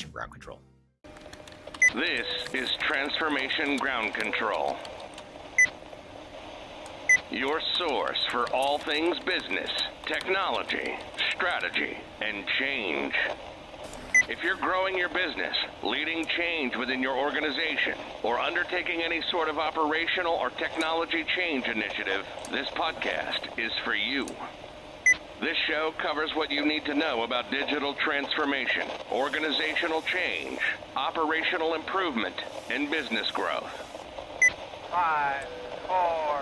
Transformation Ground Control. This is Transformation Ground Control, your source for all things business, technology, strategy, and change. If you're growing your business, leading change within your organization, or undertaking any sort of operational or technology change initiative, this podcast is for you. This show covers what you need to know about digital transformation, organizational change, operational improvement, and business growth. 5, 4,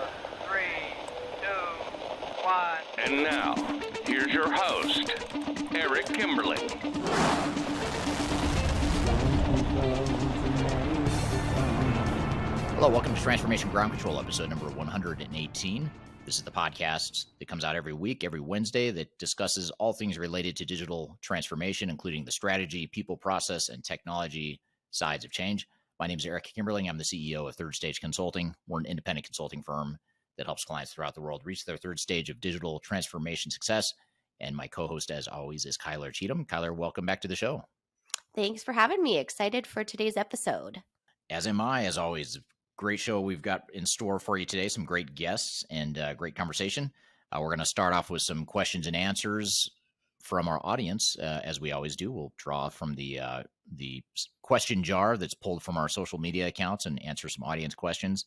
3, 2, 1. And now, here's your host, Eric Kimberling. Hello, welcome to Transformation Ground Control, episode number 118. This is the podcast that comes out every week, every Wednesday, that discusses all things related to digital transformation, including the strategy, people, process, and technology sides of change. My name is Eric Kimberling. I'm the CEO of Third Stage Consulting. We're an independent consulting firm that helps clients throughout the world reach their third stage of digital transformation success. And my co-host, as always, is Cheatham. Kyler, welcome back to the show. Thanks for having me. Excited for today's episode. As am I, as always. Great show we've got in store for you today. Some great guests and great conversation. We're going to start off with some questions and answers from our audience, as we always do. We'll draw from the question jar that's pulled from our social media accounts and answer some audience questions.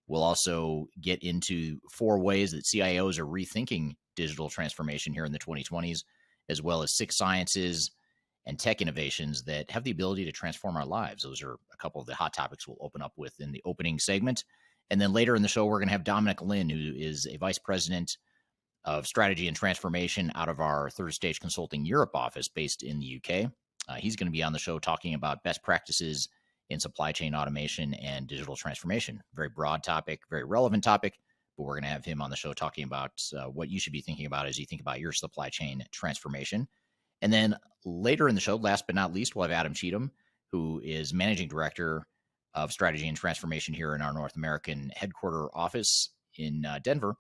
We'll also get into 4 ways that CIOs are rethinking digital transformation here in the 2020s, as well as 6 sciences and tech innovations that have the ability to transform our lives. Those are a couple of the hot topics we'll open up with in the opening segment. And then later in the show, we're going to have Dominic, Lyne, who is a vice president of strategy and transformation out of our Third Stage Consulting Europe office based in the UK. He's going to be on the show talking about best practices in supply chain automation and digital transformation. Very broad topic, very relevant topic, but we're going to have him on the show talking about what you should be thinking about as you think about your supply chain transformation. And then later in the show, last but not least, we'll have Adam Cheatham, who is Managing Director of Strategy and Transformation here in our North American headquarter office in Denver.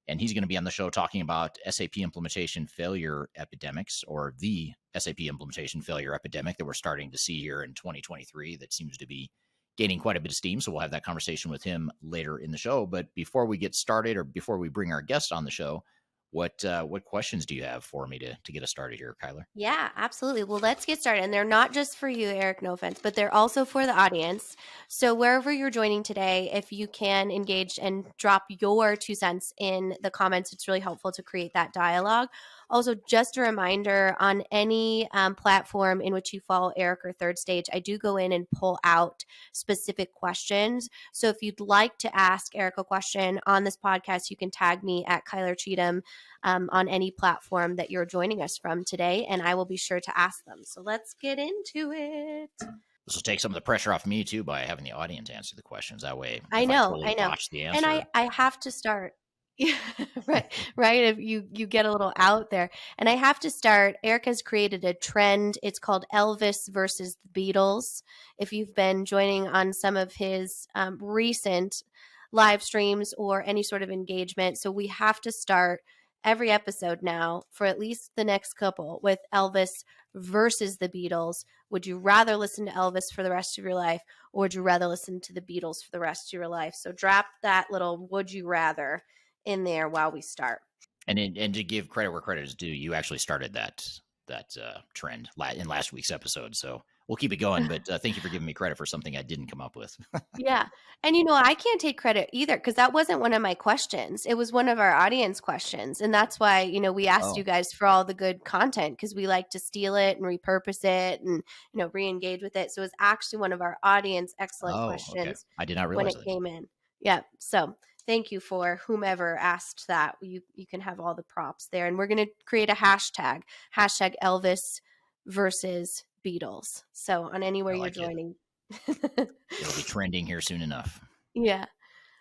And he's going to be on the show talking about SAP implementation failure epidemics, or the SAP implementation failure epidemic that we're starting to see here in 2023 that seems to be gaining quite a bit of steam. So we'll have that conversation with him later in the show. But before we get started, or before we bring our guest on the show, what questions do you have for me to get us started here, Kyler? Yeah, absolutely. Well, let's get started. And they're not just for you, Eric, no offense, but they're also for the audience. So wherever you're joining today, if you can engage and drop your 2 cents in the comments, it's really helpful to create that dialogue. Also, just a reminder, on any platform in which you follow Eric or Third Stage, I do go in and pull out specific questions. So if you'd like to ask Eric a question on this podcast, you can tag me at Kyler Cheatham on any platform that you're joining us from today, and I will be sure to ask them. So let's get into it. This will take some of the pressure off me, too, by having the audience answer the questions. That way, I know. botch the answer. And I have to start. Yeah, right. If you get a little out there. And I have to start, Eric has created a trend. It's called Elvis versus the Beatles. If you've been joining on some of his recent live streams or any sort of engagement. So we have to start every episode now for at least the next couple with Elvis versus the Beatles. Would you rather listen to Elvis for the rest of your life, or would you rather listen to the Beatles for the rest of your life? So drop that little would you rather in there while we start. And to give credit where credit is due, you actually started that trend in last week's episode. So we'll keep it going, but thank you for giving me credit for something I didn't come up with. Yeah. And I can't take credit either, because that wasn't one of my questions. It was one of our audience questions. And that's why, we asked you guys for all the good content, because we like to steal it and repurpose it and, re-engage with it. So it was actually one of our audience excellent questions. Okay. I did not realize when it came in. Yeah. So thank you for whomever asked that. You can have all the props there. And we're going to create a hashtag Elvis versus Beatles. So on anywhere you're joining. It'll be trending here soon enough. Yeah.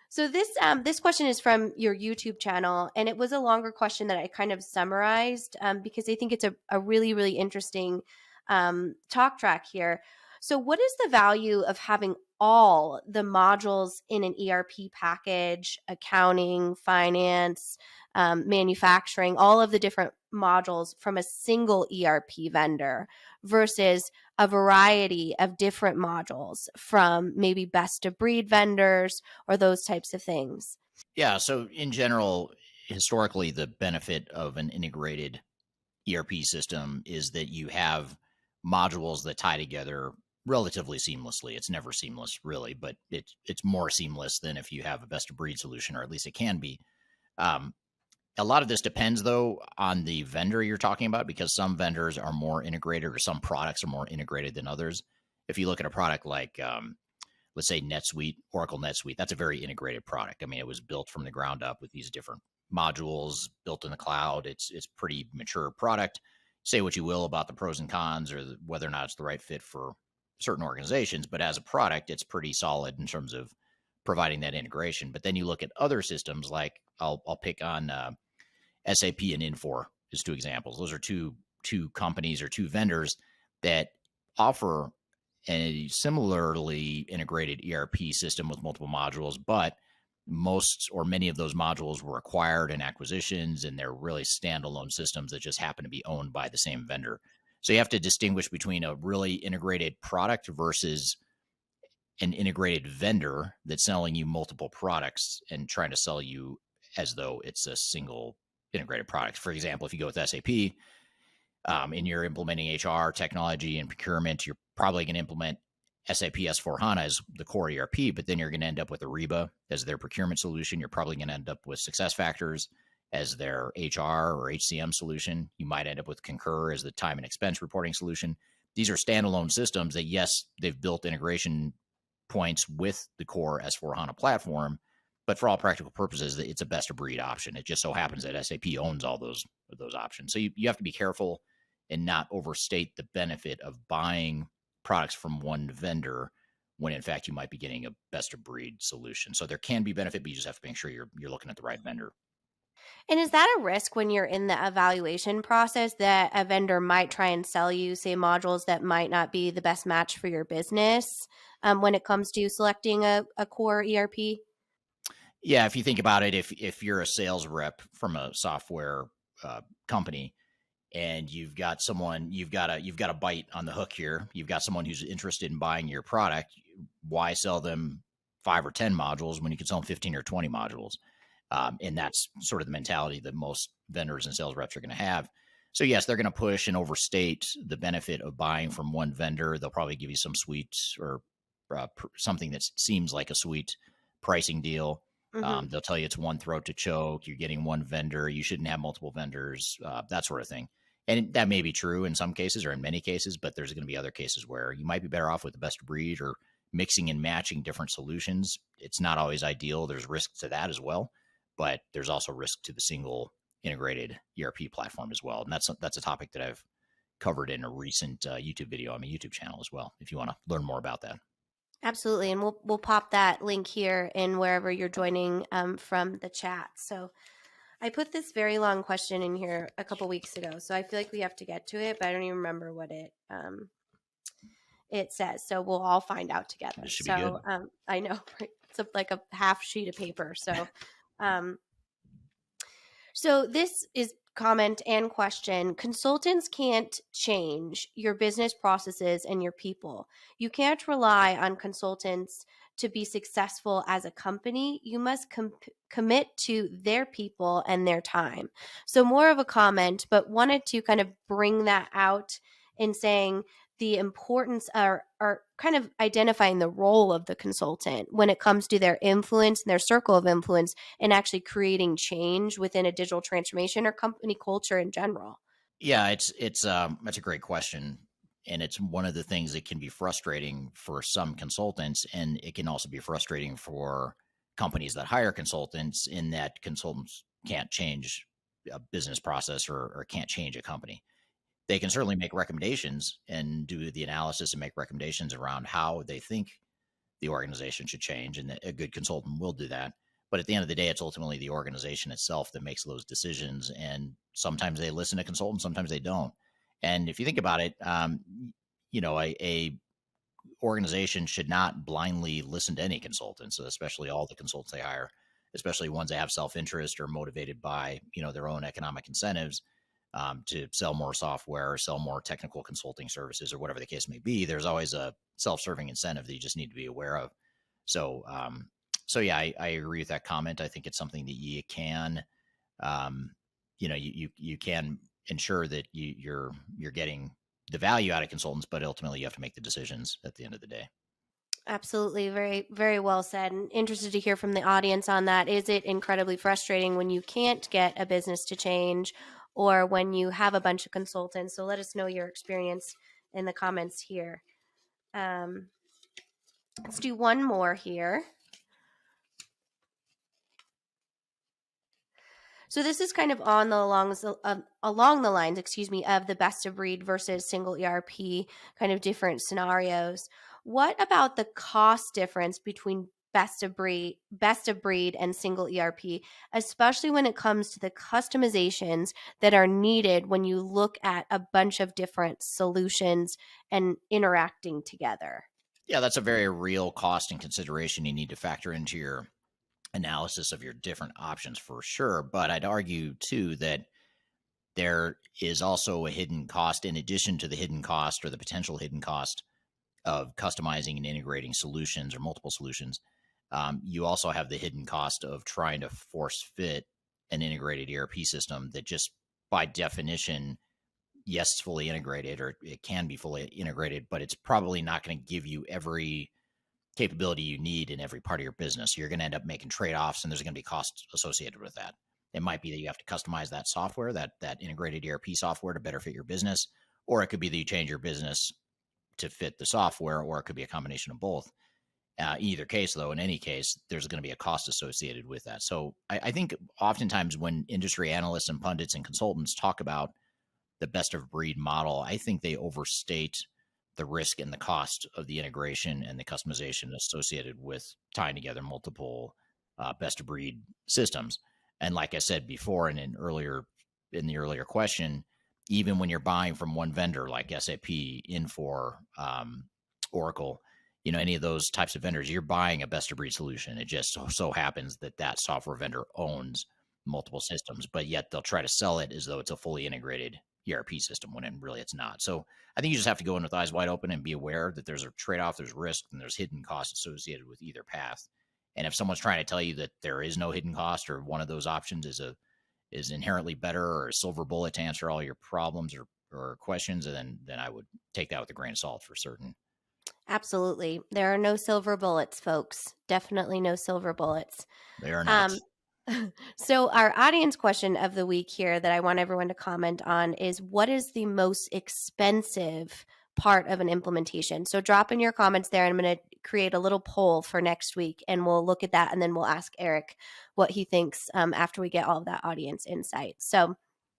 So this question is from your YouTube channel, and it was a longer question that I kind of summarized because I think it's a really, really interesting talk track here. So what is the value of having all the modules in an ERP package, accounting, finance, manufacturing, all of the different modules from a single ERP vendor versus a variety of different modules from maybe best of breed vendors or those types of things. Yeah. So in general, historically, the benefit of an integrated ERP system is that you have modules that tie together relatively seamlessly. It's never seamless, really, but it's more seamless than if you have a best of breed solution, or at least it can be. Um, a lot of this depends, though, on the vendor you're talking about, because some vendors are more integrated, or some products are more integrated than others. If you look at a product like, let's say NetSuite, Oracle NetSuite, that's a very integrated product. I mean, it was built from the ground up with these different modules built in the cloud. It's pretty mature product. Say what you will about the pros and cons, or whether or not it's the right fit for certain organizations, but as a product, it's pretty solid in terms of providing that integration. But then you look at other systems, like I'll pick on SAP and Infor as two examples. Those are two companies or two vendors that offer a similarly integrated ERP system with multiple modules, but most or many of those modules were acquired in acquisitions, and they're really standalone systems that just happen to be owned by the same vendor. So you have to distinguish between a really integrated product versus an integrated vendor that's selling you multiple products and trying to sell you as though it's a single integrated product. For example, if you go with SAP, and you're implementing HR, technology, and procurement, you're probably going to implement SAP S/4HANA as the core ERP, but then you're going to end up with Ariba as their procurement solution. You're probably going to end up with SuccessFactors as their HR or HCM solution. You might end up with Concur as the time and expense reporting solution. These are standalone systems that, yes, they've built integration points with the core S/4HANA platform, but for all practical purposes, it's a best of breed option. It just so happens that SAP owns all those options. So you have to be careful and not overstate the benefit of buying products from one vendor when in fact you might be getting a best of breed solution. So there can be benefit, but you just have to make sure you're looking at the right vendor. And is that a risk when you're in the evaluation process that a vendor might try and sell you, say, modules that might not be the best match for your business when it comes to selecting a core ERP? Yeah, if you think about it, if you're a sales rep from a software company, and you've got a bite on the hook here. You've got someone who's interested in buying your product. Why sell them 5 or 10 modules when you can sell them 15 or 20 modules? And that's sort of the mentality that most vendors and sales reps are going to have. So yes, they're going to push and overstate the benefit of buying from one vendor. They'll probably give you some sweet or something that seems like a sweet pricing deal. Mm-hmm. They'll tell you it's one throat to choke. You're getting one vendor. You shouldn't have multiple vendors, that sort of thing. And that may be true in some cases or in many cases, but there's going to be other cases where you might be better off with the best of breed or mixing and matching different solutions. It's not always ideal. There's risk to that as well, but there's also risk to the single integrated ERP platform as well. And that's a topic that I've covered in a recent YouTube video on my YouTube channel as well, if you want to learn more about that. Absolutely. And we'll pop that link here in wherever you're joining from the chat. So I put this very long question in here a couple weeks ago, so I feel like we have to get to it, but I don't even remember what it says. So we'll all find out together. This should be good. I know, right? It's like a half sheet of paper. So, so this is comment and question. Consultants can't change your business processes and your people. You can't rely on consultants to be successful as a company. You must commit to their people and their time. So more of a comment, but wanted to kind of bring that out in saying the importance are kind of identifying the role of the consultant when it comes to their influence and their circle of influence and actually creating change within a digital transformation or company culture in general. Yeah, that's a great question. And it's one of the things that can be frustrating for some consultants, and it can also be frustrating for companies that hire consultants, in that consultants can't change a business process or can't change a company. They can certainly make recommendations and do the analysis and make recommendations around how they think the organization should change, and a good consultant will do that. But at the end of the day, it's ultimately the organization itself that makes those decisions, and sometimes they listen to consultants, sometimes they don't. And if you think about it, a organizations should not blindly listen to any consultants, especially all the consultants they hire, especially ones that have self-interest or motivated by, their own economic incentives to sell more software or sell more technical consulting services or whatever the case may be. There's always a self-serving incentive that you just need to be aware of. So, yeah, I agree with that comment. I think it's something that you can, you can ensure that you're getting the value out of consultants, but ultimately you have to make the decisions at the end of the day. Absolutely. Very, very well said. And interested to hear from the audience on that. Is it incredibly frustrating when you can't get a business to change or when you have a bunch of consultants? So let us know your experience in the comments here. Let's do one more here. So this is kind of along the lines, of the best of breed versus single ERP, kind of different scenarios. What about the cost difference between best of breed and single ERP, especially when it comes to the customizations that are needed when you look at a bunch of different solutions and interacting together? Yeah, that's a very real cost and consideration you need to factor into your analysis of your different options for sure. But I'd argue too that there is also a hidden cost in addition to the hidden cost or the potential hidden cost of customizing and integrating solutions or multiple solutions. You also have the hidden cost of trying to force fit an integrated ERP system that just by definition, yes, it's fully integrated, or it can be fully integrated, but it's probably not going to give you every capability you need in every part of your business. You're going to end up making trade-offs, and there's going to be costs associated with that. It might be that you have to customize that software, that integrated ERP software, to better fit your business, or it could be that you change your business to fit the software, or it could be a combination of both. Either case, though, in any case, there's going to be a cost associated with that. So I think oftentimes when industry analysts and pundits and consultants talk about the best of breed model, I think they overstate the risk and the cost of the integration and the customization associated with tying together multiple best of breed systems. And like I said before, and in the earlier question, even when you're buying from one vendor like SAP, Infor, Oracle, any of those types of vendors, you're buying a best of breed solution. It just so happens that software vendor owns multiple systems, but yet they'll try to sell it as though it's a fully integrated ERP system when really it's not. So I think you just have to go in with eyes wide open and be aware that there's a trade-off, there's risk, and there's hidden costs associated with either path. And if someone's trying to tell you that there is no hidden cost or one of those options is inherently better or a silver bullet to answer all your problems or questions, then I would take that with a grain of salt for certain. Absolutely. There are no silver bullets, folks. Definitely no silver bullets. They are not. So our audience question of the week here that I want everyone to comment on is, what is the most expensive part of an implementation? So drop in your comments there, and I'm going to create a little poll for next week, and we'll look at that, and then we'll ask Eric what he thinks after we get all of that audience insight. So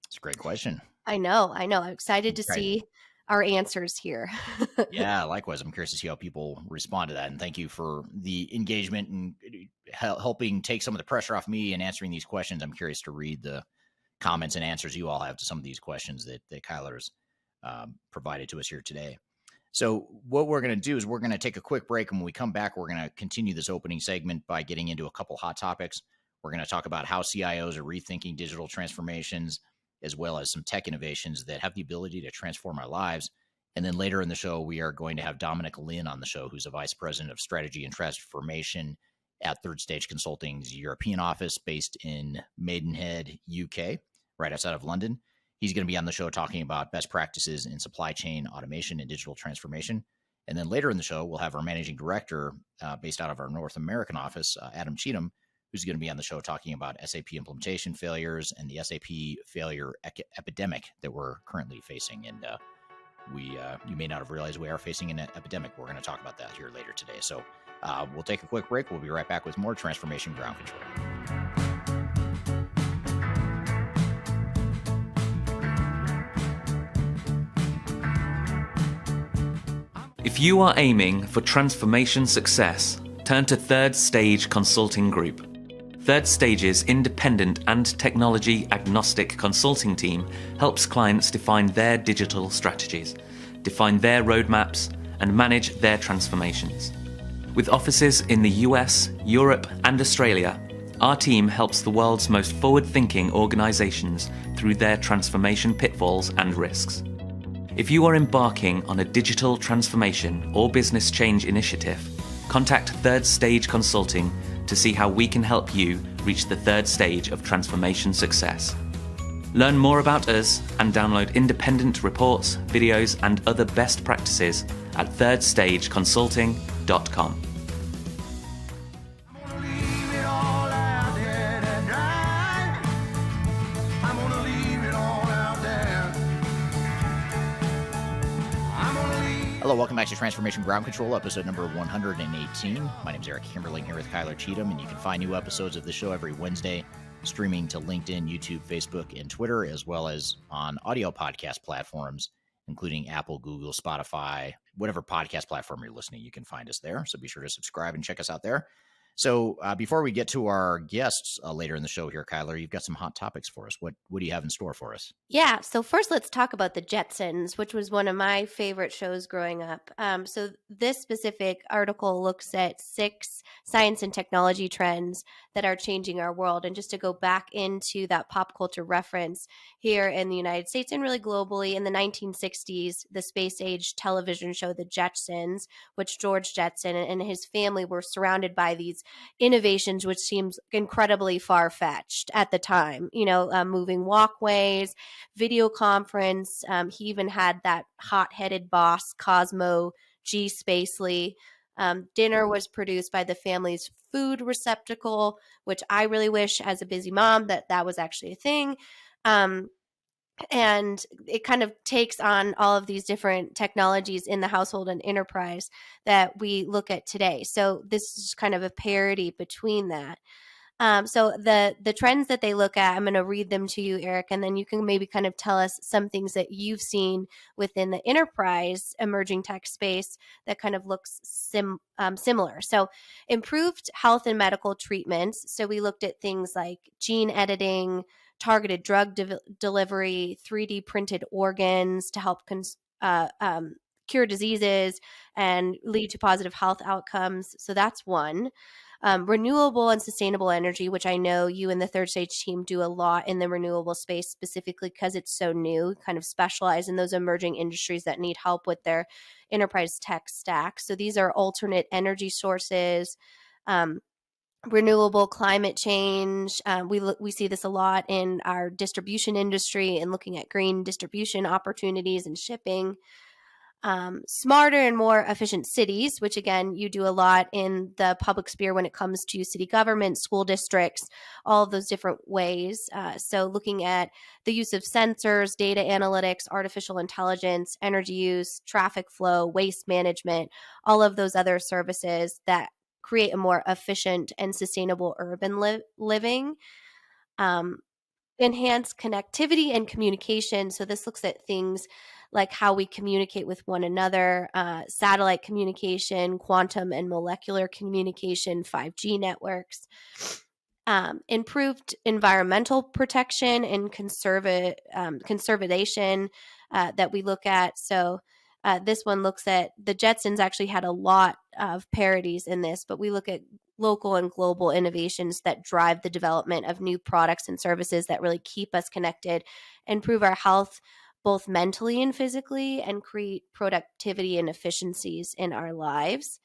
it's a great question. I know. I'm excited to see our answers here. Yeah, likewise. I'm curious to see how people respond to that. And thank you for the engagement and helping take some of the pressure off me in answering these questions. I'm curious to read the comments and answers you all have to some of these questions that Kyler's provided to us here today. So what we're going to do is we're going to take a quick break. And when we come back, we're going to continue this opening segment by getting into a couple hot topics. We're going to talk about how CIOs are rethinking digital transformations, as well as some tech innovations that have the ability to transform our lives. And then later in the show, we are going to have Dominic Lyne on the show, who's a vice president of strategy and transformation at Third Stage Consulting's European office based in Maidenhead, UK, right outside of London. He's going to be on the show talking about best practices in supply chain automation and digital transformation. And then later in the show, we'll have our managing director based out of our North American office, Adam Cheatham, who's going to be on the show talking about SAP implementation failures and the SAP failure epidemic that we're currently facing. And you may not have realized we are facing an epidemic. We're going to talk about that here later today. So we'll take a quick break. We'll be right back with more Transformation Ground Control. If you are aiming for transformation success, turn to Third Stage Consulting Group. Third Stage's independent and technology-agnostic consulting team helps clients define their digital strategies, define their roadmaps, and manage their transformations. With offices in the US, Europe, and Australia, our team helps the world's most forward-thinking organizations through their transformation pitfalls and risks. If you are embarking on a digital transformation or business change initiative, contact Third Stage Consulting to see how we can help you reach the third stage of transformation success. Learn more about us and download independent reports, videos, and other best practices at thirdstageconsulting.com. Hello, welcome back to Transformation Ground Control, episode number 118. My name is Eric Kimberling here with Kyler Cheatham, and you can find new episodes of the show every Wednesday, streaming to LinkedIn, YouTube, Facebook, and Twitter, as well as on audio podcast platforms, including Apple, Google, Spotify, whatever podcast platform you're listening, you can find us there. So be sure to subscribe and check us out there. So before we get to our guests later in the show here, Kyler, you've got some hot topics for us. What do you have in store for us? Yeah, so first let's talk about the Jetsons, which was one of my favorite shows growing up. So this specific article looks at 6 science and technology trends that are changing our world. And just to go back into that pop culture reference here in the United States and really globally, in the 1960s, the space-age television show The Jetsons, which George Jetson and his family were surrounded by these innovations, which seems incredibly far-fetched at the time, moving walkways, video conference. He even had that hot-headed boss, Cosmo G. Spacely. Dinner was produced by the family's food receptacle, which I really wish as a busy mom that was actually a thing. And it kind of takes on all of these different technologies in the household and enterprise that we look at today. So this is kind of a parody between that. So the trends that they look at, I'm going to read them to you, Eric, and then you can maybe kind of tell us some things that you've seen within the enterprise emerging tech space that kind of looks similar. So improved health and medical treatments. So we looked at things like gene editing, targeted drug delivery, 3D printed organs to help cure diseases and lead to positive health outcomes. So that's one. Renewable and sustainable energy, which I know you and the Third Stage team do a lot in the renewable space, specifically because it's so new, kind of specialize in those emerging industries that need help with their enterprise tech stack. So these are alternate energy sources, renewable climate change. We see this a lot in our distribution industry and looking at green distribution opportunities and shipping. Smarter and more efficient cities, which again, you do a lot in the public sphere when it comes to city government, school districts, all of those different ways. So looking at the use of sensors, data analytics, artificial intelligence, energy use, traffic flow, waste management, all of those other services that create a more efficient and sustainable urban living. Enhanced connectivity and communication. So this looks at things like how we communicate with one another, satellite communication, quantum and molecular communication, 5G networks, improved environmental protection and conservation that we look at. So this one looks at the Jetsons actually had a lot of parodies in this, but we look at local and global innovations that drive the development of new products and services that really keep us connected, improve our health both mentally and physically, and create productivity and efficiencies in our lives.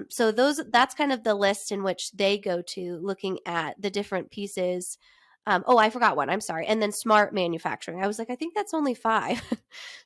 So that's kind of the list in which they go to, looking at the different pieces. I forgot one. I'm sorry. And then smart manufacturing. I was like, I think that's only 5.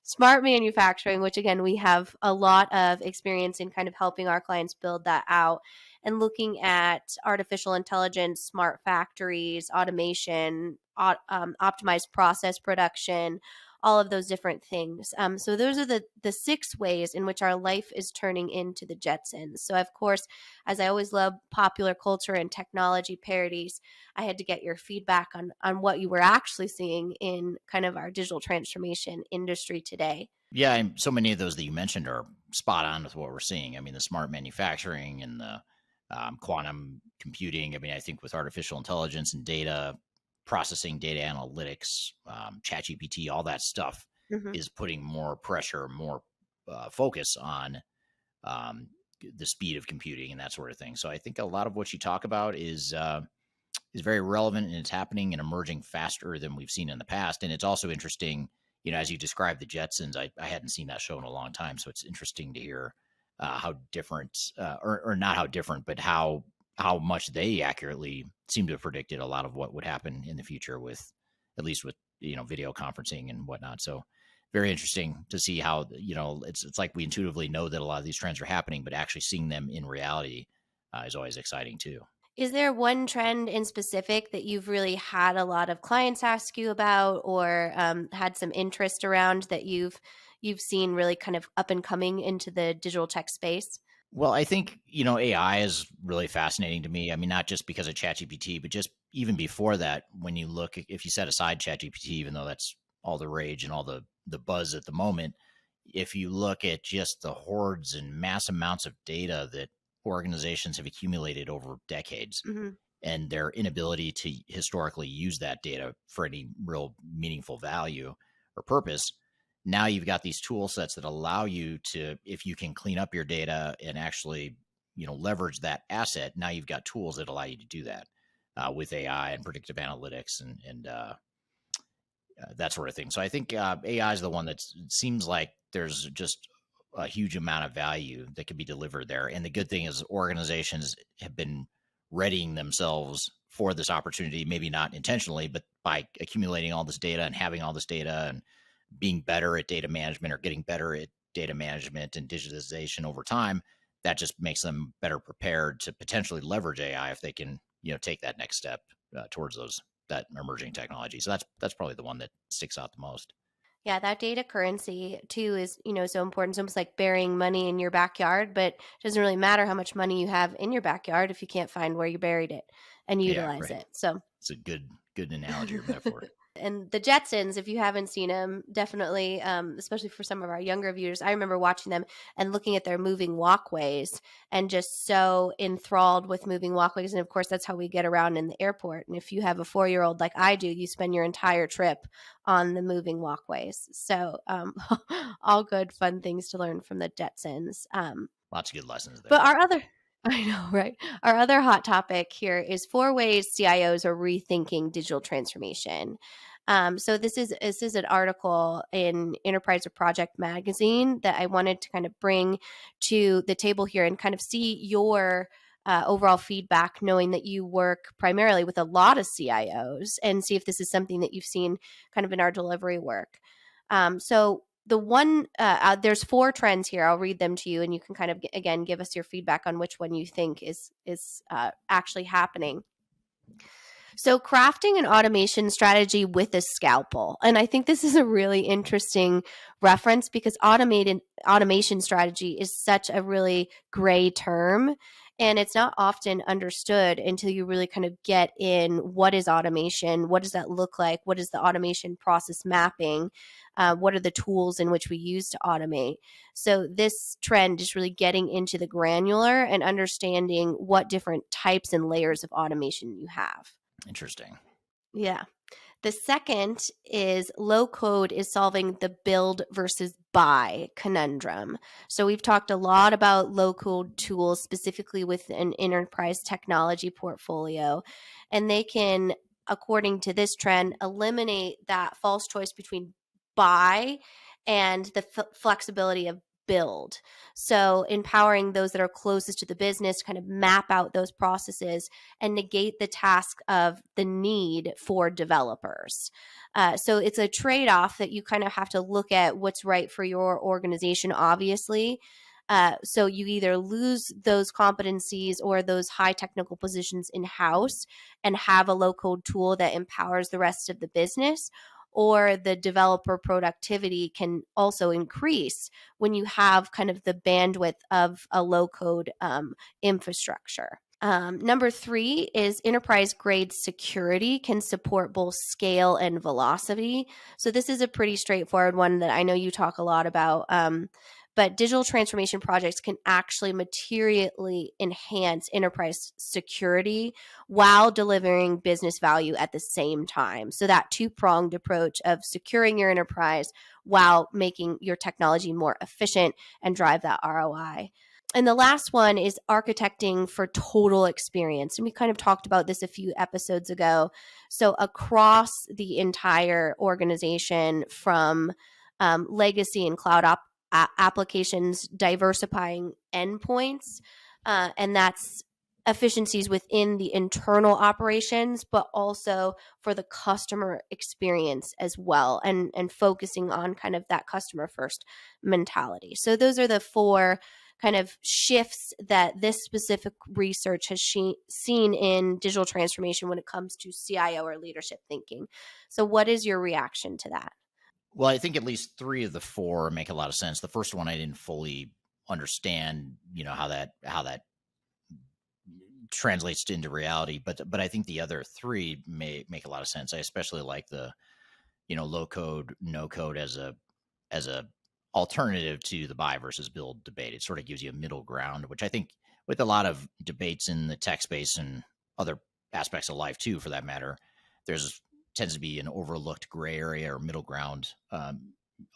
Smart manufacturing, which again, we have a lot of experience in kind of helping our clients build that out and looking at artificial intelligence, smart factories, automation, optimized process production, all of those different things. So those are the 6 ways in which our life is turning into the Jetsons. So of course, as I always love popular culture and technology parodies, I had to get your feedback on what you were actually seeing in kind of our digital transformation industry today. Yeah, and so many of those that you mentioned are spot on with what we're seeing. I mean, the smart manufacturing and the quantum computing. I mean, I think with artificial intelligence and data processing, data analytics, ChatGPT, all that stuff is putting more pressure, more focus on the speed of computing and that sort of thing. So I think a lot of what you talk about is very relevant, and it's happening and emerging faster than we've seen in the past. And it's also interesting, as you described the Jetsons, I hadn't seen that show in a long time. So it's interesting to hear how different, or not how different, but how much they accurately seem to have predicted a lot of what would happen in the future with, at least with, video conferencing and whatnot. So very interesting to see how, it's like we intuitively know that a lot of these trends are happening, but actually seeing them in reality is always exciting too. Is there one trend in specific that you've really had a lot of clients ask you about, or had some interest around that you've seen really kind of up and coming into the digital tech space? Well, I think, AI is really fascinating to me. I mean, not just because of ChatGPT, but just even before that, when you look, if you set aside ChatGPT, even though that's all the rage and all the buzz at the moment, if you look at just the hordes and mass amounts of data that organizations have accumulated over decades, Mm-hmm. and their inability to historically use that data for any real meaningful value or purpose, now you've got these tool sets that allow you to, if you can clean up your data and actually, leverage that asset, now you've got tools that allow you to do that with AI and predictive analytics and that sort of thing. So I think AI is the one that seems like there's just a huge amount of value that can be delivered there. And the good thing is organizations have been readying themselves for this opportunity, maybe not intentionally, but by accumulating all this data and having all this data and being better at data management or getting better at data management and digitization over time, that just makes them better prepared to potentially leverage AI if they can, take that next step towards that emerging technology. So that's probably the one that sticks out the most. Yeah, that data currency too is, so important. It's almost like burying money in your backyard, but it doesn't really matter how much money you have in your backyard if you can't find where you buried it and Yeah, utilize right. it. So It's a good analogy or metaphor. And the Jetsons, if you haven't seen them, definitely, especially for some of our younger viewers, I remember watching them and looking at their moving walkways and just so enthralled with moving walkways. And of course, that's how we get around in the airport. And if you have a 4-year-old like I do, you spend your entire trip on the moving walkways. So all good, fun things to learn from the Jetsons. Lots of good lessons there. But I know, right? Our other hot topic here is 4 ways CIOs are rethinking digital transformation. So this is an article in Enterprise or Project magazine that I wanted to kind of bring to the table here and kind of see your overall feedback, knowing that you work primarily with a lot of CIOs, and see if this is something that you've seen kind of in our delivery work. So the one, there's 4 trends here. I'll read them to you, and you can kind of again give us your feedback on which one you think is actually happening. So crafting an automation strategy with a scalpel. And I think this is a really interesting reference because automation strategy is such a really gray term. And it's not often understood until you really kind of get in what is automation? What does that look like? What is the automation process mapping? What are the tools in which we use to automate? So this trend is really getting into the granular and understanding what different types and layers of automation you have. Interesting. Yeah. The second is low code is solving the build versus buy conundrum. So we've talked a lot about low code tools, specifically with an enterprise technology portfolio, and they can, according to this trend, eliminate that false choice between buy and the flexibility of build. So empowering those that are closest to the business to kind of map out those processes and negate the task of the need for developers. So it's a trade-off that you kind of have to look at what's right for your organization, obviously. So you either lose those competencies or those high technical positions in-house and have a low-code tool that empowers the rest of the business, or the developer productivity can also increase when you have kind of the bandwidth of a low-code infrastructure. Number 3 is enterprise grade security can support both scale and velocity. So this is a pretty straightforward one that I know you talk a lot about. but digital transformation projects can actually materially enhance enterprise security while delivering business value at the same time. So that two-pronged approach of securing your enterprise while making your technology more efficient and drive that ROI. And the last one is architecting for total experience. And we kind of talked about this a few episodes ago. So across the entire organization, from legacy and cloud applications, diversifying endpoints, and that's efficiencies within the internal operations, but also for the customer experience as well, and focusing on kind of that customer first mentality. So those are the four kind of shifts that this specific research has seen in digital transformation when it comes to CIO or leadership thinking. So what is your reaction to that? Well, I think at least 3 of the 4 make a lot of sense. The first one I didn't fully understand, how that translates into reality, but I think the other 3 may make a lot of sense. I especially like the low code, no code as a alternative to the buy versus build debate. It sort of gives you a middle ground, which I think with a lot of debates in the tech space and other aspects of life too, for that matter, tends to be an overlooked gray area or middle ground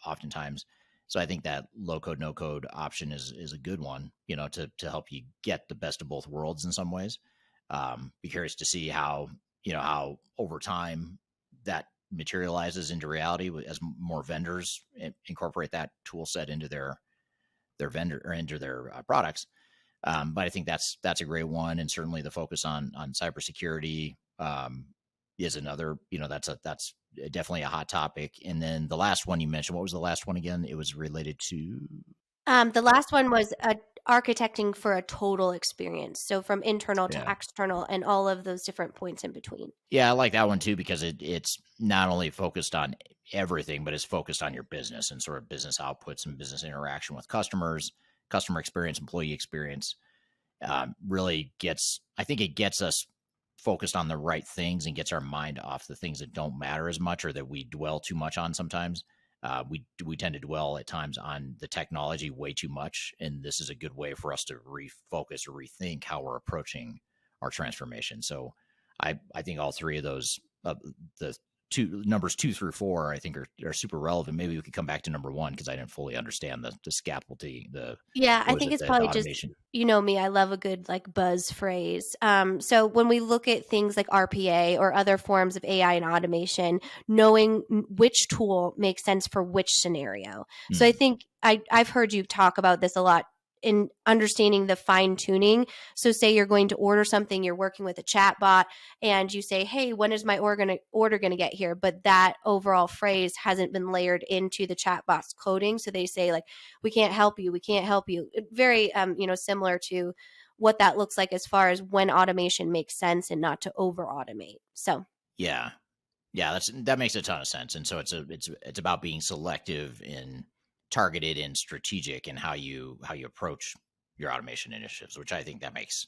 oftentimes. So I think that low code, no code option is a good one, to help you get the best of both worlds in some ways. Be curious to see how over time that materializes into reality as more vendors incorporate that tool set into their vendor or into their products. But I think that's a great one, and certainly the focus on cybersecurity is another. That's definitely a hot topic. And then the last one you mentioned, what was the last one again? It was related to the last one was architecting for a total experience. So from internal to external and all of those different points in between. Yeah, I like that one too, because it's not only focused on everything, but it's focused on your business and sort of business outputs and business interaction with customers, customer experience, employee experience. Really I think it gets us focused on the right things and gets our mind off the things that don't matter as much or that we dwell too much on sometimes. We tend to dwell at times on the technology way too much, and this is a good way for us to refocus or rethink how we're approaching our transformation. So I think all 3 of those, the numbers 2 through 4, I think are super relevant. Maybe we could come back to number 1 because I didn't fully understand the scaffolding. I think it's probably just, me, I love a good buzz phrase. So when we look at things like RPA or other forms of AI and automation, knowing which tool makes sense for which scenario. So I think I've heard you talk about this a lot in understanding the fine tuning. So say you're going to order something, you're working with a chat bot, and you say, hey, when is my order going to get here? But that overall phrase hasn't been layered into the chat bot's coding. So they say we can't help you. We can't help you. Very, similar to what that looks like as far as when automation makes sense and not to over automate. So, yeah, that makes a ton of sense. And so it's about being selective in targeted and strategic in how you approach your automation initiatives, which I think that makes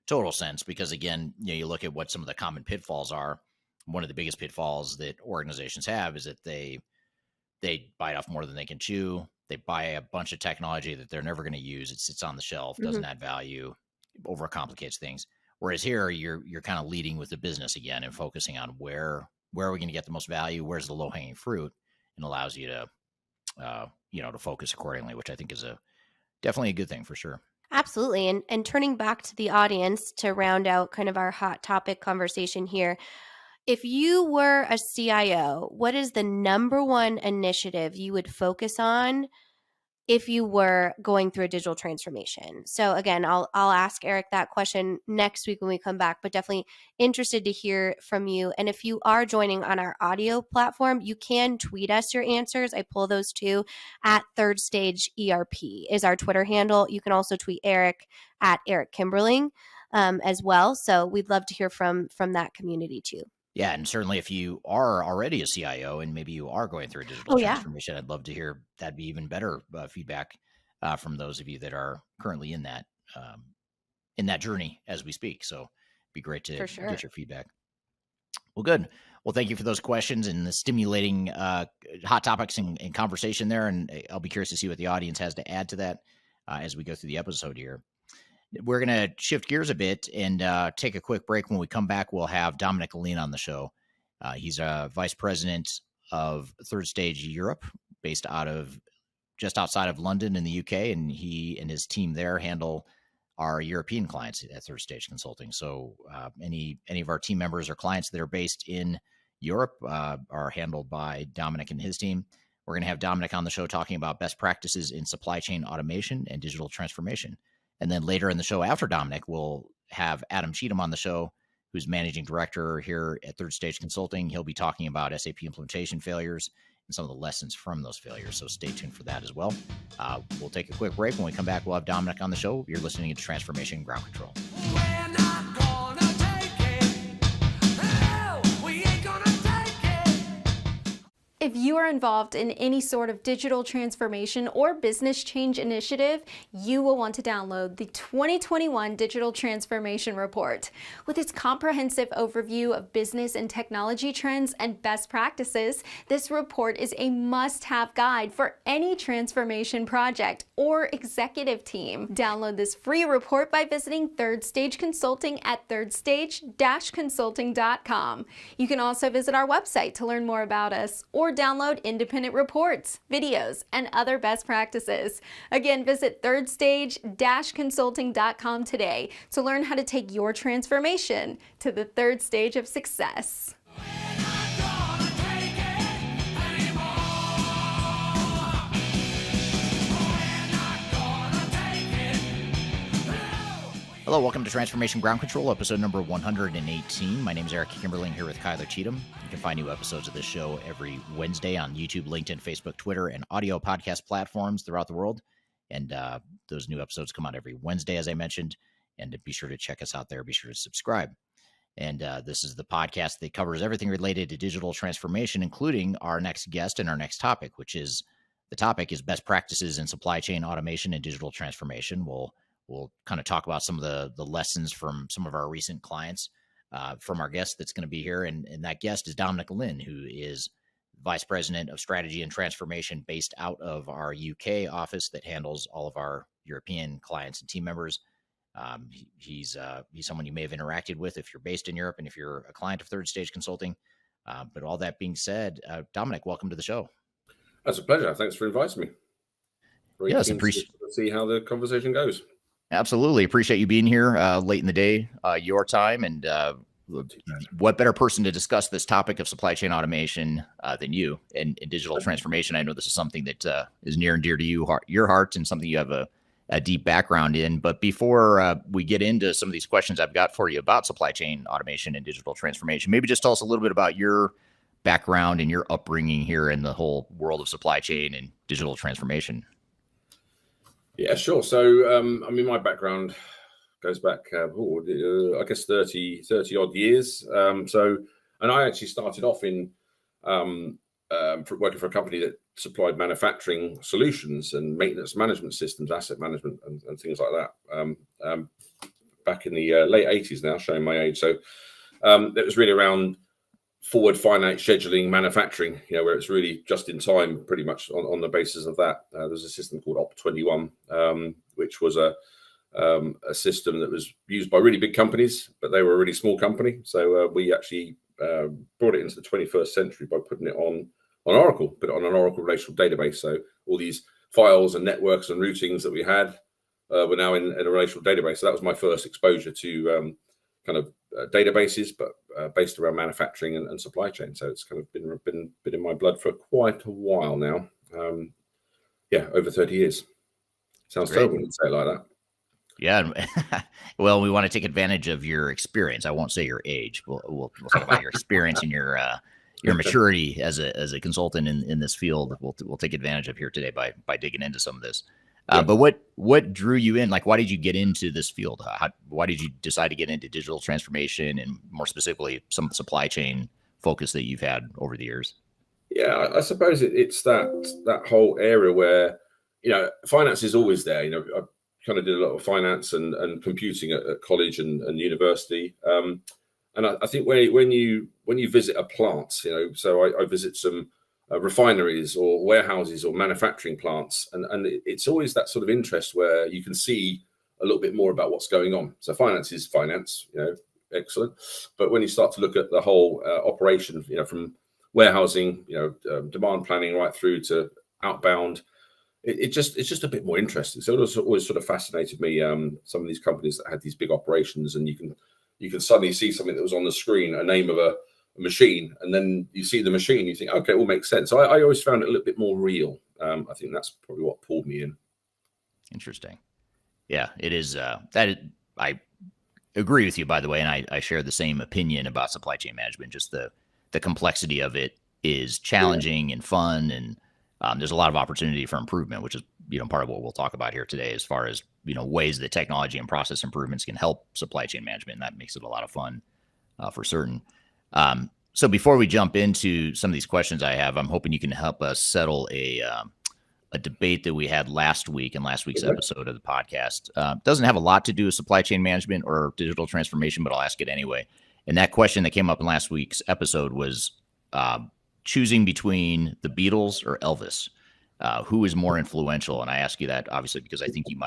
total sense, because again, you look at what some of the common pitfalls are. One of the biggest pitfalls that organizations have is that they bite off more than they can chew. They buy a bunch of technology that they're never going to use. It sits on the shelf, doesn't add value, overcomplicates things. Whereas here, you're kind of leading with the business again and focusing on where are we going to get the most value, where's the low hanging fruit, and allows you to to focus accordingly, which I think is definitely a good thing for sure. Absolutely. And turning back to the audience to round out kind of our hot topic conversation here, if you were a CIO, what is the number one initiative you would focus on if you were going through a digital transformation? So again, I'll ask Eric that question next week when we come back, but definitely interested to hear from you. And if you are joining on our audio platform, you can tweet us your answers. I pull those too at Third Stage ERP is our Twitter handle. You can also tweet Eric at Eric Kimberling as well. So we'd love to hear from that community too. Yeah, and certainly if you are already a CIO and maybe you are going through a digital transformation, I'd love to hear. That'd be even better feedback from those of you that are currently in that journey as we speak. So it'd be great to get your feedback. Well, good. Well, thank you for those questions and the stimulating hot topics and conversation there. And I'll be curious to see what the audience has to add to that as we go through the episode here. We're going to shift gears a bit and take a quick break. When we come back, we'll have Dominic Lyne on the show. He's a vice president of Third Stage Europe, based out of just outside of London in the UK, and he and his team there handle our European clients at Third Stage Consulting. So any of our team members or clients that are based in Europe are handled by Dominic and his team. We're going to have Dominic on the show talking about best practices in supply chain automation and digital transformation. And then later in the show after Dominic, we'll have Adam Cheatham on the show, who's managing director here at Third Stage Consulting. He'll be talking about SAP implementation failures and some of the lessons from those failures. So stay tuned for that as well. We'll take a quick break. When we come back, we'll have Dominic on the show. You're listening to Transformation Ground Control. If you are involved in any sort of digital transformation or business change initiative, you will want to download the 2021 Digital Transformation Report. With its comprehensive overview of business and technology trends and best practices, this report is a must-have guide for any transformation project or executive team. Download this free report by visiting Third Stage Consulting at thirdstage-consulting.com. You can also visit our website to learn more about us or download independent reports, videos, and other best practices. Again, visit thirdstage-consulting.com today to learn how to take your transformation to the third stage of success. Hello, welcome to Transformation Ground Control, episode number 118. My name is Eric Kimberling here with Kyler Cheatham. You can find new episodes of this show every Wednesday on YouTube, LinkedIn, Facebook, Twitter, and audio podcast platforms throughout the world. And those new episodes come out every Wednesday, as I mentioned. And be sure to check us out there. Be sure to subscribe. And this is the podcast that covers everything related to digital transformation, including our next guest and our next topic, which is the topic is best practices in supply chain automation and digital transformation. We'll kind of talk about some of the lessons from some of our recent clients from our guest that's going to be here. And that guest is Dominic Lyne, who is Vice President of Strategy and Transformation based out of our UK office that handles all of our European clients and team members. He's someone you may have interacted with if you're based in Europe and if you're a client of Third Stage Consulting. But all that being said, Dominic, welcome to the show. That's a pleasure. Thanks for inviting me. Yes, appreciate to see how the conversation goes. Absolutely. Appreciate you being here late in the day, your time. And what better person to discuss this topic of supply chain automation than you and digital transformation? I know this is something that is near and dear to your heart and something you have a deep background in. But before we get into some of these questions I've got for you about supply chain automation and digital transformation, maybe just tell us a little bit about your background and your upbringing here in the whole world of supply chain and digital transformation. Yeah, sure. So, my background goes back, I guess 30 odd years. And I actually started off in working for a company that supplied manufacturing solutions and maintenance management systems, asset management and things like that. Back in the late 80s now, showing my age. So it was really around forward finance, scheduling, manufacturing, where it's really just in time, pretty much on the basis of that. There's a system called Ep118, which was a system that was used by really big companies, but they were a really small company. So we actually brought it into the 21st century by putting it on Oracle, put it on an Oracle relational database. So all these files and networks and routings that we had were now in a relational database. So that was my first exposure to kind of databases, but based around manufacturing and supply chain. So it's kind of been in my blood for quite a while now. Over 30 years. Sounds terrible when you say it like that. Yeah. Well, we want to take advantage of your experience. I won't say your age. We'll talk about your experience and your maturity as a consultant in this field. We'll take advantage of here today by digging into some of this. But what drew you in? Like, why did you get into this field? Why did you decide to get into digital transformation and more specifically some of the supply chain focus that you've had over the years? Yeah, I suppose it's that whole area where, finance is always there. I kind of did a lot of finance and computing at college and university. And And I think when you visit a plant, so I visit some refineries or warehouses or manufacturing plants, and it's always that sort of interest where you can see a little bit more about what's going on. So finance is finance, excellent. But when you start to look at the whole operation, from warehousing, demand planning right through to outbound, it's just a bit more interesting. So it always sort of fascinated me, some of these companies that had these big operations, and you can suddenly see something that was on the screen, a name of a machine, and then you see the machine, you think, okay, it all makes sense. So I always found it a little bit more real. I think that's probably what pulled me in. Interesting. Yeah, it is. I agree with you, by the way, and I share the same opinion about supply chain management. Just the complexity of it is challenging and fun, and there's a lot of opportunity for improvement, which is part of what we'll talk about here today, as far as ways that technology and process improvements can help supply chain management. And that makes it a lot of fun for certain. So before we jump into some of these questions I have, I'm hoping you can help us settle a debate that we had last week in last week's episode of the podcast. Doesn't have a lot to do with supply chain management or digital transformation, but I'll ask it anyway. And that question that came up in last week's episode was choosing between the Beatles or Elvis. Who is more influential? And I ask you that obviously because I think you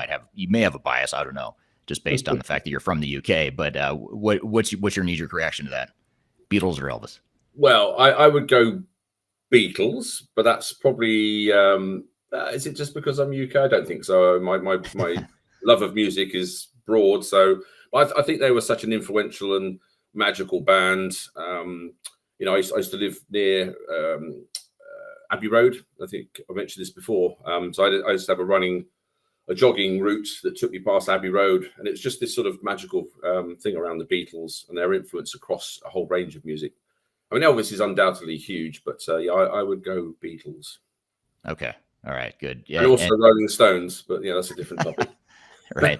may have a bias. I don't know, just based on the fact that you're from the UK. But what's your knee-jerk reaction to that? Beatles or Elvis? Well, I would go Beatles, but that's probably is it just because I'm UK? I don't think so. My love of music is broad, so I think they were such an influential and magical band. I used to live near Abbey Road. I think I mentioned this before. So I used to have a jogging route that took me past Abbey Road, and it's just this sort of magical thing around the Beatles and their influence across a whole range of music. I mean, Elvis is undoubtedly huge, but I would go Beatles. Okay, all right, good. Yeah, and also Rolling Stones, but that's a different topic. Right,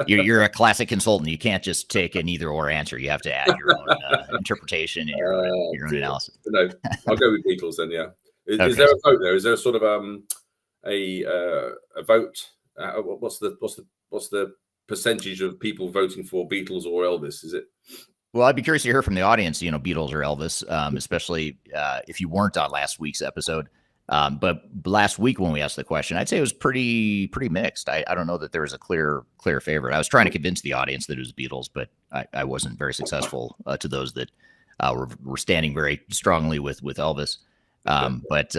you're a classic consultant. You can't just take an either or answer. You have to add your own interpretation and your own analysis. No, I'll go with Beatles then. Yeah. Is Okay. there a vote there? Is there sort of a vote? What's the percentage of people voting for Beatles or Elvis? Is it? Well, I'd be curious to hear from the audience, Beatles or Elvis, especially if you weren't on last week's episode. But last week when we asked the question, I'd say it was pretty mixed. I don't know that there was a clear favorite. I was trying to convince the audience that it was Beatles, but I wasn't very successful to those that were standing very strongly with Elvis. But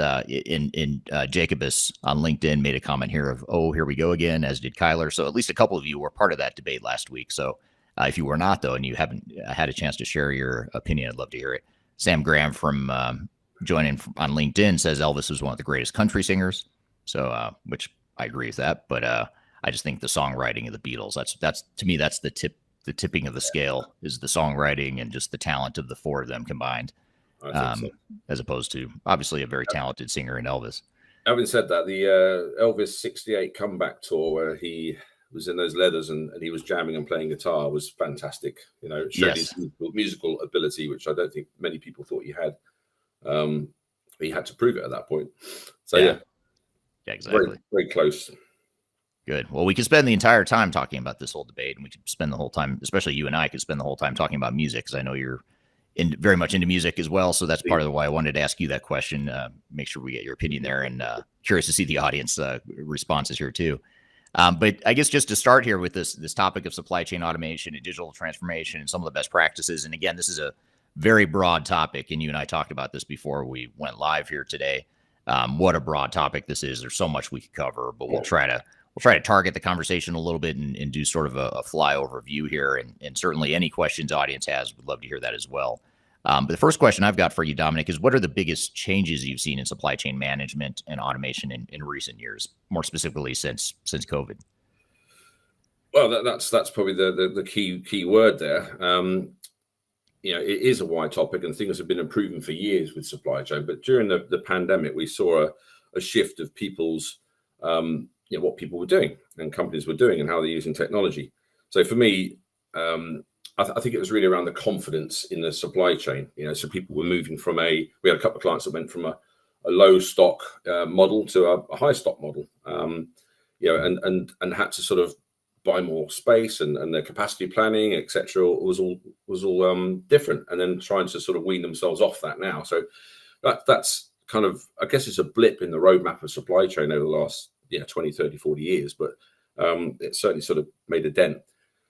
Jacobus on LinkedIn made a comment here of, oh, here we go again, as did Kyler. So at least a couple of you were part of that debate last week. So if you were not, though, and you haven't had a chance to share your opinion, I'd love to hear it. Sam Graham from joining on LinkedIn says Elvis was one of the greatest country singers. So which I agree with that. But I just think the songwriting of the Beatles, that's to me, that's the tipping of the scale is the songwriting and just the talent of the four of them combined. As opposed to obviously a very talented singer in Elvis. Having said that, the Elvis 68 comeback tour where he was in those leathers and he was jamming and playing guitar was fantastic. It showed his musical ability, which I don't think many people thought he had. He had to prove it at that point. So yeah exactly. Very, very close. Good. Well, we could spend the entire time talking about this whole debate, and we could spend the whole time, especially you and I, could spend the whole time talking about music, because I know you're very much into music as well. So that's part of why I wanted to ask you that question. Make sure we get your opinion there, and curious to see the audience responses here too. But I guess just to start here with this topic of supply chain automation and digital transformation and some of the best practices. And again, this is a very broad topic, and you and I talked about this before we went live here today. What a broad topic this is. There's so much we could cover, but we'll try to target the conversation a little bit and do sort of a flyover view here. And certainly any questions the audience has, we'd love to hear that as well. But the first question I've got for you, Dominic, is what are the biggest changes you've seen in supply chain management and automation in recent years, more specifically since COVID? Well, that's probably the key word there. It is a wide topic, and things have been improving for years with supply chain. But during the pandemic, we saw a shift of people's what people were doing and companies were doing and how they're using technology. So for me, I think it was really around the confidence in the supply chain. So people were moving from we had a couple of clients that went from a low stock model to a high stock model, and had to sort of buy more space and their capacity planning, etc., was all different, and then trying to sort of wean themselves off that now. So that's kind of, I guess it's a blip in the roadmap of supply chain over the last 20, 30, 40 years, but it certainly sort of made a dent.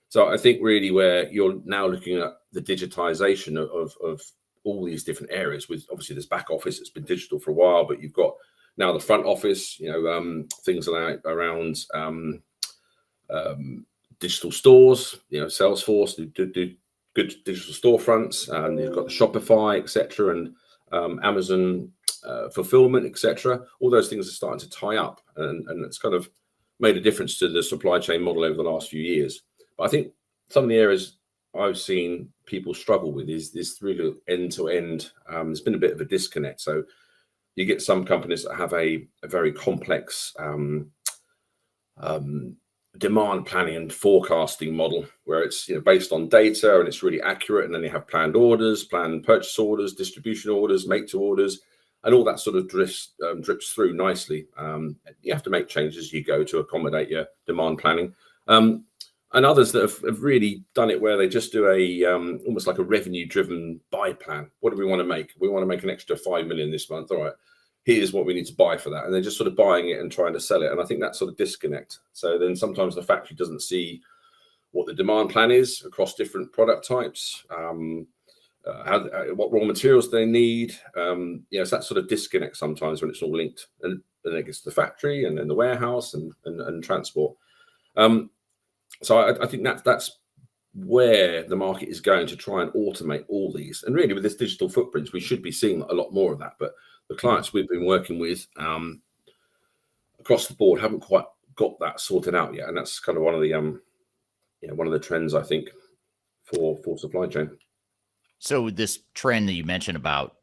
So I think really where you're now looking at the digitization of all these different areas, with obviously this back office that's been digital for a while, but you've got now the front office, things around digital stores, Salesforce do good digital storefronts, and you've got the Shopify, etc., and Amazon fulfillment, etc. All those things are starting to tie up, and it's kind of made a difference to the supply chain model over the last few years. But I think some of the areas I've seen people struggle with is this really end-to-end. There's been a bit of a disconnect. So you get some companies that have a very complex demand planning and forecasting model, where it's based on data and it's really accurate, and then they have planned orders, planned purchase orders, distribution orders, make to orders, and all that sort of drips through nicely. You have to make changes as you go to accommodate your demand planning. And others that have really done it where they just do a almost like a revenue-driven buy plan. What do we want to make? We want to make an extra 5 million this month. All right, here's what we need to buy for that. And they're just sort of buying it and trying to sell it. And I think that sort of disconnect. So then sometimes the factory doesn't see what the demand plan is across different product types, what raw materials they need. It's that sort of disconnect sometimes when it's all linked. And then it gets to the factory and then the warehouse and transport. So I think that's where the market is going, to try and automate all these. And really with this digital footprints, we should be seeing a lot more of that. But the clients we've been working with across the board haven't quite got that sorted out yet. And that's kind of one of the trends, I think, for supply chain. So this trend that you mentioned about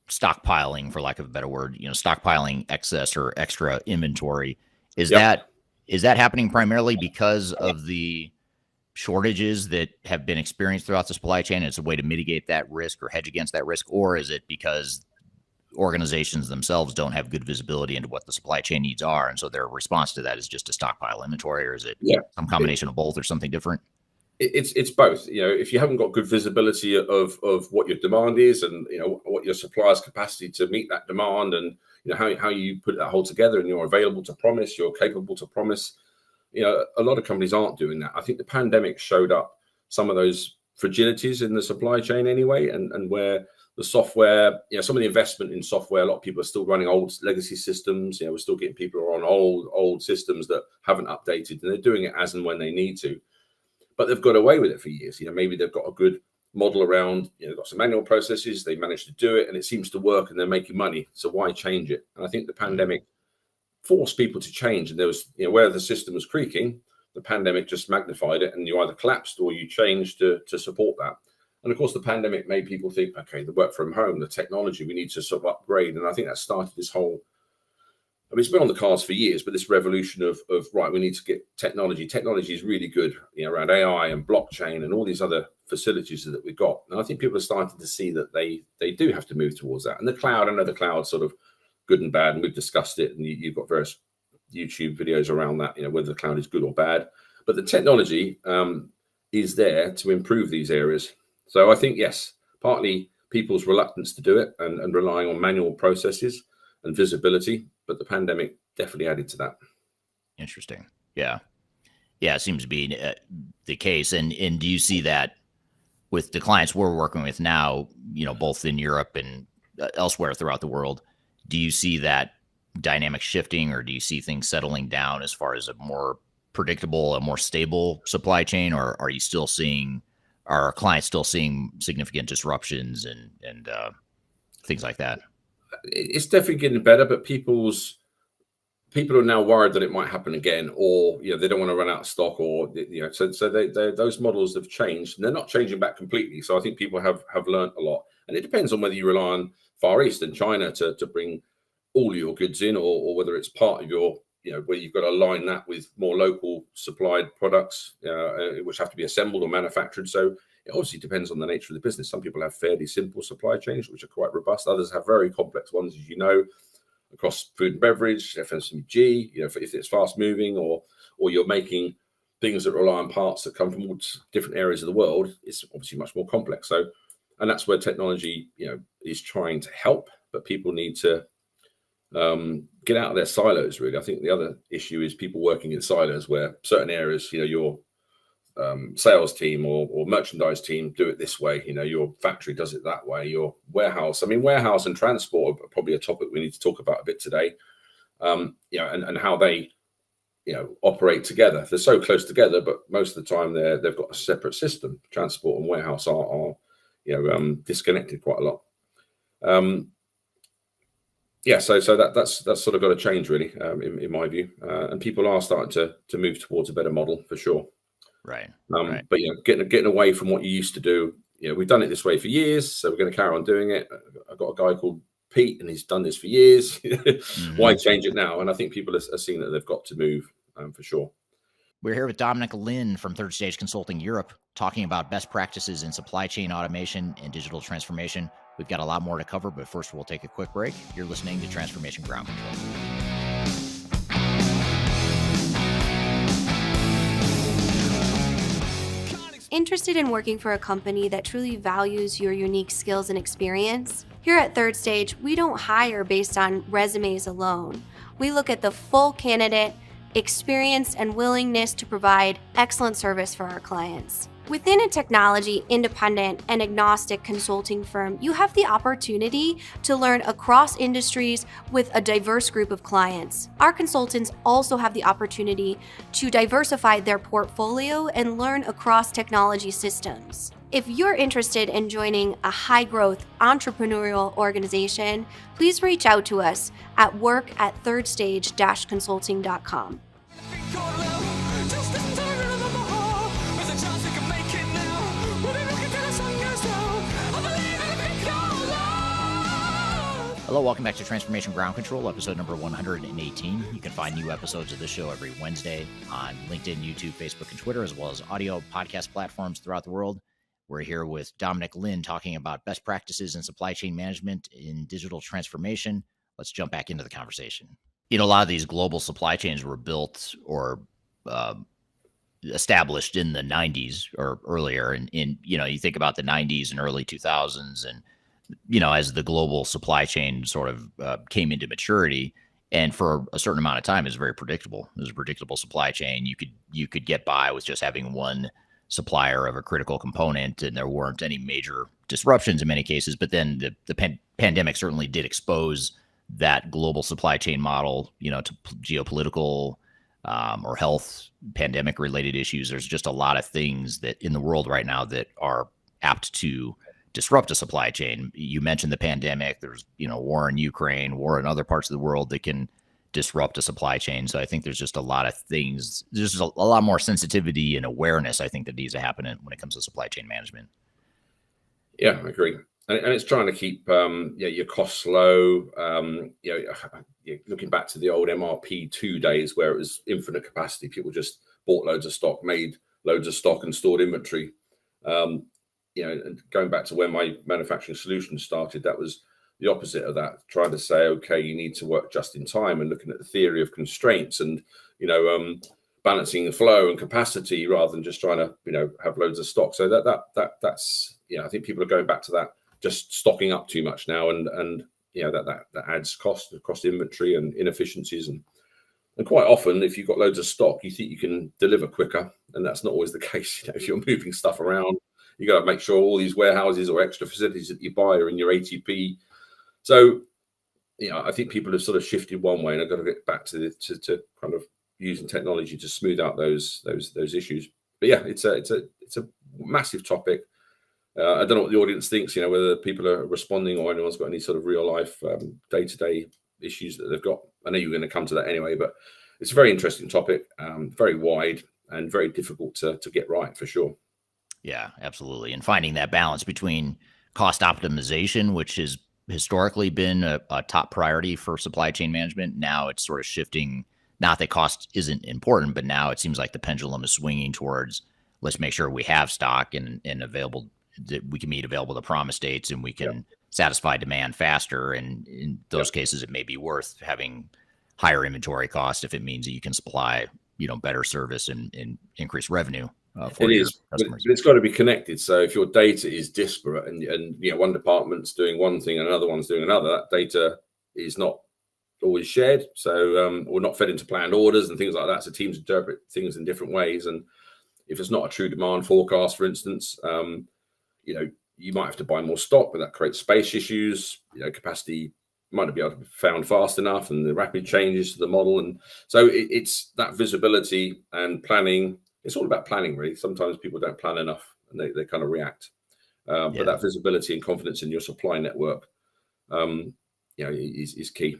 stockpiling, for lack of a better word, stockpiling excess or extra inventory, is that happening primarily because of the shortages that have been experienced throughout the supply chain? It's a way to mitigate that risk or hedge against that risk, or is it because organizations themselves don't have good visibility into what the supply chain needs are, and so their response to that is just to stockpile inventory? Or is it some combination of both or something different? It's both. If you haven't got good visibility of what your demand is, and what your supplier's capacity to meet that demand, and how you put that whole together, and you're available to promise, you're capable to promise, a lot of companies aren't doing that. I think the pandemic showed up some of those fragilities in the supply chain anyway, and where the software, some of the investment in software, a lot of people are still running old legacy systems. We're still getting people who are on old systems that haven't updated, and they're doing it as and when they need to. But they've got away with it for years. Maybe they've got a good model around, they've got some manual processes, they managed to do it and it seems to work and they're making money. So why change it? And I think the pandemic forced people to change. And there was, where the system was creaking, the pandemic just magnified it, and you either collapsed or you changed to support that. And of course, the pandemic made people think, okay, the work from home, the technology, we need to sort of upgrade. And I think that started this whole, it's been on the cards for years, but this revolution of right, we need to get technology. Technology is really good, around AI and blockchain and all these other facilities that we've got. And I think people are starting to see that they do have to move towards that. And the cloud, I know the cloud's sort of good and bad, and we've discussed it, and you've got various YouTube videos around that, whether the cloud is good or bad. But the technology is there to improve these areas. So I think, yes, partly people's reluctance to do it and relying on manual processes and visibility, but the pandemic definitely added to that. Interesting. Yeah. It seems to be the case. And do you see that with the clients we're working with now, both in Europe and elsewhere throughout the world? Do you see that dynamic shifting, or do you see things settling down as far as a more predictable, a more stable supply chain? Or are our clients still seeing significant disruptions and things like that? It's definitely getting better, but people are now worried that it might happen again, or they don't want to run out of stock, or so those models have changed, and they're not changing back completely. So I think people have learned a lot, and it depends on whether you rely on Far East and China to bring all your goods in, or whether it's part of your where you've got to align that with more local supplied products, which have to be assembled or manufactured. So it obviously depends on the nature of the business. Some people have fairly simple supply chains, which are quite robust. Others have very complex ones, as across food and beverage, FMCG, if it's fast moving, or you're making things that rely on parts that come from all different areas of the world, it's obviously much more complex. So, and that's where technology, is trying to help, but people need to get out of their silos, really. I think the other issue is people working in silos where certain areas, your sales team or merchandise team do it this way, your factory does it that way, your warehouse. I mean, warehouse and transport are probably a topic we need to talk about a bit today, and how they, operate together. They're so close together, but most of the time they've got a separate system. Transport and warehouse are disconnected quite a lot. So that's sort of got to change, really, in my view. And people are starting to move towards a better model for sure. Right. But getting away from what you used to do. We've done it this way for years, so we're going to carry on doing it. I've got a guy called Pete, and he's done this for years. Why change it now? And I think people are seeing that they've got to move, for sure. We're here with Dominic Lyne from Third Stage Consulting Europe, talking about best practices in supply chain automation and digital transformation. We've got a lot more to cover, but first we'll take a quick break. You're listening to Transformation Ground Control. Interested in working for a company that truly values your unique skills and experience? Here at Third Stage, we don't hire based on resumes alone. We look at the full candidate, experience, and willingness to provide excellent service for our clients. Within a technology, independent, and agnostic consulting firm, you have the opportunity to learn across industries with a diverse group of clients. Our consultants also have the opportunity to diversify their portfolio and learn across technology systems. If you're interested in joining a high-growth entrepreneurial organization, please reach out to us at work@thirdstage-consulting.com. Hello, welcome back to Transformation Ground Control, episode number 118. You can find new episodes of this show every Wednesday on LinkedIn, YouTube, Facebook, and Twitter, as well as audio podcast platforms throughout the world. We're here with Dominic Lyne talking about best practices in supply chain management in digital transformation. Let's jump back into the conversation. A lot of these global supply chains were built or established in the 90s or earlier. And you think about the 90s and early 2000s and as the global supply chain sort of came into maturity, and for a certain amount of time, it was very predictable. It was a predictable supply chain. You could get by with just having one supplier of a critical component, and there weren't any major disruptions in many cases. But then the pandemic certainly did expose that global supply chain model, to geopolitical or health pandemic-related issues. There's just a lot of things that in the world right now that are apt to disrupt a supply chain. You mentioned the pandemic. There's, war in Ukraine, war in other parts of the world that can disrupt a supply chain. So I think there's just a lot of things. There's just a lot more sensitivity and awareness, I think, that needs to happen when it comes to supply chain management. Yeah, I agree. And it's trying to keep your costs low. Looking back to the old MRP2 days where it was infinite capacity, people just bought loads of stock, made loads of stock and stored inventory. And going back to when my manufacturing solutions started, that was the opposite of that, trying to say, okay, you need to work just in time and looking at the theory of constraints and, balancing the flow and capacity rather than just trying to, have loads of stock. So that's, I think people are going back to that, just stocking up too much now. And that adds cost across inventory and inefficiencies. And quite often, if you've got loads of stock, you think you can deliver quicker. And that's not always the case. If you're moving stuff around, you got to make sure all these warehouses or extra facilities that you buy are in your ATP. So, I think people have sort of shifted one way, and I've got to get back to kind of using technology to smooth out those issues. But yeah, it's a massive topic. I don't know what the audience thinks. Whether people are responding or anyone's got any sort of real life day-to-day issues that they've got. I know you're going to come to that anyway, but it's a very interesting topic, very wide and very difficult to get right for sure. Yeah, absolutely. And finding that balance between cost optimization, which has historically been a top priority for supply chain management. Now it's sort of shifting, not that cost isn't important, but now it seems like the pendulum is swinging towards, let's make sure we have stock and available, that we can meet available to promise dates and we can satisfy demand faster. And in those cases, it may be worth having higher inventory cost if it means that you can supply better service and increase revenue for It your is, customers. but it's got to be connected. So if your data is disparate and one department's doing one thing and another one's doing another, that data is not always shared. So or not fed into planned orders and things like that. So teams interpret things in different ways. And if it's not a true demand forecast, for instance, you might have to buy more stock, but that creates space issues. Capacity might not be able to be found fast enough, and the rapid changes to the model. And so it's that visibility and planning. It's all about planning, really. Sometimes people don't plan enough and they kind of react. But that visibility and confidence in your supply network, is key.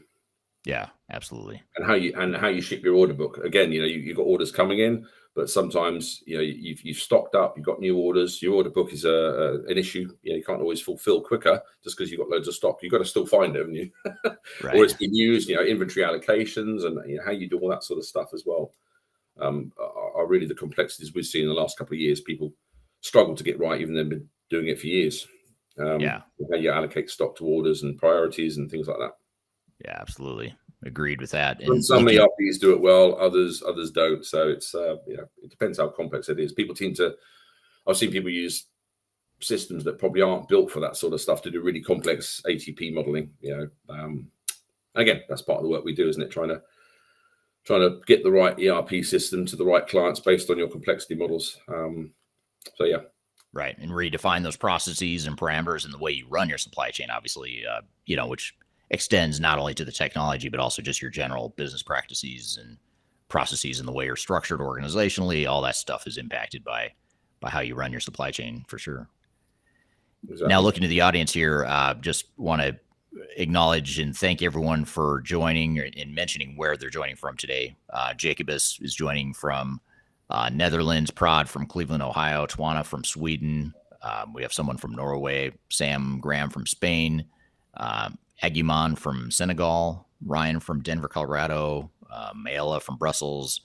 Yeah, absolutely. And how you ship your order book. Again, you've got orders coming in, but sometimes you've stocked up, you've got new orders. Your order book is an issue. You can't always fulfill quicker just because you've got loads of stock. You've got to still find it, haven't you? Right. Or it's been used. Inventory allocations and how you do all that sort of stuff as well. Are really the complexities we've seen in the last couple of years. People struggle to get right, even though they've been doing it for years. How you allocate stock to orders and priorities and things like that. Yeah, absolutely. Agreed with that. And some ERPs do it well, others don't. So it's it depends how complex it is. I've seen people use systems that probably aren't built for that sort of stuff to do really complex ATP modeling. Again, that's part of the work we do, isn't it? Trying to get the right ERP system to the right clients based on your complexity models. Right. And redefine those processes and parameters and the way you run your supply chain, obviously, which extends not only to the technology, but also just your general business practices and processes and the way you're structured organizationally. All that stuff is impacted by how you run your supply chain, for sure. Exactly. Now, looking to the audience here, just want to acknowledge and thank everyone for joining and mentioning where they're joining from today. Jacobus is joining from Netherlands, Prod from Cleveland, Ohio, Twana from Sweden. We have someone from Norway, Sam Graham from Spain, Aguiman from Senegal, Ryan from Denver, Colorado, Mayela from Brussels,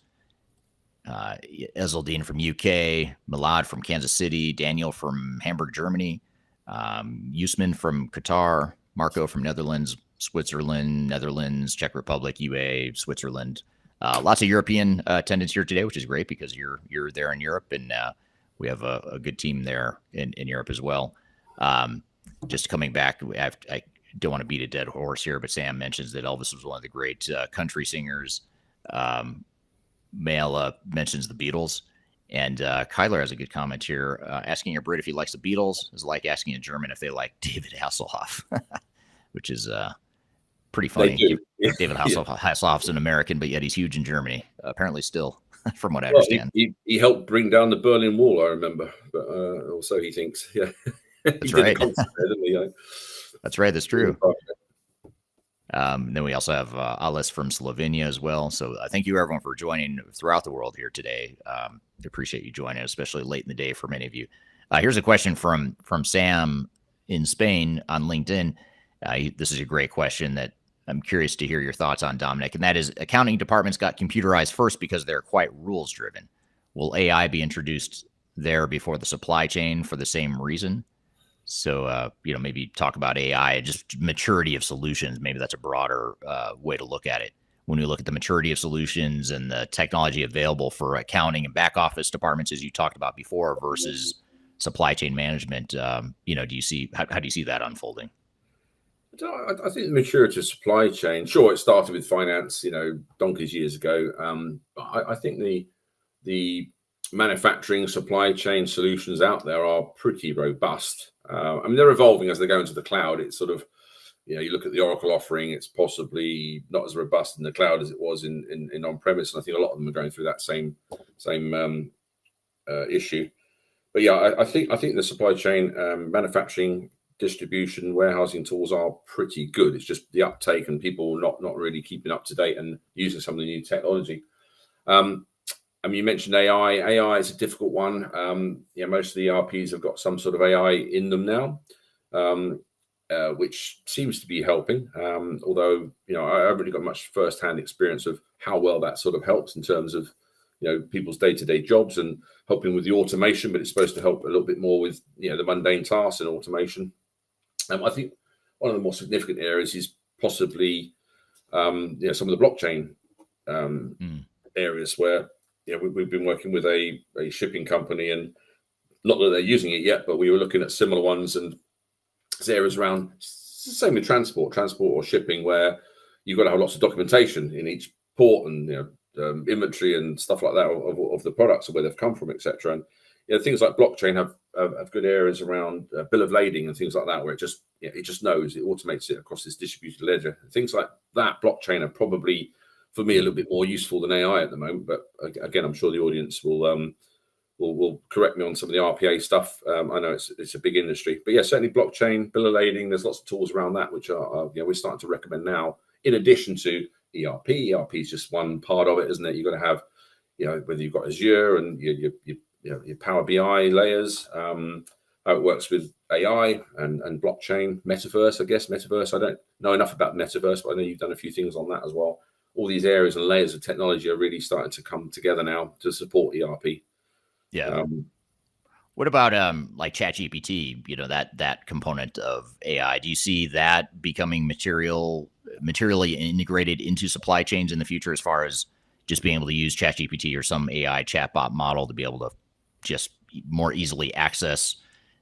Ezeldine from UK, Milad from Kansas City, Daniel from Hamburg, Germany, Usman from Qatar, Marco from Netherlands, Switzerland, Netherlands, Czech Republic, UA, Switzerland. Lots of European attendance here today, which is great because you're there in Europe, and we have a good team there in Europe as well. Just coming back, I don't want to beat a dead horse here, but Sam mentions that Elvis was one of the great country singers. Mayla mentions the Beatles. And Kyler has a good comment here. Asking a Brit if he likes the Beatles is like asking a German if they like David Hasselhoff, which is pretty funny. David Hasselhoff's an American, but yet he's huge in Germany, apparently still, from what I understand. He helped bring down the Berlin Wall, I remember, but also he thinks. Yeah, that's right. That's right. That's true. Then we also have Alice from Slovenia as well. So thank you, everyone, for joining throughout the world here today. Appreciate you joining, especially late in the day for many of you. Here's a question from Sam in Spain on LinkedIn. This is a great question that I'm curious to hear your thoughts on, Dominic, and that is, accounting departments got computerized first because they're quite rules driven. Will AI be introduced there before the supply chain for the same reason? So, maybe talk about AI, just maturity of solutions. Maybe that's a broader way to look at it. When we look at the maturity of solutions and the technology available for accounting and back office departments, as you talked about before, versus supply chain management, do you see, how do you see that unfolding? I think the maturity of supply chain, sure, it started with finance, donkeys years ago. I think the manufacturing supply chain solutions out there are pretty robust. They're evolving as they go into the cloud. It's sort of, you look at the Oracle offering, it's possibly not as robust in the cloud as it was in on-premise. And I think a lot of them are going through that same issue. But yeah, I think the supply chain, manufacturing, distribution, warehousing tools are pretty good. It's just the uptake and people not really keeping up to date and using some of the new technology. You mentioned AI. AI is a difficult one. Most of the ERPs have got some sort of AI in them now, which seems to be helping. Although, I haven't really got much first-hand experience of how well that sort of helps in terms of, people's day-to-day jobs and helping with the automation, but it's supposed to help a little bit more with, the mundane tasks and automation. I think one of the more significant areas is possibly, some of the blockchain areas where we've been working with a shipping company, and not that they're using it yet, but we were looking at similar ones, and there's areas around, same with transport or shipping, where you've got to have lots of documentation in each port, and inventory and stuff like that of the products and where they've come from, etc. And things like blockchain have good areas around bill of lading and things like that, where it just knows, it automates it across this distributed ledger. Things like that, blockchain, are probably, for me, a little bit more useful than AI at the moment. But again, I'm sure the audience will correct me on some of the RPA stuff. I know it's a big industry, but yeah, certainly blockchain, bill of lading. There's lots of tools around that which are we're starting to recommend now. In addition to ERP, ERP is just one part of it, isn't it? You've got to have, whether you've got Azure and your Power BI layers, how it works with AI and blockchain, metaverse. I guess metaverse. I don't know enough about metaverse, but I know you've done a few things on that as well. All these areas and layers of technology are really starting to come together now to support ERP. Yeah. What about like ChatGPT? That component of AI. Do you see that becoming materially integrated into supply chains in the future, as far as just being able to use ChatGPT or some AI chatbot model to be able to just more easily access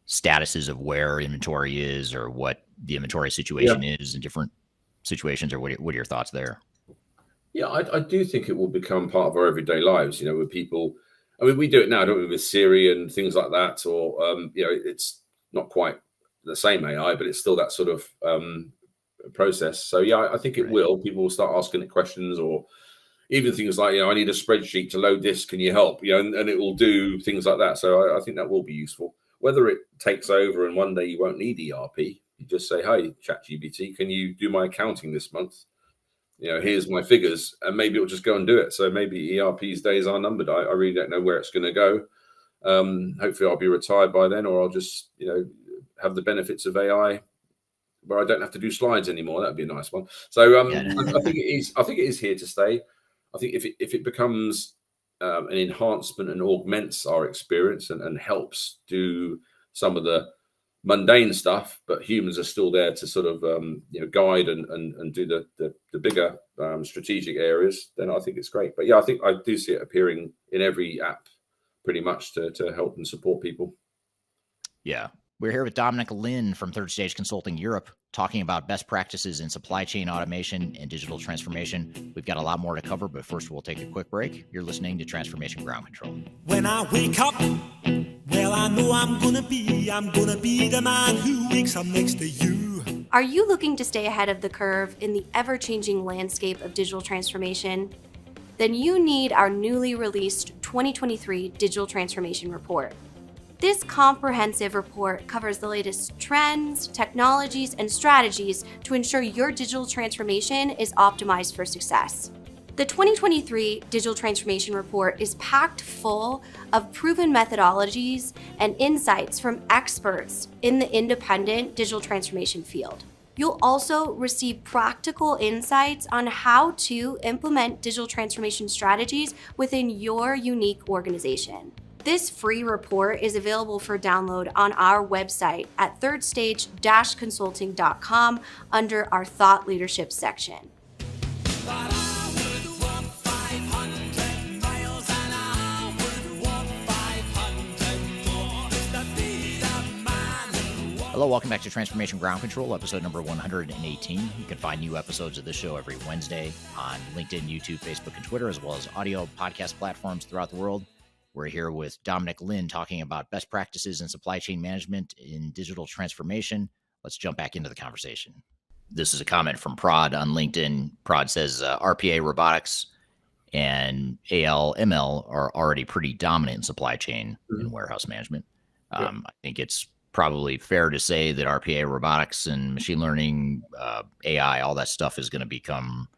statuses of where inventory is, or what the inventory situation is in different situations? Or what are your thoughts there? Yeah, I do think it will become part of our everyday lives. With people. I mean, we do it now, don't we, with Siri and things like that, or it's not quite the same AI, but it's still that sort of process. So yeah, I think it will. People will start asking it questions, or even things like, I need a spreadsheet to load this. Can you help? And it will do things like that. So I think that will be useful. Whether it takes over and one day you won't need ERP, you just say, "Hey, ChatGPT, can you do my accounting this month? Here's my figures," and maybe it'll just go and do it. So maybe ERP's days are numbered. I really don't know where it's going to go. Hopefully I'll be retired by then, or I'll just, have the benefits of AI where I don't have to do slides anymore. That'd be a nice one. So I think it is here to stay. I think if it becomes an enhancement and augments our experience and helps do some of the mundane stuff, but humans are still there to sort of guide and do the bigger strategic areas, then I think it's great. But yeah, I think I do see it appearing in every app pretty much to help and support people. Yeah. We're here with Dominic Lyne from Third Stage Consulting Europe, talking about best practices in supply chain automation and digital transformation. We've got a lot more to cover, but first we'll take a quick break. You're listening to Transformation Ground Control. When I wake up, well, I know I'm gonna be the man who wakes up next to you. Are you looking to stay ahead of the curve in the ever-changing landscape of digital transformation? Then you need our newly released 2023 Digital Transformation Report. This comprehensive report covers the latest trends, technologies, and strategies to ensure your digital transformation is optimized for success. The 2023 Digital Transformation Report is packed full of proven methodologies and insights from experts in the independent digital transformation field. You'll also receive practical insights on how to implement digital transformation strategies within your unique organization. This free report is available for download on our website at thirdstage-consulting.com under our Thought Leadership section. Hello, welcome back to Transformation Ground Control, episode number 118. You can find new episodes of this show every Wednesday on LinkedIn, YouTube, Facebook, and Twitter, as well as audio podcast platforms throughout the world. We're here with Dominic Lyne talking about best practices in supply chain management in digital transformation. Let's jump back into the conversation. This is a comment from Prod on LinkedIn. Prod says RPA robotics and AL/ML are already pretty dominant in supply chain and warehouse management. I think it's probably fair to say that RPA robotics and machine learning, AI, all that stuff is going to become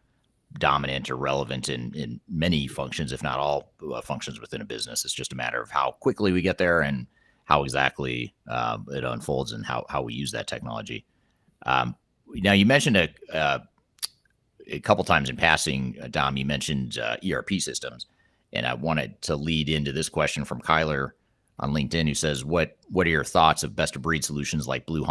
dominant or relevant in many functions, if not all functions within a business. It's just a matter of how quickly we get there and how exactly it unfolds and how we use that technology. Now, you mentioned a couple times in passing, Dom, you mentioned ERP systems, and I wanted to lead into this question from Kyler on LinkedIn, who says, what are your thoughts of best of breed solutions like Blue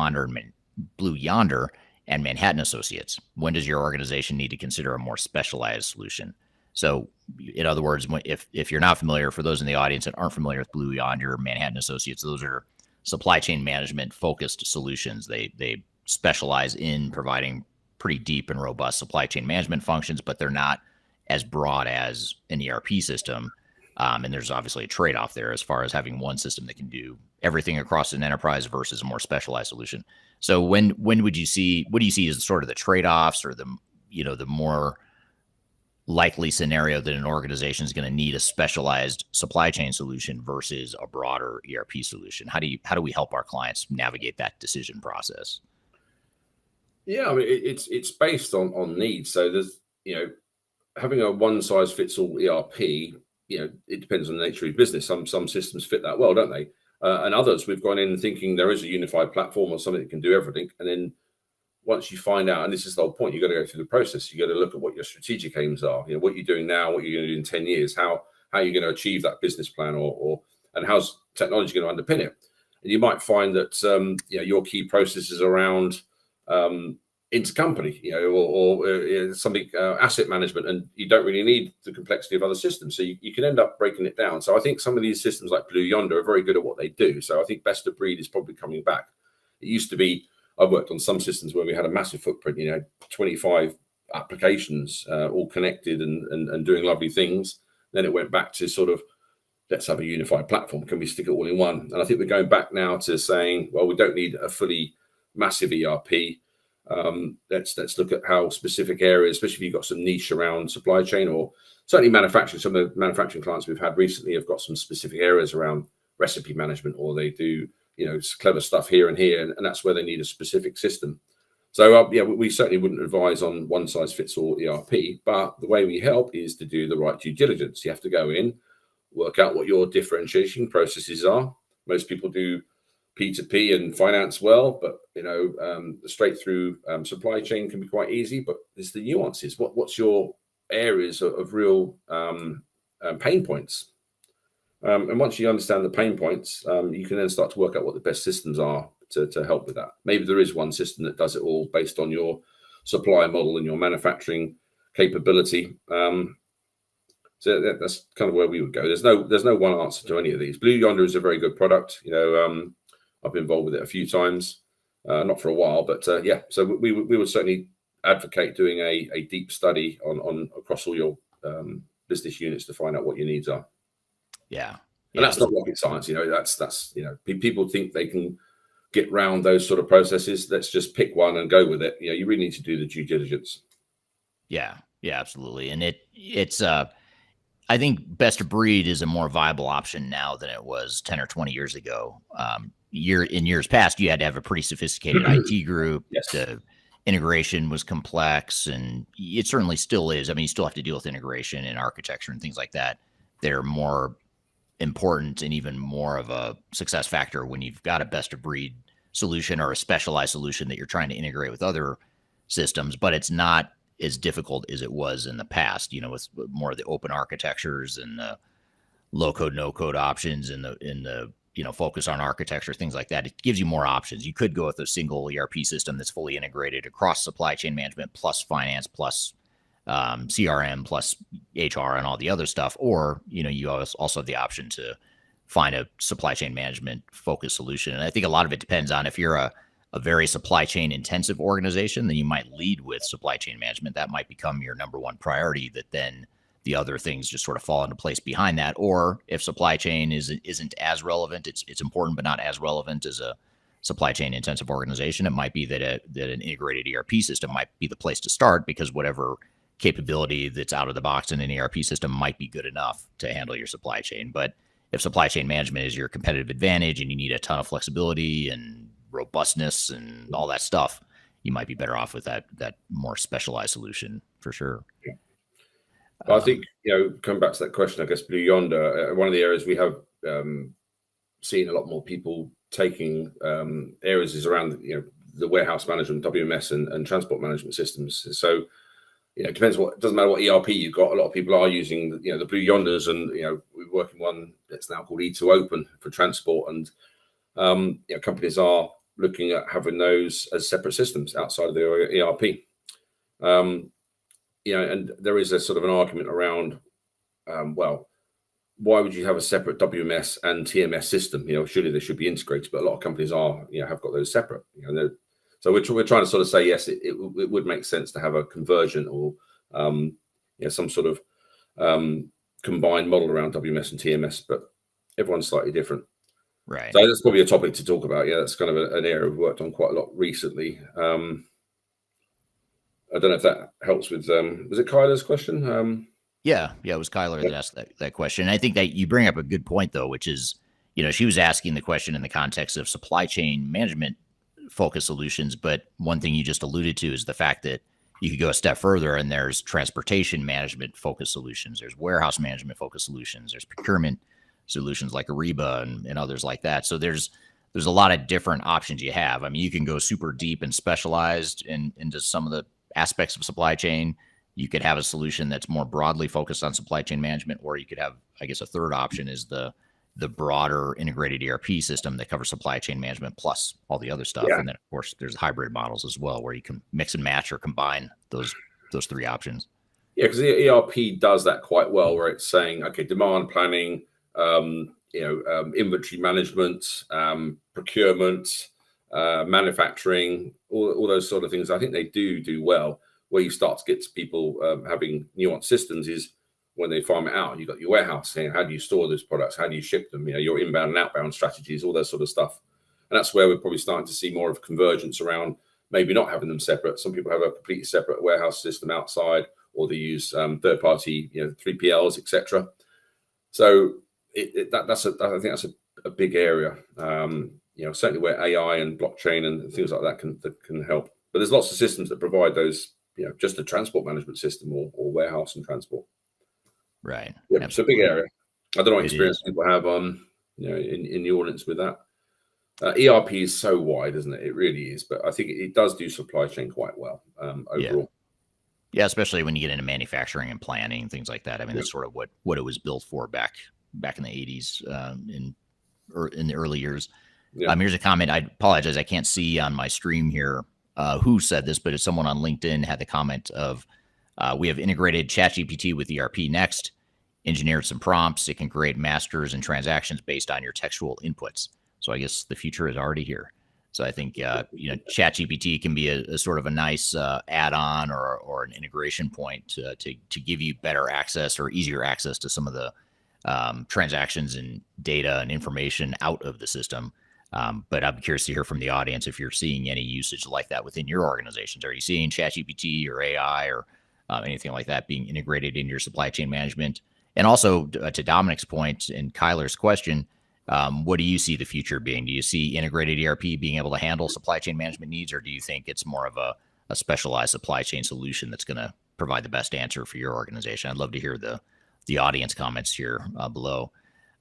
Yonder and Manhattan Associates? When does your organization need to consider a more specialized solution? So, in other words, if you're not familiar, for those in the audience that aren't familiar with Blue Yonder, Manhattan Associates, those are supply chain management focused solutions. They specialize in providing pretty deep and robust supply chain management functions, but they're not as broad as an ERP system. And there's obviously a trade-off there as far as having one system that can do everything across an enterprise versus a more specialized solution. So when would you see, what do you see as sort of the trade-offs or the more likely scenario that an organization is going to need a specialized supply chain solution versus a broader ERP solution? How do we help our clients navigate that decision process? Yeah, I mean, it's based on needs. So there's, having a one size fits all ERP, it depends on the nature of your business. Some systems fit that well, don't they? And others, we've gone in thinking there is a unified platform or something that can do everything. And then once you find out, and this is the whole point, you've got to go through the process. You've got to look at what your strategic aims are. What you're doing now, what you're going to do in 10 years, how you're going to achieve that business plan, and how's technology going to underpin it. And you might find that your key processes around intercompany, or something asset management, and you don't really need the complexity of other systems. So you can end up breaking it down. So I think some of these systems like Blue Yonder are very good at what they do. So I think best of breed is probably coming back. It used to be, I worked on some systems where we had a massive footprint, 25 applications all connected and doing lovely things. Then it went back to sort of, let's have a unified platform. Can we stick it all in one? And I think we're going back now to saying, well, we don't need a fully massive ERP. Let's look at how specific areas, especially if you've got some niche around supply chain or certainly manufacturing. Some of the manufacturing clients we've had recently have got some specific areas around recipe management, or they do clever stuff here and here, and that's where they need a specific system. So we certainly wouldn't advise on one size fits all ERP, but the way we help is to do the right due diligence. You have to go in, work out what your differentiation processes are. Most people do P2P and finance well, but straight through supply chain can be quite easy, but there's the nuances. What's your areas of real pain points? And once you understand the pain points, you can then start to work out what the best systems are to help with that. Maybe there is one system that does it all based on your supply model and your manufacturing capability. So that's kind of where we would go. There's no one answer to any of these. Blue Yonder is a very good product. I've been involved with it a few times, not for a while, but So we would certainly advocate doing a deep study on across all your business units to find out what your needs are. Yeah. And that's not rocket science, that's people think they can get round those sort of processes. Let's just pick one and go with it. You really need to do the due diligence. Yeah, absolutely. And it's I think best of breed is a more viable option now than it was 10 or 20 years ago. In years past, you had to have a pretty sophisticated IT group. Yes. The integration was complex, and it certainly still is. I mean, you still have to deal with integration and architecture and things like that. They're more important and even more of a success factor when you've got a best of breed solution or a specialized solution that you're trying to integrate with other systems, but it's not as difficult as it was in the past, with more of the open architectures and the low code, no code options and the focus on architecture, things like that. It gives you more options. You could go with a single ERP system that's fully integrated across supply chain management plus finance plus CRM plus HR and all the other stuff. Or, you also have the option to find a supply chain management focused solution. And I think a lot of it depends on if you're a very supply chain intensive organization, then you might lead with supply chain management. That might become your number one priority, that then the other things just sort of fall into place behind that. Or if supply chain isn't as relevant, it's important, but not as relevant as a supply chain intensive organization, it might be that an integrated ERP system might be the place to start, because whatever capability that's out of the box in an ERP system might be good enough to handle your supply chain. But if supply chain management is your competitive advantage and you need a ton of flexibility and robustness and all that stuff, you might be better off with that more specialized solution for sure. Yeah. Well, I think, coming back to that question, I guess Blue Yonder, one of the areas we have seen a lot more people taking areas is around, the warehouse management, WMS and transport management systems. So, it depends doesn't matter what ERP you've got. A lot of people are using, the Blue Yonders, and, we're working one that's now called E2Open for transport. And, companies are looking at having those as separate systems outside of their ERP. and there is a sort of an argument around, well, why would you have a separate WMS and TMS system? Surely they should be integrated, but a lot of companies have got those separate. So we're trying to sort of say, yes, it would make sense to have a conversion or some sort of combined model around WMS and TMS, but everyone's slightly different. Right. So that's probably a topic to talk about. Yeah, that's kind of an area we've worked on quite a lot recently. I don't know if that helps with, was it Kyler's question? Yeah, it was Kyler that asked that question. And I think that you bring up a good point, though, which is, she was asking the question in the context of supply chain management focused solutions. But one thing you just alluded to is the fact that you could go a step further, and there's transportation management focused solutions. There's warehouse management focused solutions. There's procurement solutions like Ariba and others like that. So there's a lot of different options you have. I mean, you can go super deep and specialized into some of the aspects of supply chain. You could have a solution that's more broadly focused on supply chain management, or you could have, I guess, a third option is the broader integrated ERP system that covers supply chain management plus all the other stuff. Yeah. And then, of course, there's hybrid models as well, where you can mix and match or combine those three options. Yeah, because the ERP does that quite well, where it's saying, okay, demand planning, inventory management, procurement, manufacturing, all those sort of things. I think they do well. Where you start to get to people having nuanced systems is when they farm it out. You've got your warehouse saying, how do you store those products? How do you ship them? Your inbound and outbound strategies, all that sort of stuff. And that's where we're probably starting to see more of convergence around maybe not having them separate. Some people have a completely separate warehouse system outside, or they use third-party, 3PLs, etc. So I think that's a big area. Certainly where AI and blockchain and things like that can help. But there's lots of systems that provide those. Just a transport management system or warehouse and transport. Right. Yeah, it's a big area. I don't know what experience people have on, in the audience with that. ERP is so wide, isn't it? It really is. But I think it does do supply chain quite well overall. Yeah, especially when you get into manufacturing and planning, things like that. I mean, that's sort of what it was built for back in the 80s, in the early years. Yeah. Here's a comment. I apologize, I can't see on my stream here who said this, but if someone on LinkedIn had the comment of, we have integrated ChatGPT with ERP Next, engineered some prompts. It can create masters and transactions based on your textual inputs. So I guess the future is already here. So I think, ChatGPT can be a sort of a nice add-on or an integration point to give you better access or easier access to some of the transactions and data and information out of the system. But I'm curious to hear from the audience if you're seeing any usage like that within your organizations. Are you seeing ChatGPT or AI or anything like that being integrated in your supply chain management? And also to Dominic's point and Kyler's question, what do you see the future being? Do you see integrated ERP being able to handle supply chain management needs, or do you think it's more of a specialized supply chain solution that's going to provide the best answer for your organization? I'd love to hear the audience comments here below.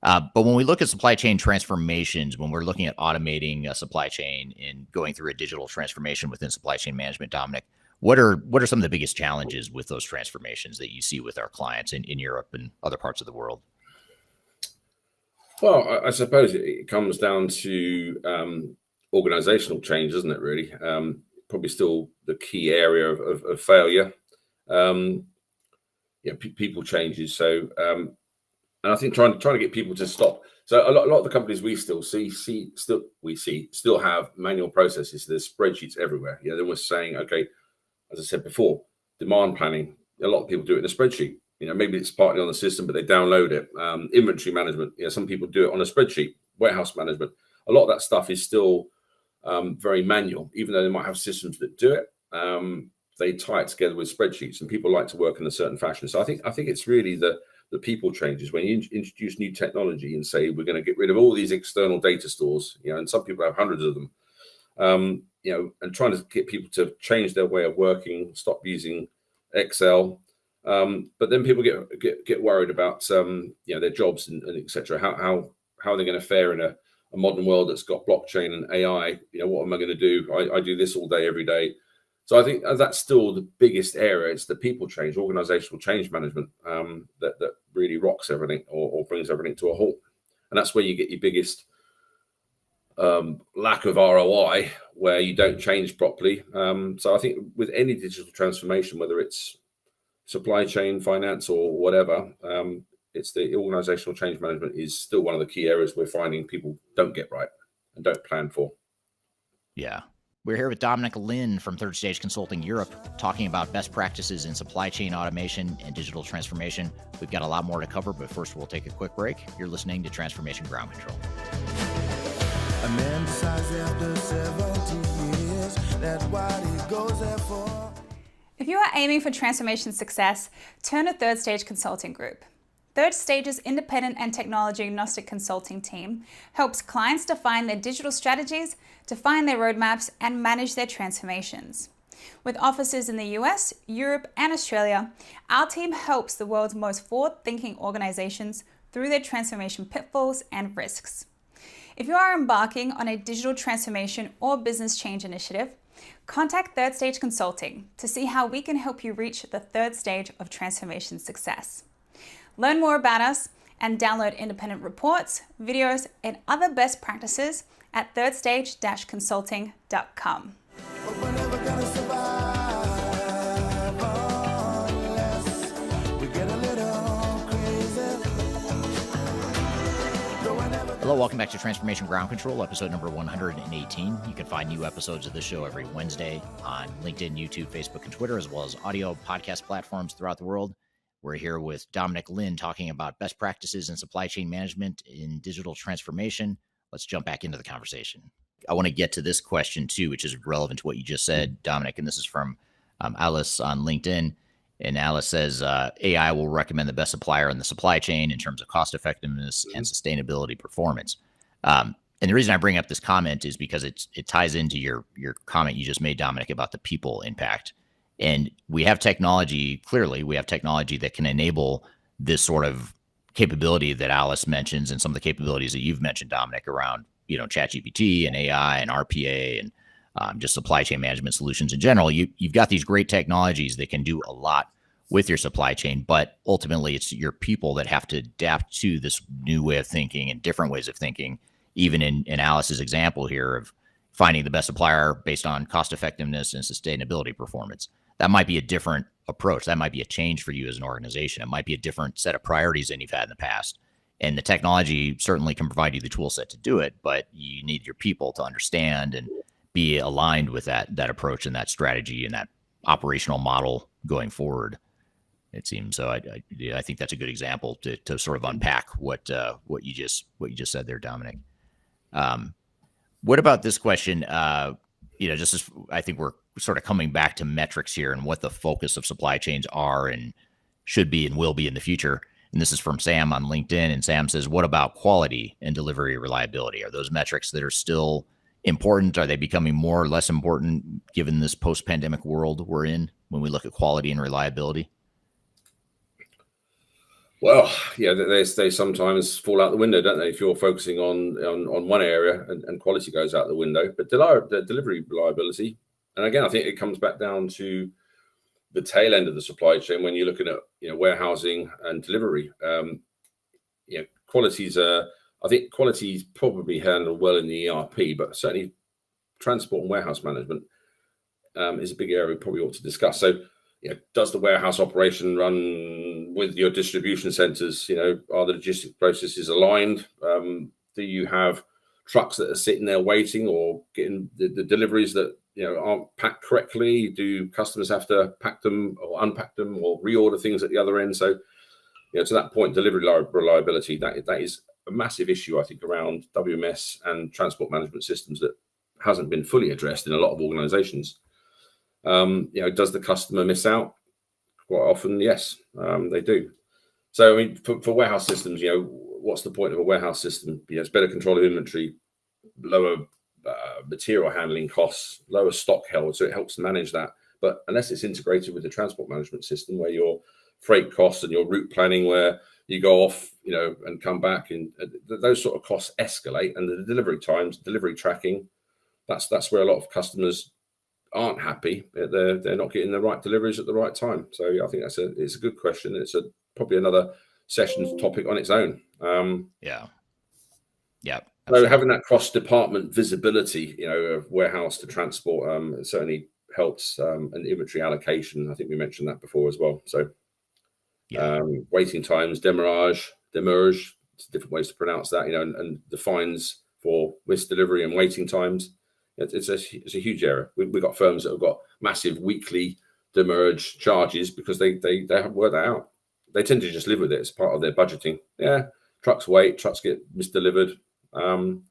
But when we look at supply chain transformations, when we're looking at automating a supply chain and going through a digital transformation within supply chain management, Dominic, what are some of the biggest challenges with those transformations that you see with our clients in Europe and other parts of the world? Well, I suppose it comes down to organizational change, doesn't it, really? Probably still the key area of failure. People changes. So, and I think trying to get people to stop. So a lot of the companies we still have manual processes. There's spreadsheets everywhere. Then we're saying, okay, as I said before, demand planning. A lot of people do it in a spreadsheet. Maybe it's partly on the system, but they download it. Inventory management. Some people do it on a spreadsheet. Warehouse management. A lot of that stuff is still very manual, even though they might have systems that do it. They tie it together with spreadsheets, and people like to work in a certain fashion. So I think it's really the people changes when you introduce new technology and say we're going to get rid of all these external data stores. And some people have hundreds of them. And trying to get people to change their way of working, stop using Excel. But then people get worried about their jobs and etc. How are they going to fare in a modern world that's got blockchain and AI? What am I going to do? I do this all day, every day. So I think that's still the biggest area. It's the people change, organizational change management that really rocks everything or brings everything to a halt. And that's where you get your biggest lack of ROI, where you don't change properly. So I think with any digital transformation, whether it's supply chain, finance, or whatever, it's the organizational change management is still one of the key areas we're finding people don't get right and don't plan for. Yeah. We're here with Dominic Lyne from Third Stage Consulting Europe, talking about best practices in supply chain automation and digital transformation. We've got a lot more to cover, but first we'll take a quick break. You're listening to Transformation Ground Control. A man decides after 70 years that what he goes there for. If you are aiming for transformation success, turn to Third Stage Consulting Group. Third Stage's independent and technology agnostic consulting team helps clients define their digital strategies, define their roadmaps, and manage their transformations. With offices in the US, Europe, and Australia, our team helps the world's most forward-thinking organizations through their transformation pitfalls and risks. If you are embarking on a digital transformation or business change initiative, contact Third Stage Consulting to see how we can help you reach the third stage of transformation success. Learn more about us and download independent reports, videos, and other best practices at thirdstage-consulting.com. Hello, welcome back to Transformation Ground Control, episode number 118. You can find new episodes of this show every Wednesday on LinkedIn, YouTube, Facebook, and Twitter, as well as audio podcast platforms throughout the world. We're here with Dominic Lyne talking about best practices in supply chain management in digital transformation. Let's jump back into the conversation. I want to get to this question too, which is relevant to what you just said, Dominic, and this is from Alice on LinkedIn. And Alice says, AI will recommend the best supplier in the supply chain in terms of cost effectiveness and sustainability performance. And the reason I bring up this comment is because it ties into your comment you just made, Dominic, about the people impact. And we have technology, clearly, we have technology that can enable this sort of capability that Alice mentions and some of the capabilities that you've mentioned, Dominic, around, ChatGPT and AI and RPA and just supply chain management solutions in general. You've got these great technologies that can do a lot with your supply chain, but ultimately it's your people that have to adapt to this new way of thinking and different ways of thinking, even in Alice's example here of finding the best supplier based on cost effectiveness and sustainability performance. That might be a different approach. That might be a change for you as an organization. It might be a different set of priorities than you've had in the past. And the technology certainly can provide you the tool set to do it, but you need your people to understand and be aligned with that approach and that strategy and that operational model going forward. It seems so. I think that's a good example to sort of unpack what you just said there, Dominic. What about this question? Just as I think we're sort of coming back to metrics here and what the focus of supply chains are and should be and will be in the future. And this is from Sam on LinkedIn. And Sam says, what about quality and delivery reliability? Are those metrics that are still important? Are they becoming more or less important given this post-pandemic world we're in when we look at quality and reliability? Well, yeah, they sometimes fall out the window, don't they? If you're focusing on one area and quality goes out the window, but the delivery reliability, and again, I think it comes back down to the tail end of the supply chain when you're looking at warehousing and delivery. Quality's I think quality's probably handled well in the ERP, but certainly transport and warehouse management is a big area we probably ought to discuss. So, does the warehouse operation run with your distribution centers? Are the logistics processes aligned? Do you have trucks that are sitting there waiting or getting the deliveries that aren't packed correctly? Do customers have to pack them or unpack them or reorder things at the other end? So, to that point, delivery reliability, that is a massive issue, I think, around WMS and transport management systems that hasn't been fully addressed in a lot of organizations. Does the customer miss out? Quite often, yes, they do. So, I mean, for warehouse systems, what's the point of a warehouse system? It's better control of inventory, lower material handling costs, lower stock held, so it helps manage that. But unless it's integrated with the transport management system, where your freight costs and your route planning, where you go off, and come back, and those sort of costs escalate, and the delivery times, delivery tracking, that's where a lot of customers aren't happy. They're not getting the right deliveries at the right time. So I think it's a good question. It's probably another session topic on its own. Yeah. So having that cross-department visibility, of warehouse to transport, certainly helps. And inventory allocation, I think we mentioned that before as well. So waiting times, demurrage, different ways to pronounce that, and the fines for missed delivery and waiting times. It's a huge area. We've got firms that have got massive weekly demurrage charges because they haven't worked that out. They tend to just live with it as part of their budgeting. Yeah, trucks wait, trucks get misdelivered. So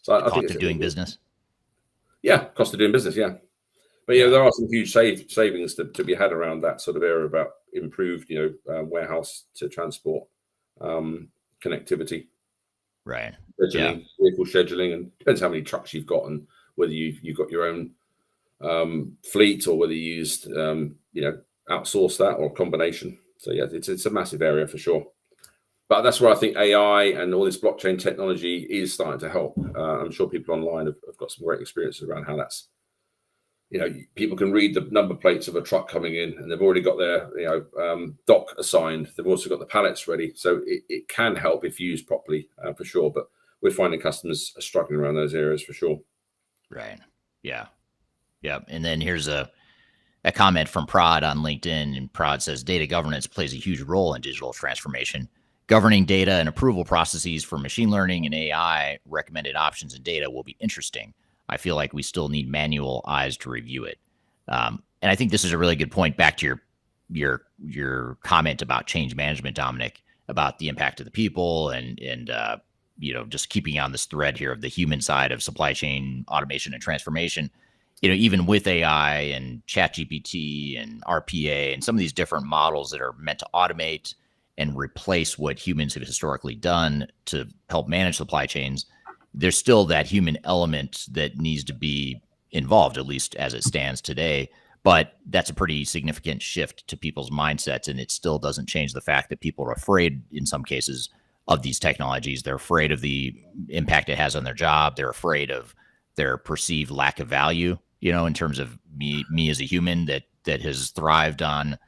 I think cost of doing business. Yeah, cost of doing business. Yeah, but there are some huge savings to be had around that sort of area about improved, warehouse to transport connectivity. Right. Scheduling, vehicle scheduling, and depends how many trucks you've got and whether you've got your own fleet or whether you used outsource that or a combination. So yeah, it's a massive area for sure. But that's where I think AI and all this blockchain technology is starting to help. I'm sure people online have got some great experiences around how that's, people can read the number plates of a truck coming in and they've already got their, dock assigned. They've also got the pallets ready. So it can help if used properly, for sure. But we're finding customers are struggling around those areas for sure. Right. Yeah. Yeah. And then here's a comment from Prod on LinkedIn, and Prod says data governance plays a huge role in digital transformation. Governing data and approval processes for machine learning and AI recommended options and data will be interesting. I feel like we still need manual eyes to review it. And I think this is a really good point back to your comment about change management, Dominic, about the impact of the people and just keeping on this thread here of the human side of supply chain automation and transformation. Even with AI and ChatGPT and RPA and some of these different models that are meant to automate and replace what humans have historically done to help manage supply chains, there's still that human element that needs to be involved, at least as it stands today. But that's a pretty significant shift to people's mindsets, and it still doesn't change the fact that people are afraid, in some cases, of these technologies. They're afraid of the impact it has on their job. They're afraid of their perceived lack of value, in terms of me as a human that has thrived on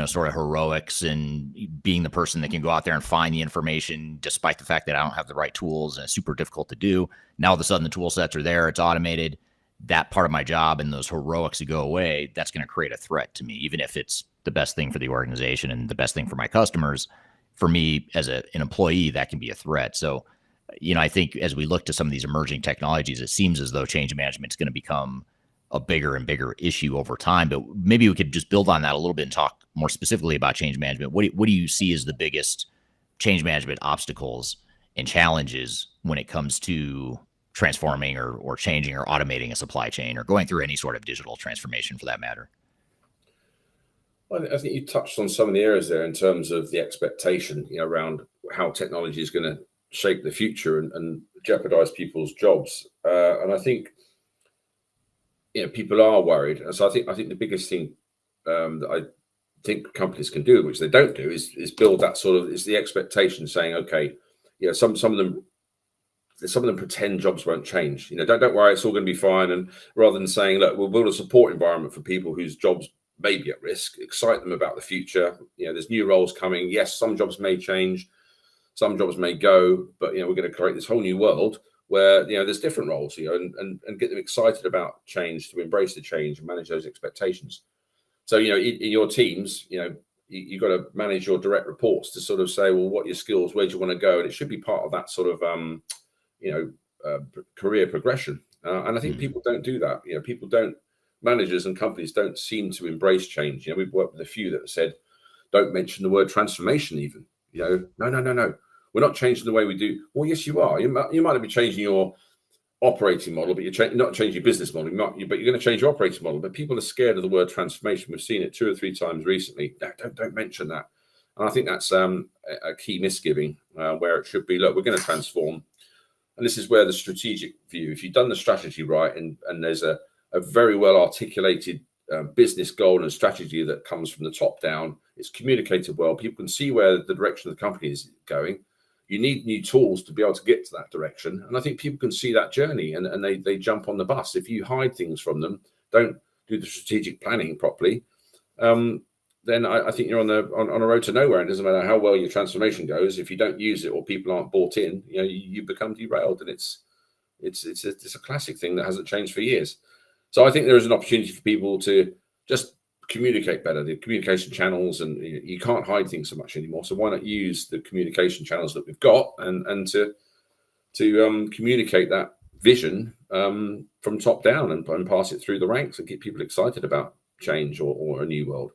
sort of heroics and being the person that can go out there and find the information despite the fact that I don't have the right tools and it's super difficult to do. Now, all of a sudden the tool sets are there, it's automated. That part of my job and those heroics that go away, that's going to create a threat to me, even if it's the best thing for the organization and the best thing for my customers. For me as an employee, that can be a threat. So, I think as we look to some of these emerging technologies, it seems as though change management is going to become a bigger and bigger issue over time. But maybe we could just build on that a little bit and talk more specifically about change management. What do you see as the biggest change management obstacles and challenges when it comes to transforming or changing or automating a supply chain or going through any sort of digital transformation for that matter? Well, I think you touched on some of the areas there in terms of the expectation, around how technology is going to shape the future and jeopardize people's jobs. And I think, people are worried. And so I think the biggest thing that I think companies can do, which they don't do, is build that sort of, is the expectation saying, okay, some of them pretend jobs won't change. Don't worry, it's all going to be fine. And rather than saying, look, we'll build a support environment for people whose jobs may be at risk, excite them about the future. There's new roles coming. Yes, some jobs may change, some jobs may go, but we're going to create this whole new world where there's different roles, and get them excited about change, to embrace the change and manage those expectations. So in your teams, you've got to manage your direct reports to sort of say, well, what are your skills, where do you want to go, and it should be part of that sort of career progression. And I think people don't do that. Managers and companies don't seem to embrace change. We've worked with a few that have said, don't mention the word transformation even. No. We're not changing the way we do. Well, yes, you are. You might not be changing your operating model, but you're not changing your business model. But you're going to change your operating model. But people are scared of the word transformation. We've seen it 2 or 3 times recently. Don't mention that. And I think that's a key misgiving, where it should be, look, we're going to transform. And this is where the strategic view, if you've done the strategy right, and there's a very well articulated business goal and strategy that comes from the top down, it's communicated well, people can see where the direction of the company is going. You need new tools to be able to get to that direction. And I think people can see that journey and they jump on the bus. If you hide things from them, don't do the strategic planning properly, then I think you're on a road to nowhere. It doesn't matter how well your transformation goes. If you don't use it or people aren't bought in, you become derailed. And it's a classic thing that hasn't changed for years. So I think there is an opportunity for people to just communicate better. The communication channels, and you can't hide things so much anymore. So why not use the communication channels that we've got and to communicate that vision from top down and pass it through the ranks and get people excited about change or a new world.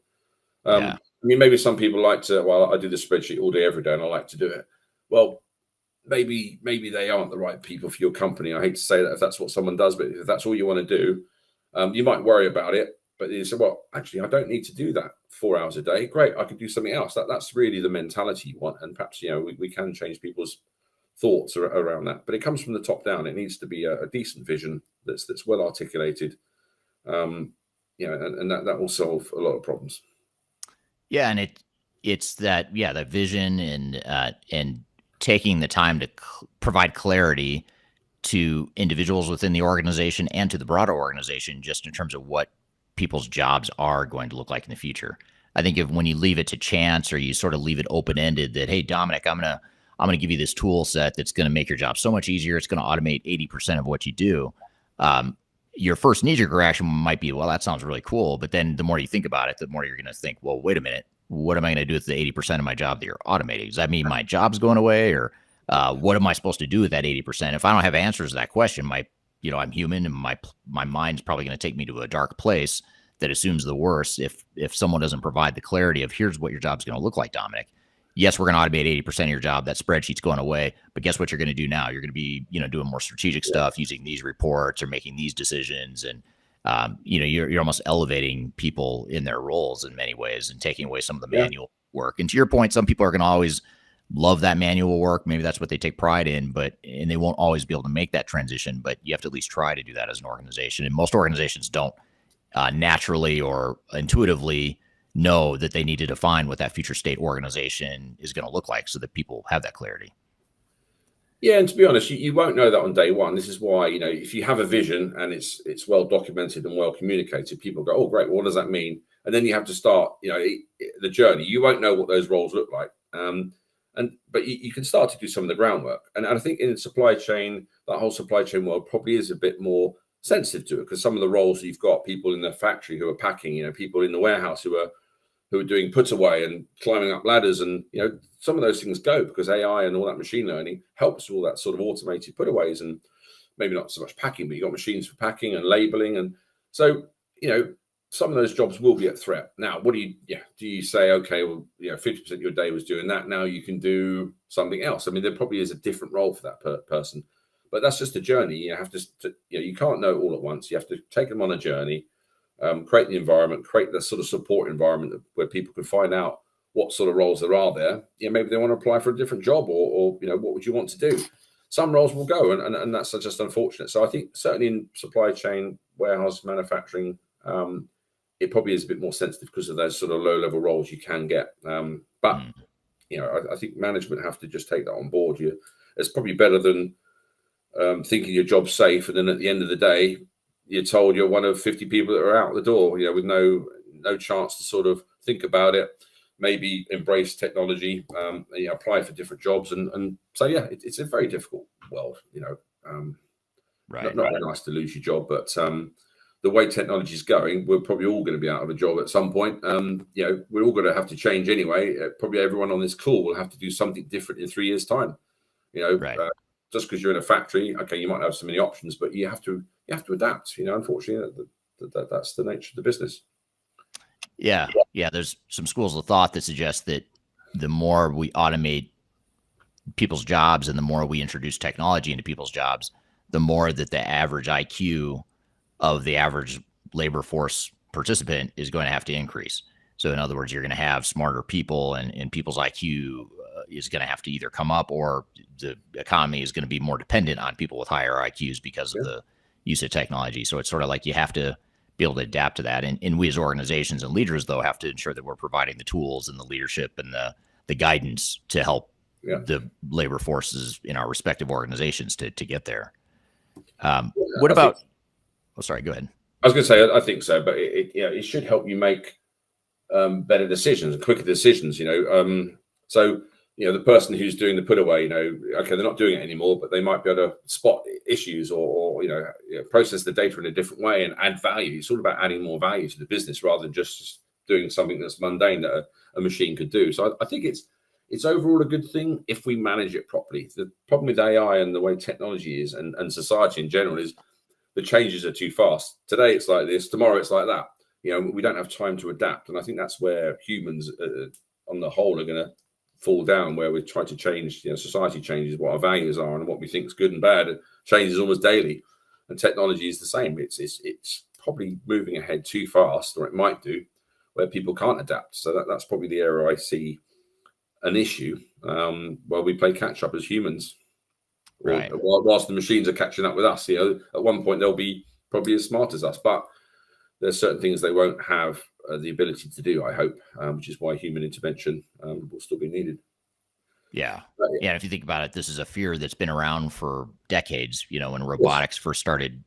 I mean, maybe some people like to, well, I do the spreadsheet all day, every day, and I like to do it. Well, maybe they aren't the right people for your company. I hate to say that if that's what someone does, but if that's all you want to do, you might worry about it. But you say, well, actually, I don't need to do that 4 hours a day. Great, I could do something else. That's really the mentality you want. And perhaps, we can change people's thoughts around that. But it comes from the top down. It needs to be a decent vision that's well articulated. And that will solve a lot of problems. Yeah, and it's that the vision and taking the time to provide clarity to individuals within the organization and to the broader organization, just in terms of what people's jobs are going to look like in the future. I think when you leave it to chance, or you sort of leave it open-ended that, hey, Dominic, I'm gonna give you this tool set that's going to make your job so much easier. It's going to automate 80% of what you do. Your first knee-jerk reaction might be, well, that sounds really cool. But then the more you think about it, the more you're going to think, well, wait a minute, what am I going to do with the 80% of my job that you're automating? Does that mean my job's going away, or what am I supposed to do with that 80%? If I don't have answers to that question, I'm human, and my mind's probably going to take me to a dark place that assumes the worst. If someone doesn't provide the clarity of, here's what your job's going to look like, Dominic. Yes, we're going to automate 80% of your job. That spreadsheet's going away. But guess what you're going to do now? You're going to be, doing more strategic stuff, using these reports or making these decisions. And, you're almost elevating people in their roles in many ways and taking away some of the manual work. And to your point, some people are going to always love that manual work. Maybe that's what they take pride in, and they won't always be able to make that transition, but you have to at least try to do that as an organization. And most organizations don't naturally or intuitively know that they need to define what that future state organization is going to look like so that people have that clarity. Yeah, and to be honest, you won't know that on day one. This is why, if you have a vision and it's well documented and well communicated, people go, oh, great, well, what does that mean? And then you have to start, the journey. You won't know what those roles look like. But you can start to do some of the groundwork. And I think in supply chain, that whole supply chain world probably is a bit more sensitive to it, because some of the roles you've got people in the factory who are packing, people in the warehouse who are doing put away and climbing up ladders, and some of those things go because AI and all that machine learning helps all that sort of automated putaways, and maybe not so much packing, but you've got machines for packing and labeling, and so some of those jobs will be at threat. Now, what do you say? Okay, well, 50% of your day was doing that. Now you can do something else. I mean, there probably is a different role for that person, but that's just a journey. You have to you can't know all at once. You have to take them on a journey. Create the environment, create the sort of support environment where people can find out what sort of roles there are there. Maybe they want to apply for a different job, or what would you want to do? Some roles will go, and that's just unfortunate. So I think certainly in supply chain, warehouse, manufacturing, it probably is a bit more sensitive because of those sort of low level roles you can get. But I think management have to just take that on board. It's probably better than thinking your job's safe, and then at the end of the day, you're told you're one of 50 people that are out the door, with no chance to sort of think about it, maybe embrace technology, apply for different jobs. And so, it's a very difficult world, Right. Not nice to lose your job, but the way technology is going, we're probably all going to be out of a job at some point. We're all going to have to change anyway. Probably everyone on this call will have to do something different in 3 years' time. Right. Just because you're in a factory, okay, you might have so many options, but you have to adapt. Unfortunately, that's the nature of the business. Yeah. There's some schools of thought that suggest that the more we automate people's jobs and the more we introduce technology into people's jobs, the more that the average IQ of the average labor force participant is going to have to increase. So in other words, you're going to have smarter people, and people's IQ is going to have to either come up, or the economy is going to be more dependent on people with higher IQs because of the use of technology. So it's sort of like you have to be able to adapt to that. And we as organizations and leaders, though, have to ensure that we're providing the tools and the leadership and the guidance to help the labor forces in our respective organizations to get there. What about... Oh, sorry, go ahead. I was going to say, I think so, but it should help you make better decisions, quicker decisions, So, the person who's doing the put away, okay, they're not doing it anymore, but they might be able to spot issues or process the data in a different way and add value. It's all about adding more value to the business rather than just doing something that's mundane that a machine could do. So I think it's overall a good thing if we manage it properly. The problem with AI and the way technology is and society in general is the changes are too fast. Today it's like this, tomorrow it's like that. We don't have time to adapt. And I think that's where humans on the whole are going to fall down, where we try to change, society changes, what our values are and what we think is good and bad. It changes almost daily. And technology is the same. It's probably moving ahead too fast, or it might do, where people can't adapt. So that's probably the area I see an issue, where we play catch up as humans, right? Whilst the machines are catching up with us. At one point they'll be probably as smart as us, but there's certain things they won't have the ability to do, I hope, which is why human intervention will still be needed. Yeah. If you think about it, this is a fear that's been around for decades. When robotics first started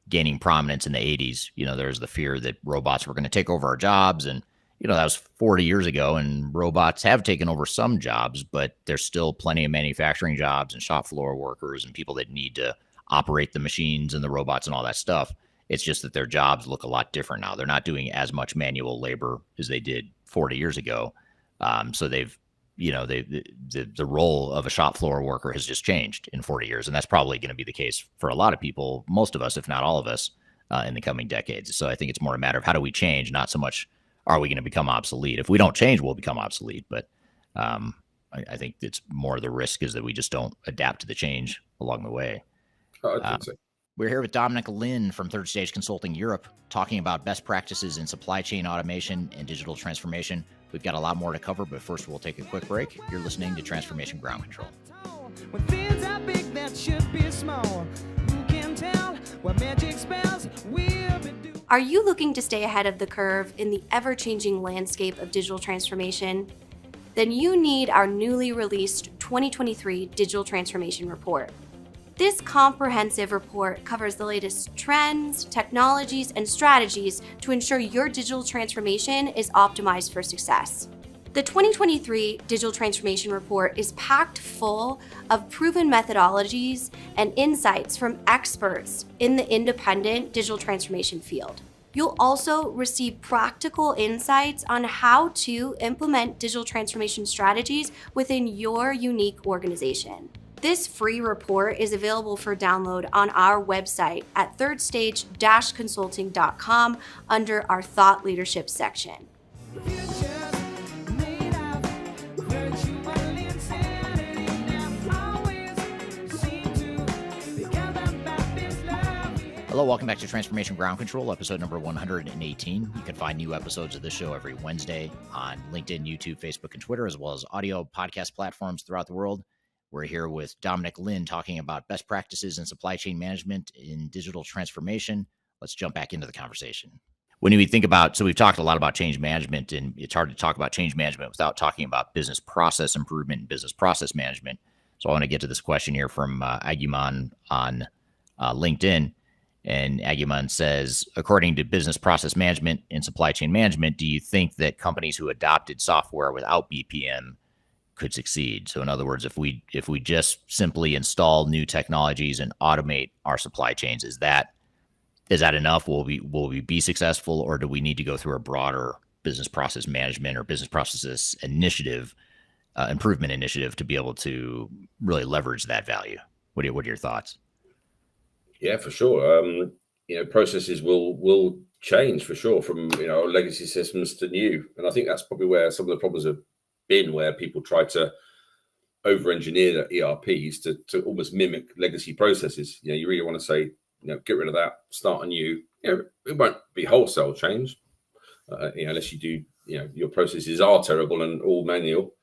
gaining prominence in the 80s, there's the fear that robots were going to take over our jobs. And, that was 40 years ago, and robots have taken over some jobs, but there's still plenty of manufacturing jobs and shop floor workers and people that need to operate the machines and the robots and all that stuff. It's just that their jobs look a lot different now. They're not doing as much manual labor as they did 40 years ago. So they've, the role of a shop floor worker has just changed in 40 years. And that's probably going to be the case for a lot of people, most of us, if not all of us, in the coming decades. So I think it's more a matter of how do we change, not so much are we going to become obsolete. If we don't change, we'll become obsolete. But I think it's more the risk is that we just don't adapt to the change along the way. I think so. We're here with Dominic Lyne from Third Stage Consulting Europe, talking about best practices in supply chain automation and digital transformation. We've got a lot more to cover, but first we'll take a quick break. You're listening to Transformation Ground Control. When things are big that should be small, who can tell what magic spells will be doing? Are you looking to stay ahead of the curve in the ever-changing landscape of digital transformation? Then you need our newly released 2023 Digital Transformation Report. This comprehensive report covers the latest trends, technologies, and strategies to ensure your digital transformation is optimized for success. The 2023 Digital Transformation Report is packed full of proven methodologies and insights from experts in the independent digital transformation field. You'll also receive practical insights on how to implement digital transformation strategies within your unique organization. This free report is available for download on our website at thirdstage-consulting.com under our Thought Leadership section. Hello, welcome back to Transformation Ground Control, episode number 118. You can find new episodes of this show every Wednesday on LinkedIn, YouTube, Facebook, and Twitter, as well as audio podcast platforms throughout the world. We're here with Dominic Lyne talking about best practices in supply chain management in digital transformation. Let's jump back into the conversation. When we think about, so we've talked a lot about change management, and it's hard to talk about change management without talking about business process improvement and business process management. So I want to get to this question here from Aguman on LinkedIn. And Aguman says, according to business process management and supply chain management, do you think that companies who adopted software without BPM could succeed? So in other words, if we just simply install new technologies and automate our supply chains, is that enough? Will we be successful, or do we need to go through a broader business process management or business processes initiative, improvement initiative, to be able to really leverage that value? What are your thoughts? Yeah, for sure. Processes will change for sure from legacy systems to new, and I think that's probably where some of the problems have been, where people try to over-engineer the ERPs to almost mimic legacy processes. You really want to say, get rid of that, start anew. It won't be wholesale change, unless you do, your processes are terrible and all manual.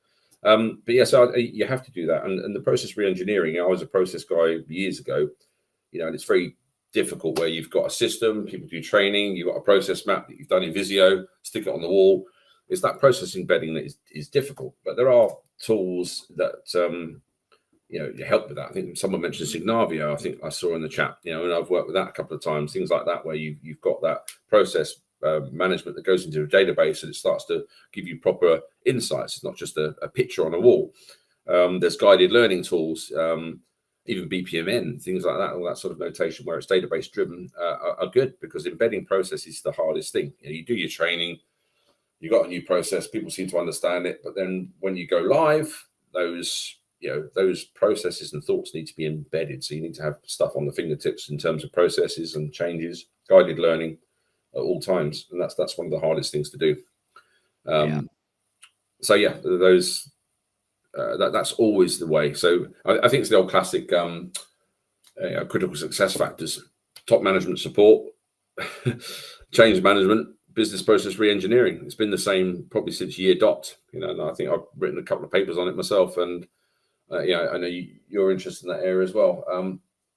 But yes, you have to do that. And the process re-engineering, I was a process guy years ago, and it's very difficult where you've got a system, people do training, you've got a process map that you've done in Visio, stick it on the wall. It's that process embedding that is difficult, but there are tools that help with that. I think someone mentioned Signavio. I think I saw in the chat, and I've worked with that a couple of times. Things like that, where you've got that process management that goes into a database and it starts to give you proper insights. It's not just a picture on a wall. There's guided learning tools, even BPMN, things like that, all that sort of notation where it's database driven are good, because embedding process is the hardest thing. You do your training. you got a new process, people seem to understand it, but then when you go live, those processes and thoughts need to be embedded. So you need to have stuff on the fingertips in terms of processes and changes, guided learning at all times, and that's one of the hardest things to do. So yeah, those that's always the way. So I think it's the old classic critical success factors: top management support, change management, business process re-engineering. It's been the same probably since year dot. And I think I've written a couple of papers on it myself, and I know you're interested in that area as well.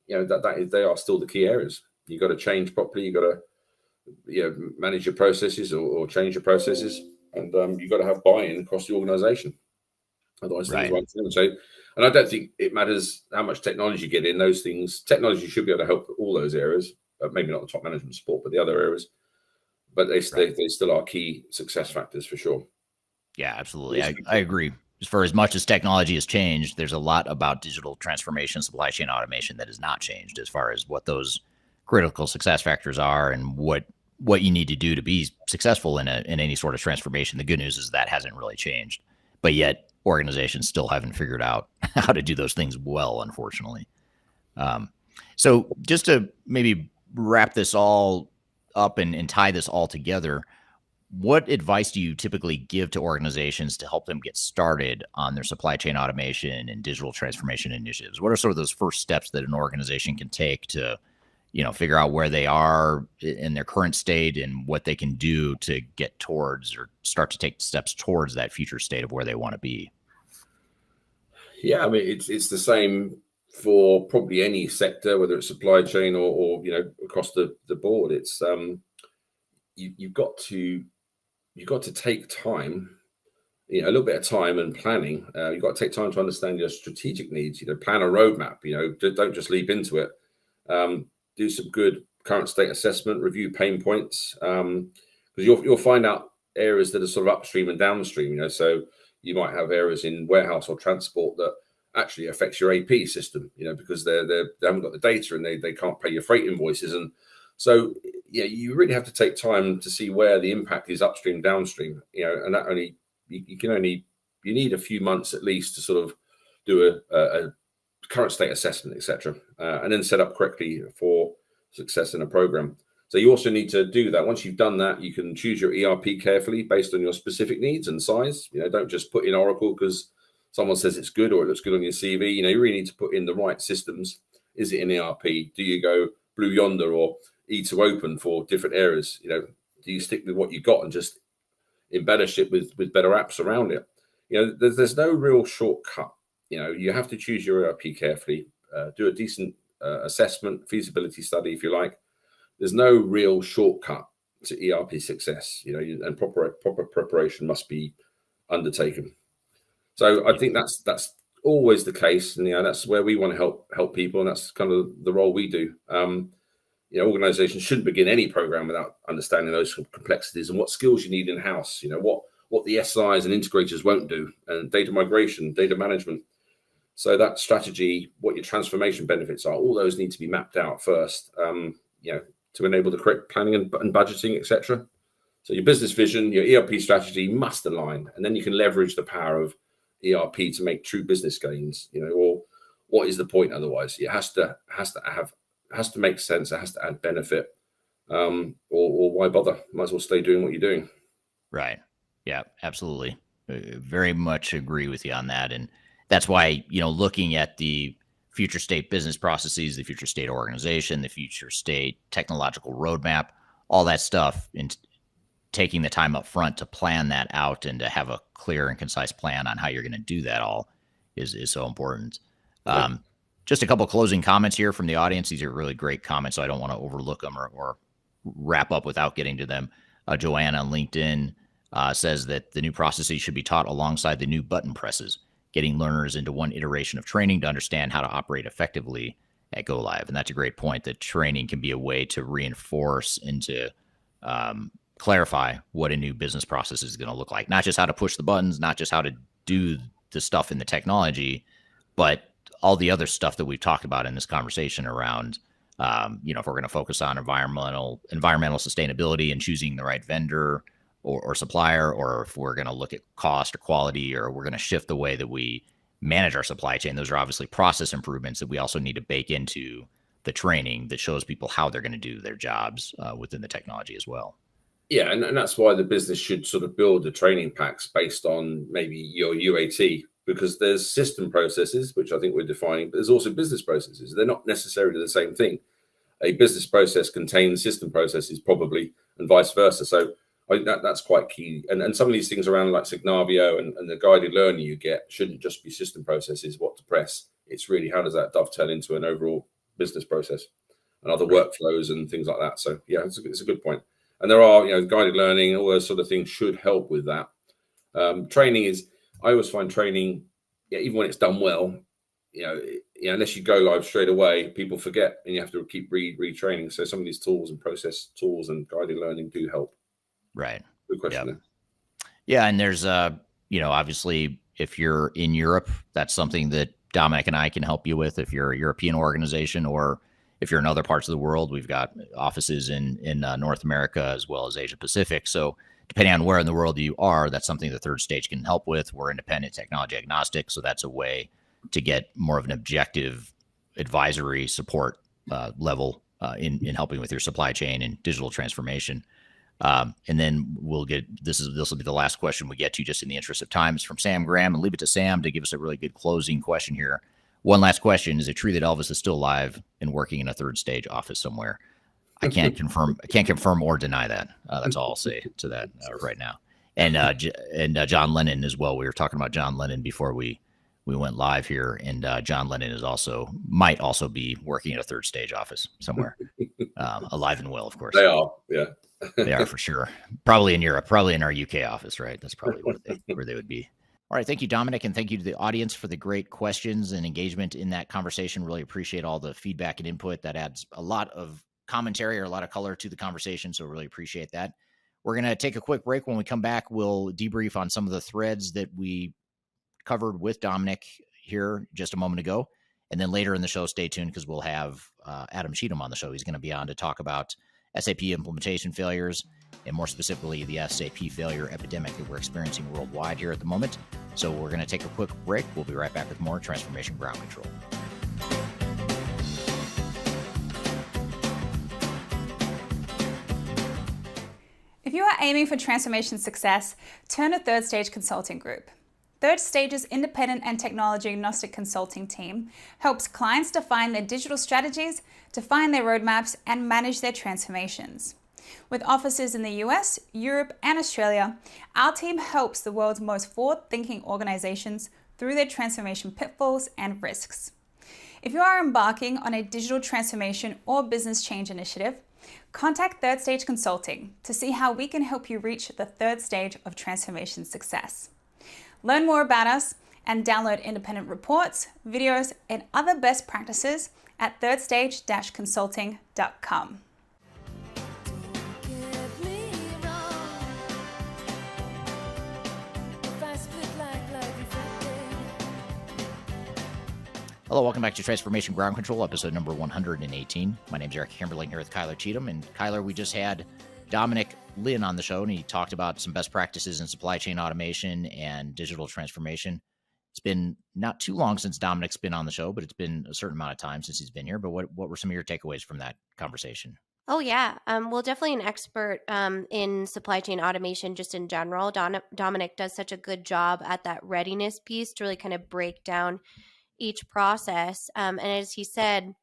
They are still the key areas. You got to change properly. You got to manage your processes or change your processes, and you got to have buy-in across the organisation. Otherwise, things won't change. So, and I don't think it matters how much technology you get in those things. Technology should be able to help all those areas. Maybe not the top management support, but the other areas. But they still are key success factors for sure. Yeah, absolutely. I agree. For as much as technology has changed, there's a lot about digital transformation, supply chain automation that has not changed as far as what those critical success factors are and what you need to do to be successful in any sort of transformation. The good news is that hasn't really changed, but yet organizations still haven't figured out how to do those things well, unfortunately. So just to maybe wrap this all up and tie this all together, what advice do you typically give to organizations to help them get started on their supply chain automation and digital transformation initiatives? What are sort of those first steps that an organization can take to, figure out where they are in their current state and what they can do to get towards or start to take steps towards that future state of where they want to be? Yeah, I mean, it's the same for probably any sector, whether it's supply chain or across the board. It's you've got to take time, a little bit of time and planning. You've got to take time to understand your strategic needs. Plan a roadmap. Don't just leap into it. Do some good current state assessment, review pain points, because you'll find out areas that are sort of upstream and downstream. So you might have areas in warehouse or transport that actually affects your AP system, because they haven't got the data and they can't pay your freight invoices. And so, you really have to take time to see where the impact is upstream, downstream, and that you need a few months at least to sort of do a current state assessment, etc., and then set up correctly for success in a program. So you also need to do that. Once you've done that, you can choose your ERP carefully based on your specific needs and size. Don't just put in Oracle because someone says it's good or it looks good on your CV. You really need to put in the right systems. Is it an ERP? Do you go Blue Yonder or E2Open for different areas? Do you stick with what you got and just embellish it with better apps around it? There's no real shortcut. You have to choose your ERP carefully, do a decent assessment, feasibility study, if you like. There's no real shortcut to ERP success, and proper preparation must be undertaken. So I think that's always the case, and that's where we want to help people, and that's kind of the role we do. Organizations shouldn't begin any program without understanding those complexities and what skills you need in house. What the SIs and integrators won't do, and data migration, data management. So that strategy, what your transformation benefits are, all those need to be mapped out first. To enable the correct planning and budgeting, etc. So your business vision, your ERP strategy must align, and then you can leverage the power of ERP to make true business gains. Or what is the point otherwise? It has to make sense. It has to add benefit. Or why bother? Might as well stay doing what you're doing. Right. Yeah, absolutely. Very much agree with you on that, and that's why looking at the future state business processes, the future state organization, the future state technological roadmap, all that stuff, and taking the time up front to plan that out and to have a clear and concise plan on how you're going to do that all is so important. Yeah. Just a couple of closing comments here from the audience. These are really great comments, so I don't want to overlook them or wrap up without getting to them. Joanne on LinkedIn says that the new processes should be taught alongside the new button presses, getting learners into one iteration of training to understand how to operate effectively at Go Live. And that's a great point, that training can be a way to reinforce and to clarify what a new business process is going to look like. Not just how to push the buttons, not just how to do the stuff in the technology, but all the other stuff that we've talked about in this conversation around, if we're going to focus on environmental sustainability and choosing the right vendor, or supplier, or if we're going to look at cost or quality, or we're going to shift the way that we manage our supply chain. Those are obviously process improvements that we also need to bake into the training that shows people how they're going to do their jobs within the technology as well. Yeah, and that's why the business should sort of build the training packs based on maybe your UAT, because there's system processes, which I think we're defining, but there's also business processes. They're not necessarily the same thing. A business process contains system processes probably, and vice versa. So I think that's quite key. And some of these things around like Signavio and the guided learning you get shouldn't just be system processes, what to press. It's really how does that dovetail into an overall business process and other workflows and things like that. So yeah, it's a good point. And there are, guided learning, all those sort of things should help with that. Training is, I always find training, even when it's done well, unless you go live straight away, people forget and you have to keep retraining. So some of these tools and process tools and guided learning do help. Right. Good question. Yep. Yeah. And there's, obviously, if you're in Europe, that's something that Dominic and I can help you with. If you're a European organization, or if you're in other parts of the world, we've got offices in North America as well as Asia Pacific. So depending on where in the world you are, that's something the third stage can help with. We're independent, technology agnostic. So that's a way to get more of an objective advisory support level in helping with your supply chain and digital transformation. And then we'll get, this will be the last question we get to, just in the interest of time. It's from Sam Graham, and leave it to Sam to give us a really good closing question here. One last question. Is it true that Elvis is still alive and working in a third stage office somewhere? I can't confirm or deny that. That's all I'll say to that right now. And John Lennon as well. We were talking about John Lennon before we went live here, and John Lennon might also be working at a third stage office somewhere, alive and well, of course. They are, yeah. They are for sure. Probably in Europe, probably in our UK office, right? That's probably where they would be. All right. Thank you, Dominic. And thank you to the audience for the great questions and engagement in that conversation. Really appreciate all the feedback and input. That adds a lot of commentary or a lot of color to the conversation. So really appreciate that. We're going to take a quick break. When we come back, we'll debrief on some of the threads that we covered with Dominic here just a moment ago. And then later in the show, stay tuned, because we'll have Adam Cheatham on the show. He's going to be on to talk about SAP implementation failures, and more specifically, the SAP failure epidemic that we're experiencing worldwide here at the moment. So we're going to take a quick break. We'll be right back with more Transformation Ground Control. If you are aiming for transformation success, turn to Third Stage Consulting Group. Third Stage's independent and technology agnostic consulting team helps clients define their digital strategies, define their roadmaps, and manage their transformations. With offices in the US, Europe, and Australia, our team helps the world's most forward-thinking organizations through their transformation pitfalls and risks. If you are embarking on a digital transformation or business change initiative, contact Third Stage Consulting to see how we can help you reach the third stage of transformation success. Learn more about us and download independent reports, videos, and other best practices at thirdstage-consulting.com. Hello, welcome back to Transformation Ground Control, episode number 118. My name is Eric Kimberling here with Kyler Cheatham. And Kyler, we just had Dominic Lyne on the show, and he talked about some best practices in supply chain automation and digital transformation. It's been not too long since Dominic's been on the show, but it's been a certain amount of time since he's been here. But what were some of your takeaways from that conversation? Oh, yeah. Well, definitely an expert in supply chain automation just in general. Dominic does such a good job at that readiness piece to really kind of break down each process. And as he said,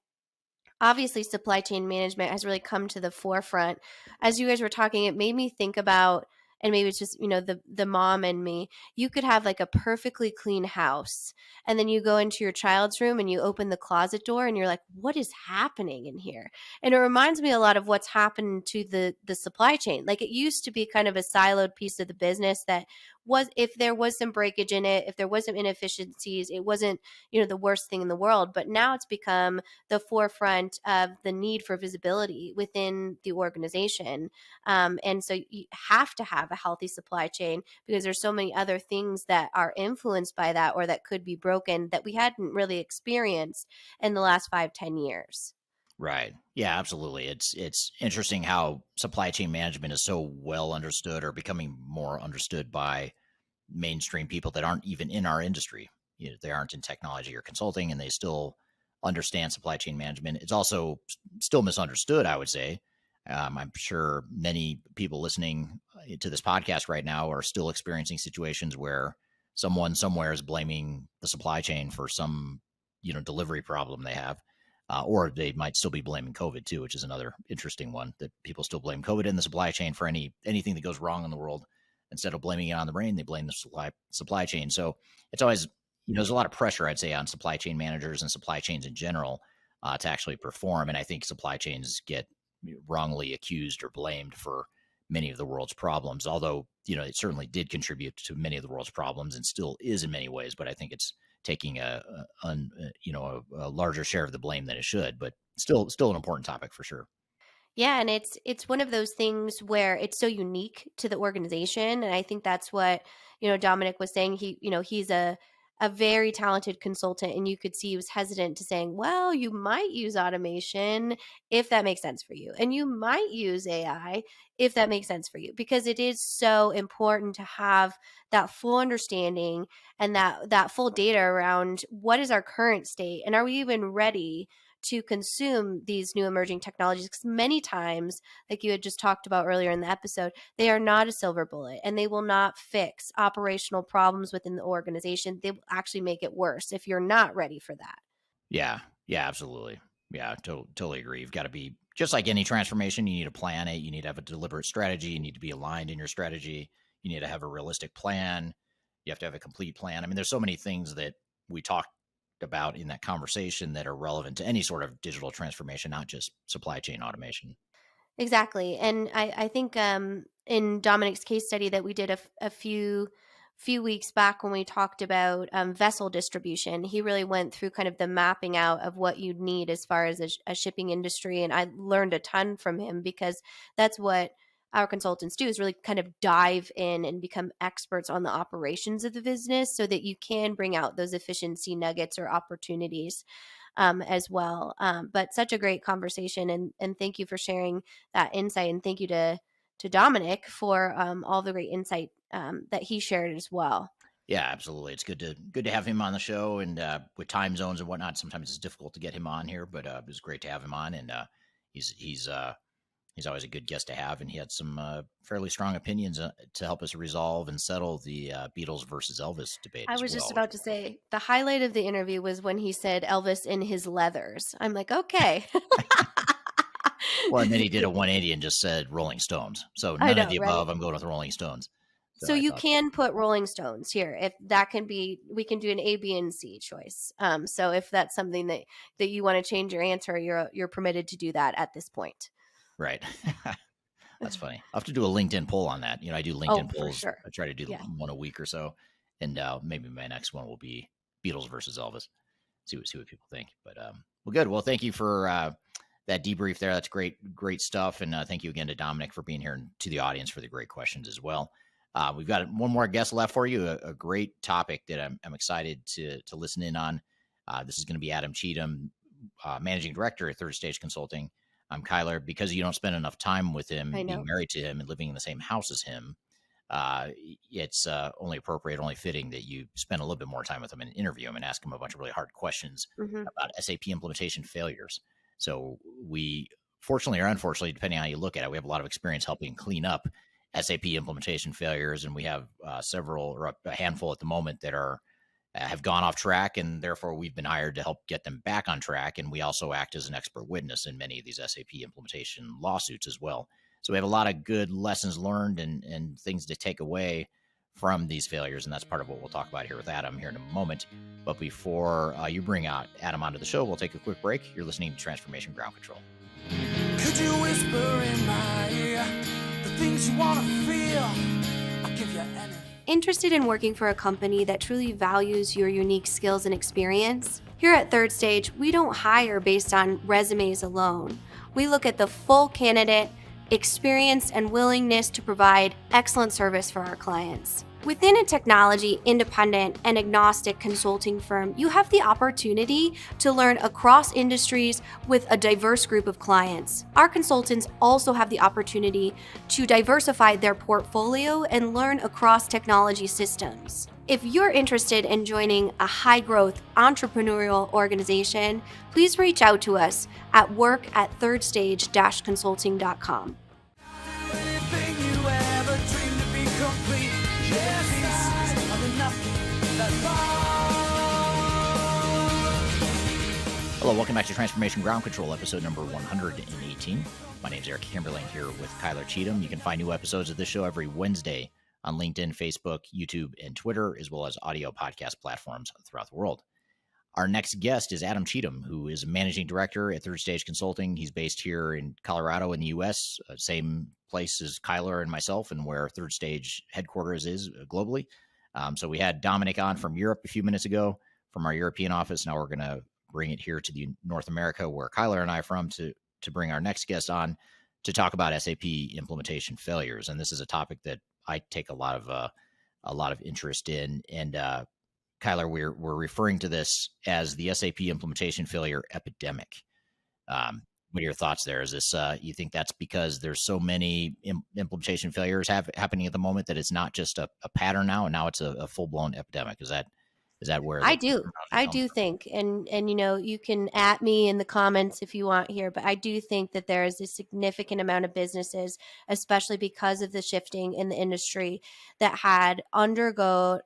obviously supply chain management has really come to the forefront. As you guys were talking, it made me think about, and maybe it's just, the mom in me, you could have like a perfectly clean house, and then you go into your child's room and you open the closet door and you're like, what is happening in here? And it reminds me a lot of what's happened to the supply chain. Like, it used to be kind of a siloed piece of the business that was, if there was some breakage in it, if there was some inefficiencies, it wasn't, the worst thing in the world. But now it's become the forefront of the need for visibility within the organization. And so you have to have a healthy supply chain, because there's so many other things that are influenced by that, or that could be broken, that we hadn't really experienced in the last 5-10 years. Right. Yeah, absolutely. It's interesting how supply chain management is so well understood or becoming more understood by mainstream people that aren't even in our industry. They aren't in technology or consulting, and they still understand supply chain management. It's also still misunderstood, I would say. I'm sure many people listening to this podcast right now are still experiencing situations where someone somewhere is blaming the supply chain for some, delivery problem they have. Or they might still be blaming COVID too, which is another interesting one, that people still blame COVID in the supply chain for anything that goes wrong in the world. Instead of blaming it on the brain, they blame the supply chain. So it's always, there's a lot of pressure, I'd say, on supply chain managers and supply chains in general to actually perform. And I think supply chains get wrongly accused or blamed for many of the world's problems, although, it certainly did contribute to many of the world's problems and still is in many ways. But I think it's taking a larger share of the blame than it should, but still an important topic for sure. Yeah, and it's one of those things where it's so unique to the organization, and I think that's what Dominic was saying. He's a very talented consultant, and you could see he was hesitant to saying, well, you might use automation if that makes sense for you, and you might use AI if that makes sense for you, because it is so important to have that full understanding and that full data around what is our current state, and are we even ready to consume these new emerging technologies, because many times, like you had just talked about earlier in the episode, they are not a silver bullet, and they will not fix operational problems within the organization. They will actually make it worse if you're not ready for that. Yeah, absolutely. Yeah, totally agree. You've got to be, just like any transformation, you need to plan it. You need to have a deliberate strategy. You need to be aligned in your strategy. You need to have a realistic plan. You have to have a complete plan. I mean, there's so many things that we talked about in that conversation that are relevant to any sort of digital transformation, not just supply chain automation. Exactly. And I think in Dominic's case study that we did a few weeks back when we talked about vessel distribution, he really went through kind of the mapping out of what you'd need as far as a shipping industry. And I learned a ton from him, because that's what our consultants do, is really kind of dive in and become experts on the operations of the business so that you can bring out those efficiency nuggets or opportunities as well. But such a great conversation, and thank you for sharing that insight, and thank you to Dominic for all the great insight that he shared as well. Yeah, absolutely. It's good to have him on the show, and with time zones and whatnot, sometimes it's difficult to get him on here, but it was great to have him on, and he's always a good guest to have, and he had some fairly strong opinions to help us resolve and settle the Beatles versus Elvis debate. I was just about to say, the highlight of the interview was when he said Elvis in his leathers. I'm like, okay. Well, and then he did a 180 and just said Rolling Stones. So none of the above. I'm going with Rolling Stones. So you can put Rolling Stones here. If that can be, we can do an A, B, and C choice. So if that's something that you want to change your answer, you're permitted to do that at this point. Right. That's funny. I'll have to do a LinkedIn poll on that. I do LinkedIn polls. Sure. I try to do one a week or so. And maybe my next one will be Beatles versus Elvis. See what people think. But well, good. Well, thank you for that debrief there. That's great stuff. And thank you again to Dominic for being here, and to the audience for the great questions as well. We've got one more guest left for you, a great topic that I'm excited to listen in on. This is going to be Adam Cheatham, Managing Director at Third Stage Consulting. Kyler, because you don't spend enough time with him, being married to him and living in the same house as him, it's only appropriate, only fitting that you spend a little bit more time with him and interview him and ask him a bunch of really hard questions about SAP implementation failures. So we, fortunately or unfortunately, depending on how you look at it, we have a lot of experience helping clean up SAP implementation failures, and we have several, or a handful at the moment, that have gone off track, and therefore we've been hired to help get them back on track. And we also act as an expert witness in many of these SAP implementation lawsuits as well. So we have a lot of good lessons learned and things to take away from these failures, and that's part of what we'll talk about here with Adam here in a moment. But before you bring out Adam onto the show, we'll take a quick break. You're listening to Transformation Ground Control. Could you whisper in my ear the things you want to feel? I'll give you anything. Interested in working for a company that truly values your unique skills and experience? Here at Third Stage, we don't hire based on resumes alone. We look at the full candidate, experience, and willingness to provide excellent service for our clients. Within a technology, independent, and agnostic consulting firm, you have the opportunity to learn across industries with a diverse group of clients. Our consultants also have the opportunity to diversify their portfolio and learn across technology systems. If you're interested in joining a high-growth entrepreneurial organization, please reach out to us at work@thirdstage-consulting.com. Anything you ever dreamed to be complete. Yes, of enough that Hello, welcome back to Transformation Ground Control, episode number 118. My name is Eric Kimberling here with Kyler Cheatham. You can find new episodes of this show every Wednesday on LinkedIn, Facebook, YouTube, and Twitter, as well as audio podcast platforms throughout the world. Our next guest is Adam Cheatham, who is a managing director at Third Stage Consulting. He's based here in Colorado in the U.S., same place as Kyler and myself, and where Third Stage headquarters is globally. So we had Dominic on from Europe a few minutes ago from our European office. Now we're going to bring it here to the North America, where Kyler and I are from, to bring our next guest on to talk about SAP implementation failures. And this is a topic that I take a lot of interest in. And Kyler, we're referring to this as the SAP implementation failure epidemic. What are your thoughts there? Is this you think that's because there's so many implementation failures happening at the moment that it's not just a pattern now, and now it's a full blown epidemic? Is that where I do think, and you can at me in the comments if you want here, but I do think that there is a significant amount of businesses, especially because of the shifting in the industry, that had undergone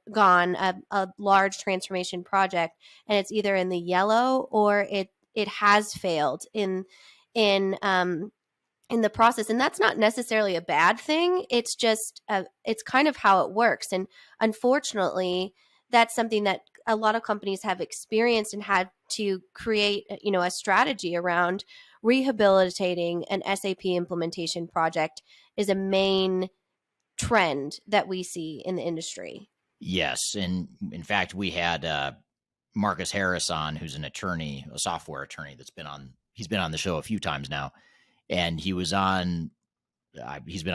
a large transformation project, and it's either in the yellow or it has failed in the process. And that's not necessarily a bad thing. It's just it's kind of how it works. And unfortunately, that's something that a lot of companies have experienced and had to create, a strategy around. Rehabilitating an SAP implementation project is a main trend that we see in the industry. Yes. And in fact, we had Marcus Harris on, who's an attorney, a software attorney he's been on the show a few times now. And he's been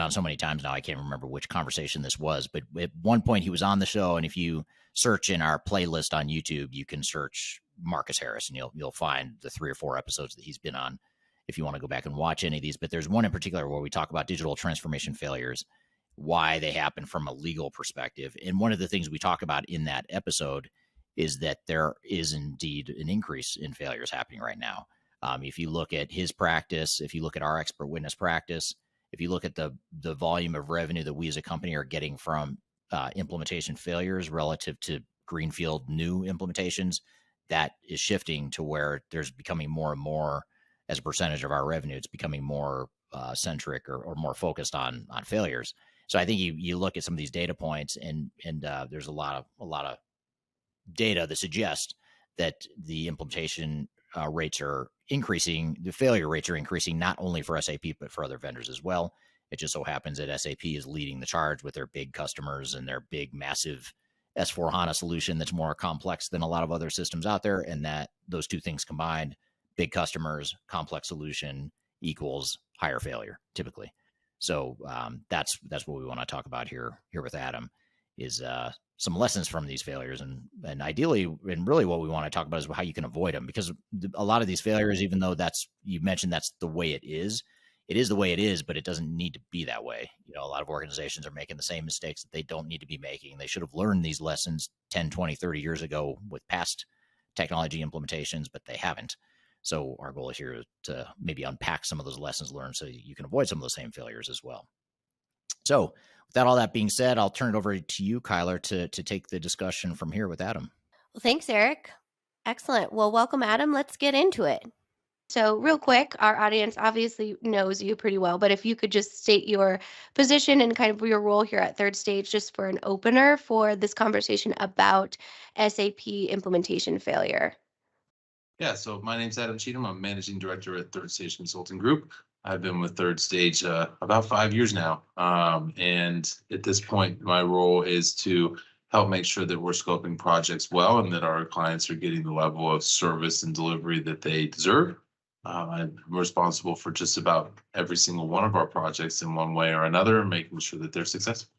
on so many times now, I can't remember which conversation this was, but at one point he was on the show, and if you search in our playlist on YouTube, you can search Marcus Harris, and you'll find the 3 or 4 episodes that he's been on if you want to go back and watch any of these. But there's one in particular where we talk about digital transformation failures, why they happen from a legal perspective. And one of the things we talk about in that episode is that there is indeed an increase in failures happening right now. If you look at his practice, if you look at our expert witness practice, if you look at the volume of revenue that we as a company are getting from implementation failures relative to greenfield new implementations, that is shifting to where there's becoming more and more, as a percentage of our revenue, it's becoming more centric or more focused on failures. So I think you look at some of these data points, and there's a lot of data that suggests that the implementation rates are increasing, the failure rates are increasing, not only for SAP, but for other vendors as well. It just so happens that SAP is leading the charge with their big customers and their big, massive S/4HANA solution that's more complex than a lot of other systems out there. And that those two things combined, big customers, complex solution, equals higher failure, typically. So that's what we want to talk about here with Adam, is some lessons from these failures, and ideally, and really what we want to talk about is how you can avoid them, because a lot of these failures, even though you mentioned that's the way it is the way it is, but it doesn't need to be that way. A lot of organizations are making the same mistakes that they don't need to be making. They should have learned these lessons 10, 20, 30 years ago with past technology implementations, but they haven't. So our goal is here to maybe unpack some of those lessons learned so you can avoid some of those same failures as well. So with all that being said, I'll turn it over to you, Kyler, to take the discussion from here with Adam. Well, thanks, Eric. Excellent. Well, welcome, Adam. Let's get into it. So real quick, our audience obviously knows you pretty well, but if you could just state your position and kind of your role here at Third Stage, just for an opener for this conversation about SAP implementation failure. Yeah, so my name's Adam Cheatham. I'm managing director at Third Stage Consulting Group. I've been with Third Stage about 5 years now. And at this point, my role is to help make sure that we're scoping projects well and that our clients are getting the level of service and delivery that they deserve. I'm responsible for just about every single one of our projects in one way or another, making sure that they're successful.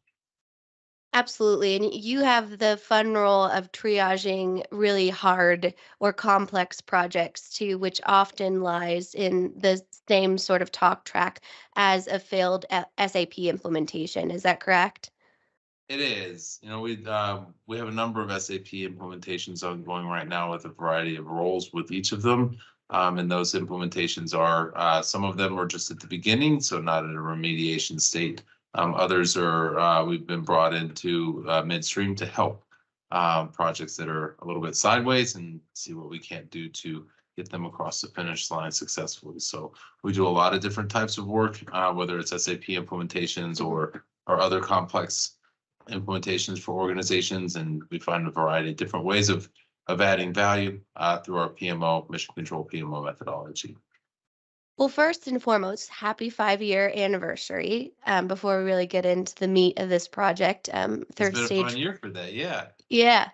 Absolutely. And you have the fun role of triaging really hard or complex projects too, which often lies in the same sort of talk track as a failed SAP implementation. Is that correct? It is. We have a number of SAP implementations ongoing right now with a variety of roles with each of them. And those implementations are some of them are just at the beginning, so not at a remediation state. Others are we've been brought into midstream to help projects that are a little bit sideways and see what we can't do to get them across the finish line successfully. So we do a lot of different types of work, whether it's SAP implementations or other complex implementations for organizations, and we find a variety of different ways of adding value through our PMO, mission control PMO methodology. Well, first and foremost, happy 5-year anniversary. Before we really get into the meat of this project, It's third been a stage. fun year for that, yeah. Yeah.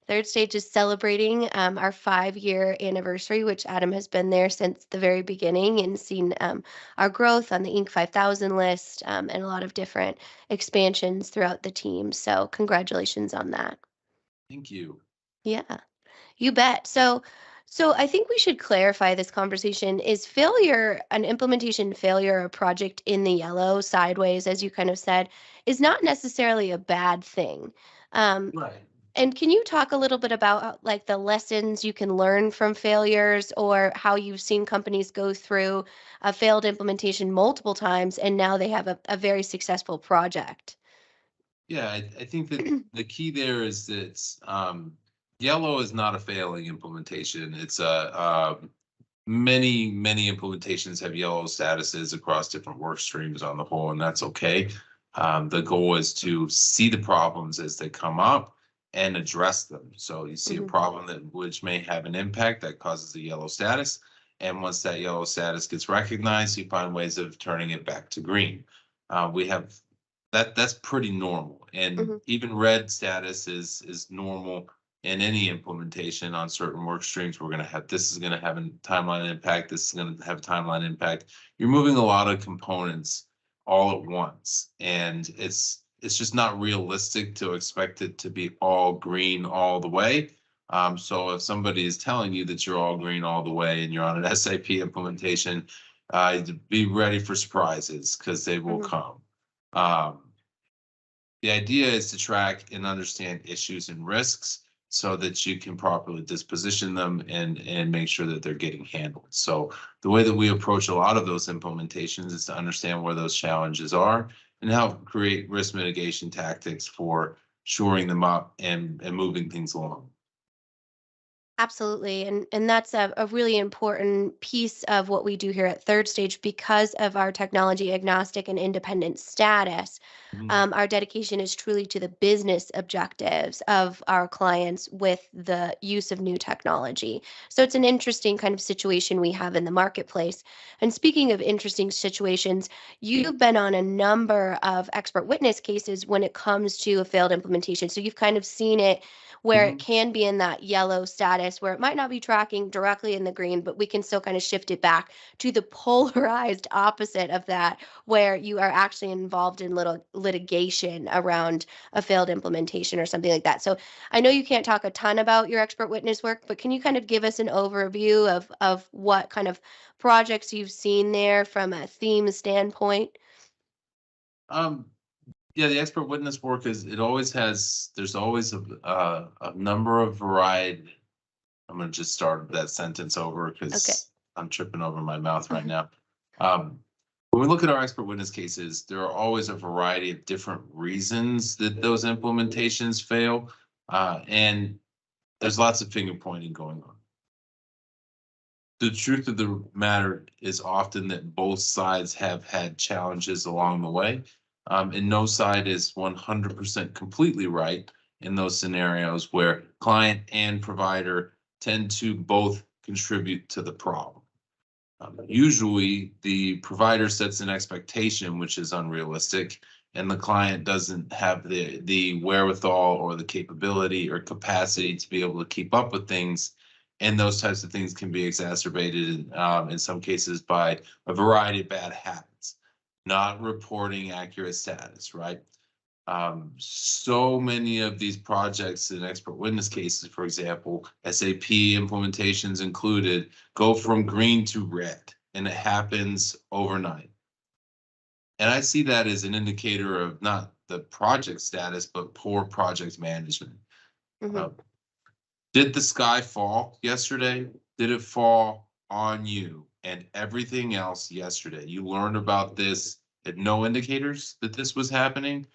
Third stage is celebrating our 5-year anniversary, which Adam has been there since the very beginning and seen our growth on the Inc. 5000 list and a lot of different expansions throughout the team. So, congratulations on that. Thank you. Yeah. You bet. So I think we should clarify this conversation. Is failure, an implementation failure, a project in the yellow sideways, as you kind of said, is not necessarily a bad thing. Um, Right. and can you talk a little bit about like the lessons you can learn from failures or how you've seen companies go through a failed implementation multiple times and now they have a very successful project? Yeah, I think that the key there is that yellow is not a failing implementation. It's many implementations have yellow statuses across different work streams on the whole, and that's okay. The goal is to see the problems as they come up and address them. So you see a problem that which may have an impact that causes a yellow status, and once that yellow status gets recognized, you find ways of turning it back to green. We have that's pretty normal, and even red status is normal in any implementation on certain work streams. We're going to have this is going to have a timeline impact. This is going to have a timeline impact. You're moving a lot of components all at once, and it's just not realistic to expect it to be all green all the way. So if somebody is telling you that you're all green all the way and you're on an SAP implementation, be ready for surprises because they will come. The idea is to track and understand issues and risks so that you can properly disposition them and make sure that they're getting handled. So the way that we approach a lot of those implementations is to understand where those challenges are and help create risk mitigation tactics for shoring them up and moving things along. Absolutely. And that's a really important piece of what we do here at Third Stage because of our technology agnostic and independent status. Our dedication is truly to the business objectives of our clients with the use of new technology. So it's an interesting kind of situation we have in the marketplace. And speaking of interesting situations, you've been on a number of expert witness cases when it comes to a failed implementation. So you've kind of seen it where it can be in that yellow status where it might not be tracking directly in the green, but we can still kind of shift it back to the polarized opposite of that, where you are actually involved in little litigation around a failed implementation or something like that. So I know you can't talk a ton about your expert witness work, but can you kind of give us an overview of what kind of projects you've seen there from a theme standpoint? Yeah, the expert witness work is there's always a number of variety. I'm going to just start that sentence over because I'm tripping over my mouth right now. When we look at our expert witness cases, there are always a variety of different reasons that those implementations fail. And there's lots of finger pointing going on. The truth of the matter is often that both sides have had challenges along the way. And no side is 100% completely right in those scenarios where client and provider tend to both contribute to the problem. Usually the provider sets an expectation which is unrealistic, and the client doesn't have the wherewithal or the capability or capacity to be able to keep up with things. And those types of things can be exacerbated in some cases by a variety of bad habits. Not reporting accurate status, right? So many of these projects in expert witness cases, for example, SAP implementations included, go from green to red, and it happens overnight. And I see that as an indicator of not the project status, but poor project management. Did the sky fall yesterday? Did it fall on you and everything else yesterday? You learned about this, had no indicators that this was happening?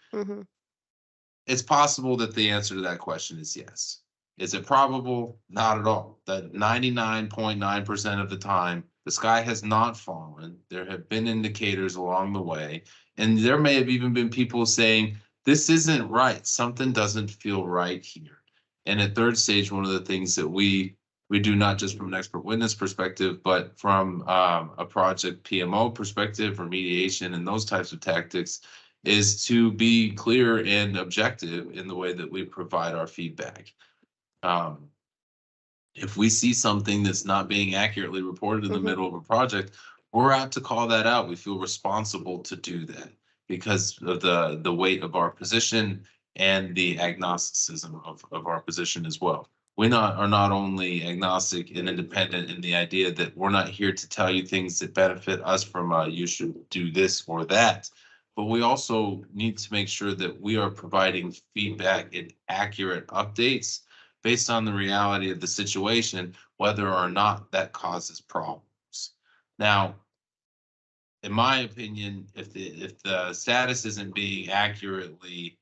It's possible that the answer to that question is yes. Is it probable? Not at all. That 99.9% of the time, the sky has not fallen. There have been indicators along the way. And there may have even been people saying, this isn't right. Something doesn't feel right here. And at third stage, one of the things that we do, not just from an expert witness perspective, but from a project PMO perspective, remediation and those types of tactics, is to be clear and objective in the way that we provide our feedback. If we see something that's not being accurately reported in the middle of a project, we're out to call that out. We feel responsible to do that because of the weight of our position and the agnosticism of our position as well. We are not only agnostic and independent in the idea that we're not here to tell you things that benefit us from you should do this or that, but we also need to make sure that we are providing feedback and accurate updates based on the reality of the situation, whether or not that causes problems. Now, in my opinion, if the status isn't being accurately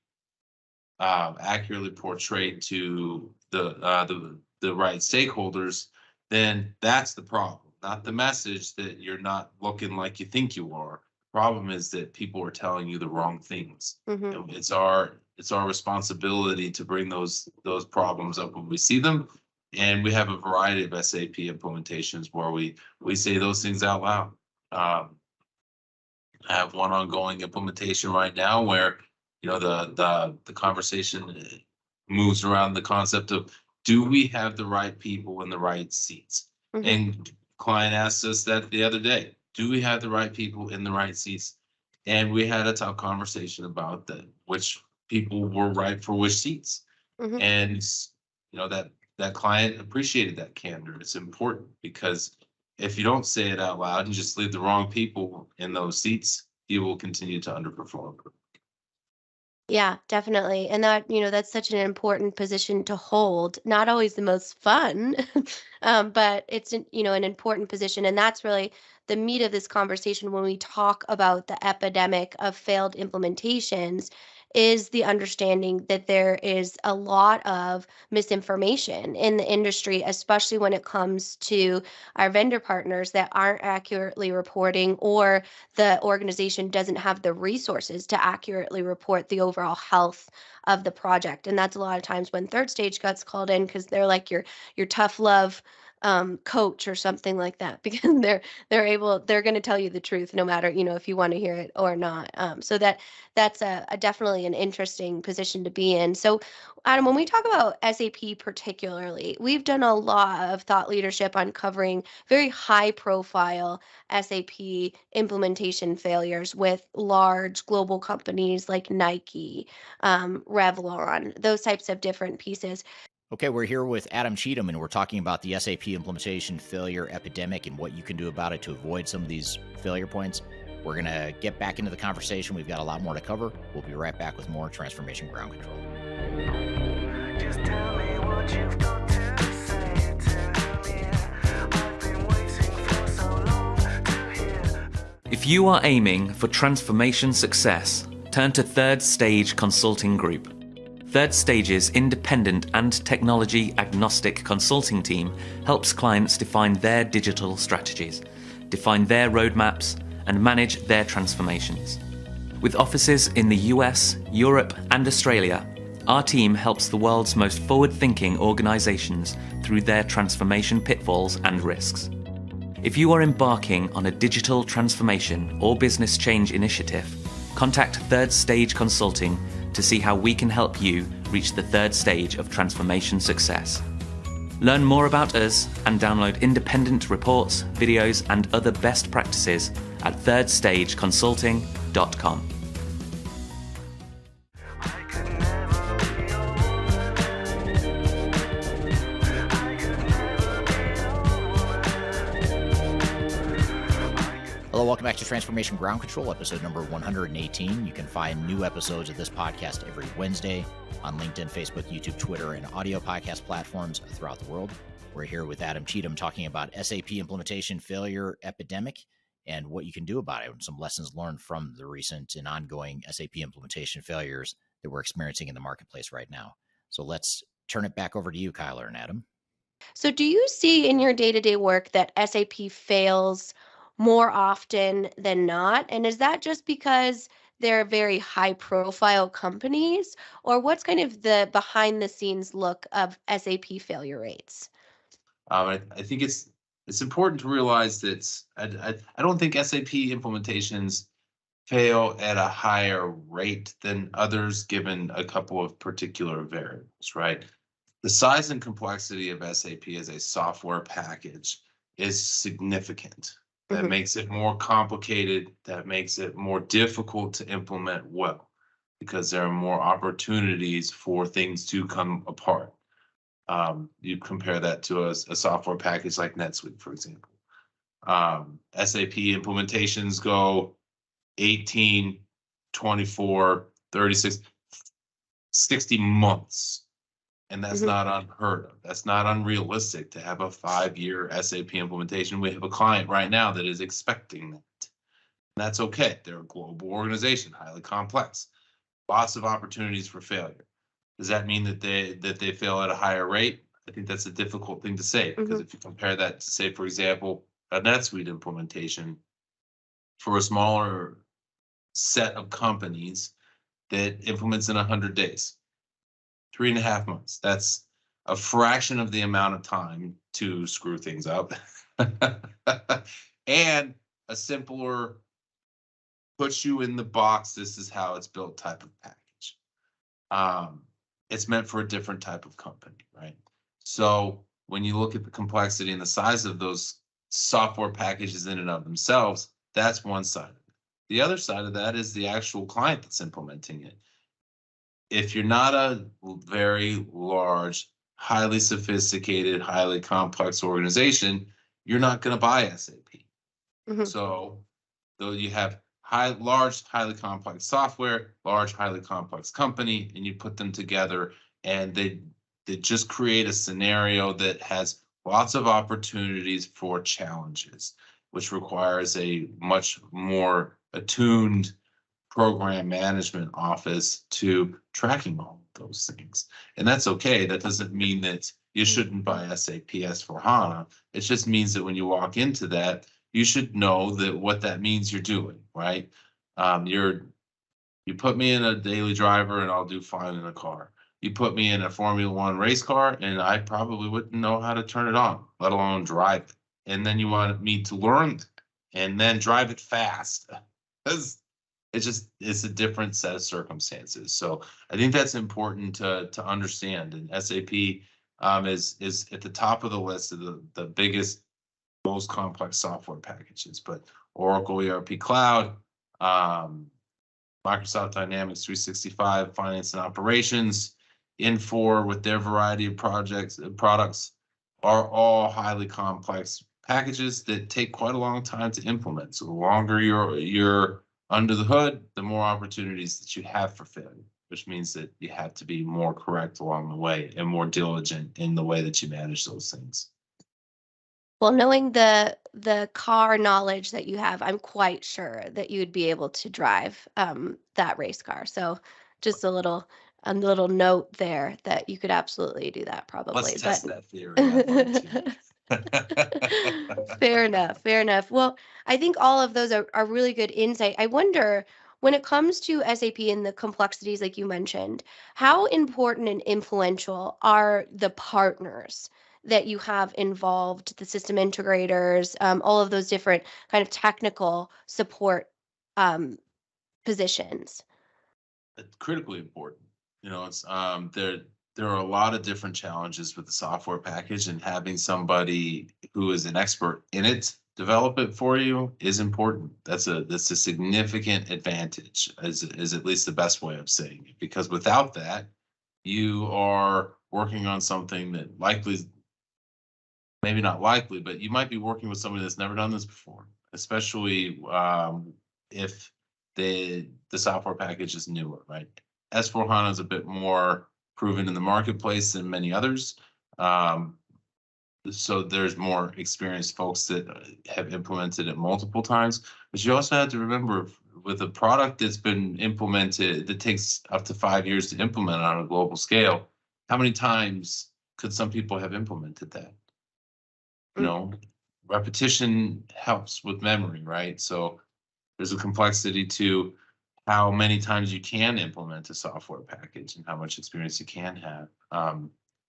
portrayed to the right stakeholders, then that's the problem, not the message that you're not looking like you think you are. The problem is that people are telling you the wrong things. And it's our responsibility to bring those problems up when we see them. And we have a variety of SAP implementations where we say those things out loud. I have one ongoing implementation right now where the conversation moves around the concept of, do we have the right people in the right seats? And client asked us that the other day. Do we have the right people in the right seats? And we had a tough conversation about that, which people were right for which seats. And that client appreciated that candor. It's important because if you don't say it out loud and just leave the wrong people in those seats, you will continue to underperform. Yeah, definitely. And that's such an important position to hold. Not always the most fun, but it's an important position. And that's really the meat of this conversation when we talk about the epidemic of failed implementations, is the understanding that there is a lot of misinformation in the industry, especially when it comes to our vendor partners that aren't accurately reporting, or the organization doesn't have the resources to accurately report the overall health of the project. And that's a lot of times when third stage gets called in, because they're like your tough love coach or something like that, because they're going to tell you the truth no matter if you want to hear it or not. So that's a definitely an interesting position to be in. So Adam, when we talk about SAP particularly, we've done a lot of thought leadership on covering very high profile SAP implementation failures with large global companies like Nike, Revlon, those types of different pieces. Okay, we're here with Adam Cheatham, and we're talking about the SAP implementation failure epidemic and what you can do about it to avoid some of these failure points. We're going to get back into the conversation. We've got a lot more to cover. We'll be right back with more Transformation Ground Control. Just tell me what you've got to say. Tell me, I've been waiting for so long to hear. If you are aiming for transformation success, turn to Third Stage Consulting Group. Third Stage's independent and technology agnostic consulting team helps clients define their digital strategies, define their roadmaps, and manage their transformations. With offices in the US, Europe, and Australia, our team helps the world's most forward-thinking organizations through their transformation pitfalls and risks. If you are embarking on a digital transformation or business change initiative, contact Third Stage Consulting to see how we can help you reach the third stage of transformation success. Learn more about us and download independent reports, videos, and other best practices at thirdstageconsulting.com. Hello, welcome back to Transformation Ground Control, episode number 118. You can find new episodes of this podcast every Wednesday on LinkedIn, Facebook, YouTube, Twitter, and audio podcast platforms throughout the world. We're here with Adam Cheatham talking about SAP implementation failure epidemic and what you can do about it, and some lessons learned from the recent and ongoing SAP implementation failures that we're experiencing in the marketplace right now. So let's turn it back over to you, Kyler and Adam. So do you see in your day-to-day work that SAP fails more often than not? And is that just because they're very high-profile companies, or what's kind of the behind-the-scenes look of SAP failure rates? I think it's important to realize that I don't think SAP implementations fail at a higher rate than others, given a couple of particular variables, right? The size and complexity of SAP as a software package is significant. That makes it more complicated, that makes it more difficult to implement well, because there are more opportunities for things to come apart. You compare that to a software package like NetSuite, for example. SAP implementations go 18, 24, 36, 60 months. And that's not unheard of. That's not unrealistic to have a 5-year SAP implementation. We have a client right now that is expecting that. And that's okay. They're a global organization, highly complex, lots of opportunities for failure. Does that mean that they fail at a higher rate? I think that's a difficult thing to say, because if you compare that to, say, for example, a NetSuite implementation for a smaller set of companies that implements in 100 days, 3.5 months. That's a fraction of the amount of time to screw things up. And a simpler, puts you in the box, this is how it's built type of package. It's meant for a different type of company, right? So when you look at the complexity and the size of those software packages in and of themselves, that's one side of it. The other side of that is the actual client that's implementing it. If you're not a very large, highly sophisticated, highly complex organization, you're not going to buy SAP. So though you have large, highly complex software, large, highly complex company, and you put them together, and they just create a scenario that has lots of opportunities for challenges, which requires a much more attuned program management office to tracking all of those things. And that's okay. That doesn't mean that you shouldn't buy SAP S/4HANA. It just means that when you walk into that, you should know that what that means you're doing, right? You put me in a daily driver and I'll do fine in a car. You put me in a Formula One race car and I probably wouldn't know how to turn it on, let alone drive it. And then you want me to learn and then drive it fast. It's a different set of circumstances. So I think that's important to understand. And SAP is at the top of the list of the biggest, most complex software packages. But Oracle ERP Cloud, Microsoft Dynamics 365, Finance and Operations, Infor with their variety of products are all highly complex packages that take quite a long time to implement. So the longer you're under the hood, the more opportunities that you have for failure, which means that you have to be more correct along the way and more diligent in the way that you manage those things. Well, knowing the car knowledge that you have, I'm quite sure that you would be able to drive that race car. So just a little note there that you could absolutely do that probably. Let's test that theory. Fair enough. Well, I think all of those are really good insight. I wonder, when it comes to SAP and the complexities like you mentioned, how important and influential are the partners that you have involved, the system integrators, all of those different kind of technical support positions? It's critically important. It's there are a lot of different challenges with the software package, and having somebody who is an expert in it develop it for you is important. That's a significant advantage, is at least the best way of saying it, because without that, you are working on something that maybe not likely, but you might be working with somebody that's never done this before. especially if the software package is newer, right? S/4HANA is a bit more proven in the marketplace than many others. So there's more experienced folks that have implemented it multiple times. But you also have to remember, with a product that's been implemented, that takes up to 5 years to implement on a global scale, how many times could some people have implemented that? You know, repetition helps with memory, right? So there's a complexity to how many times you can implement a software package and how much experience you can have.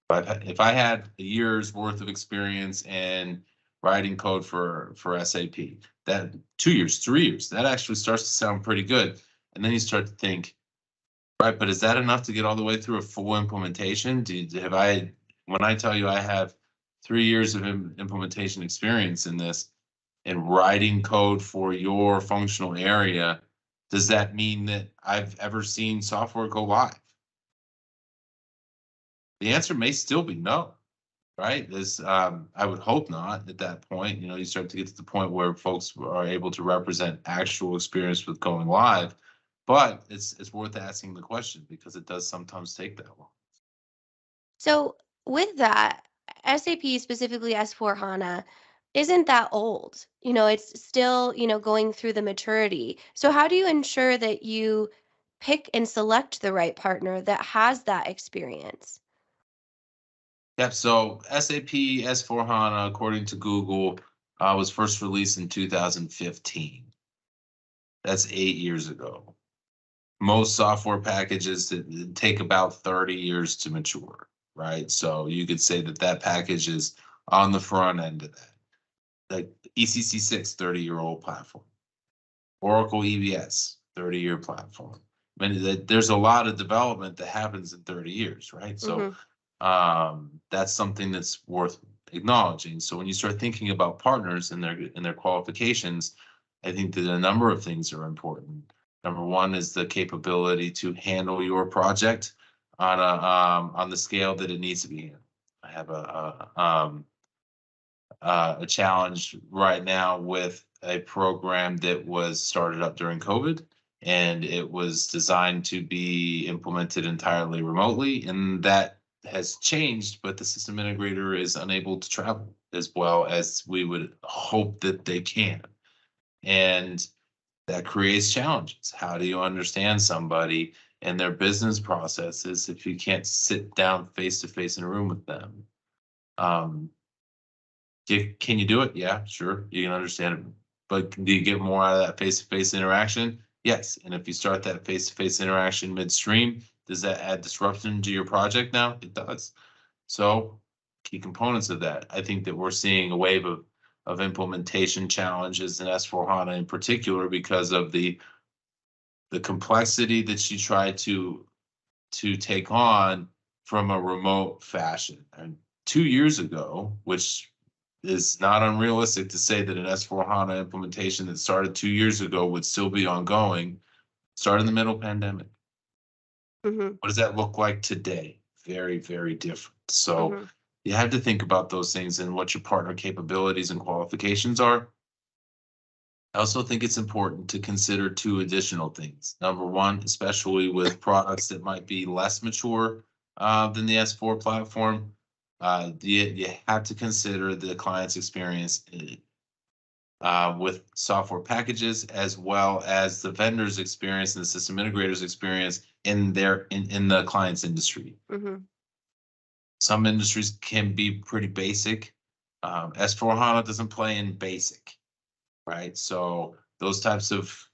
But if I had a year's worth of experience in writing code for SAP, that 2 years, 3 years, that actually starts to sound pretty good. And then you start to think, right, but is that enough to get all the way through a full implementation? When I tell you I have 3 years of implementation experience in this, and writing code for your functional area, does that mean that I've ever seen software go live? The answer may still be no, right? I would hope not at that point. You know, you start to get to the point where folks are able to represent actual experience with going live, but it's worth asking the question because it does sometimes take that long. So with that, SAP, specifically S/4HANA, isn't that old. It's still, going through the maturity. So how do you ensure that you pick and select the right partner that has that experience? Yep. So SAP S/4HANA, according to Google, was first released in 2015. That's 8 years ago. Most software packages that take about 30 years to mature, right? So you could say that package is on the front end of that. Like ECC6, 30-year-old platform. Oracle EBS, 30-year platform. I mean, there's a lot of development that happens in 30 years, right? So that's something that's worth acknowledging. So when you start thinking about partners and their qualifications, I think that a number of things are important. Number one is the capability to handle your project on the scale that it needs to be handled. I have a challenge right now with a program that was started up during COVID, and it was designed to be implemented entirely remotely, and that has changed, but the system integrator is unable to travel as well as we would hope that they can. And that creates challenges. How do you understand somebody and their business processes if you can't sit down face to face in a room with them? Can you do it? Yeah, sure. You can understand it. But do you get more out of that face to face interaction? Yes. And if you start that face to face interaction midstream, does that add disruption to your project now? It does. So key components of that. I think that we're seeing a wave of implementation challenges in S/4HANA in particular because of the complexity that you try to take on from a remote fashion. And 2 years ago, which is not unrealistic to say that an S/4HANA implementation that started 2 years ago would still be ongoing, started in the middle pandemic. What does that look like today? Very, very different. So you have to think about those things and what your partner capabilities and qualifications are. I also think it's important to consider two additional things. Number one, especially with products that might be less mature than the S4 platform, you have to consider the client's experience with software packages, as well as the vendor's experience and the system integrator's experience in the client's industry. Some industries can be pretty basic. S/4HANA doesn't play in basic, right? So those types of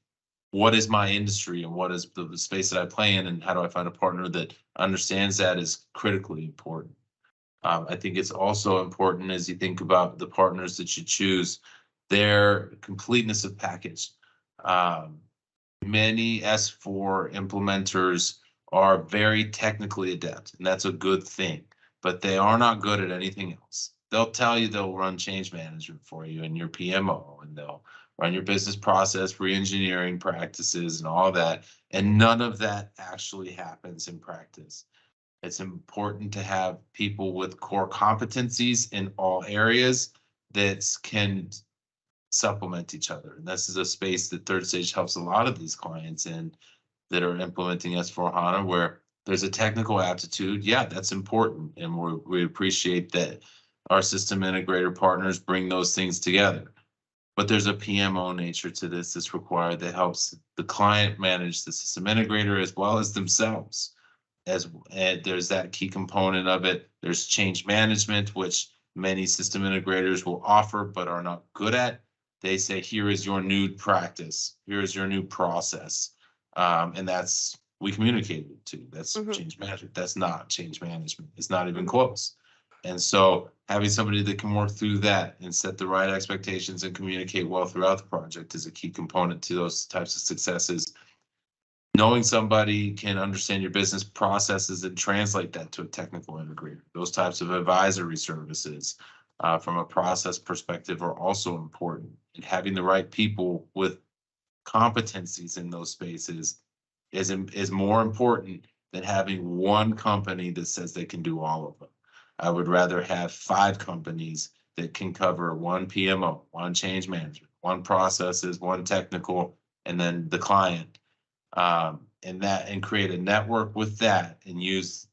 what is my industry and what is the space that I play in and how do I find a partner that understands that is critically important. I think it's also important as you think about the partners that you choose, their completeness of package. Many S4 implementers are very technically adept, and that's a good thing, but they are not good at anything else. They'll tell you they'll run change management for you and your PMO, and they'll run your business process re-engineering practices and all that, and none of that actually happens in practice. It's important to have people with core competencies in all areas that can supplement each other. And this is a space that Third Stage helps a lot of these clients in that are implementing S/4HANA, where there's a technical aptitude. Yeah, that's important. And we appreciate that our system integrator partners bring those things together. But there's a PMO nature to this that's required that helps the client manage the system integrator as well as themselves. And there's that key component of it. There's change management, which many system integrators will offer but are not good at. They say, here is your new practice. Here is your new process. And that's, we communicated it to. That's change management. That's not change management. It's not even close. And so having somebody that can work through that and set the right expectations and communicate well throughout the project is a key component to those types of successes. Knowing somebody can understand your business processes and translate that to a technical integrator. Those types of advisory services from a process perspective are also important. And having the right people with competencies in those spaces is more important than having one company that says they can do all of them. I would rather have 5 companies that can cover one PMO, one change management, one processes, one technical, and then the client. And create a network with that and use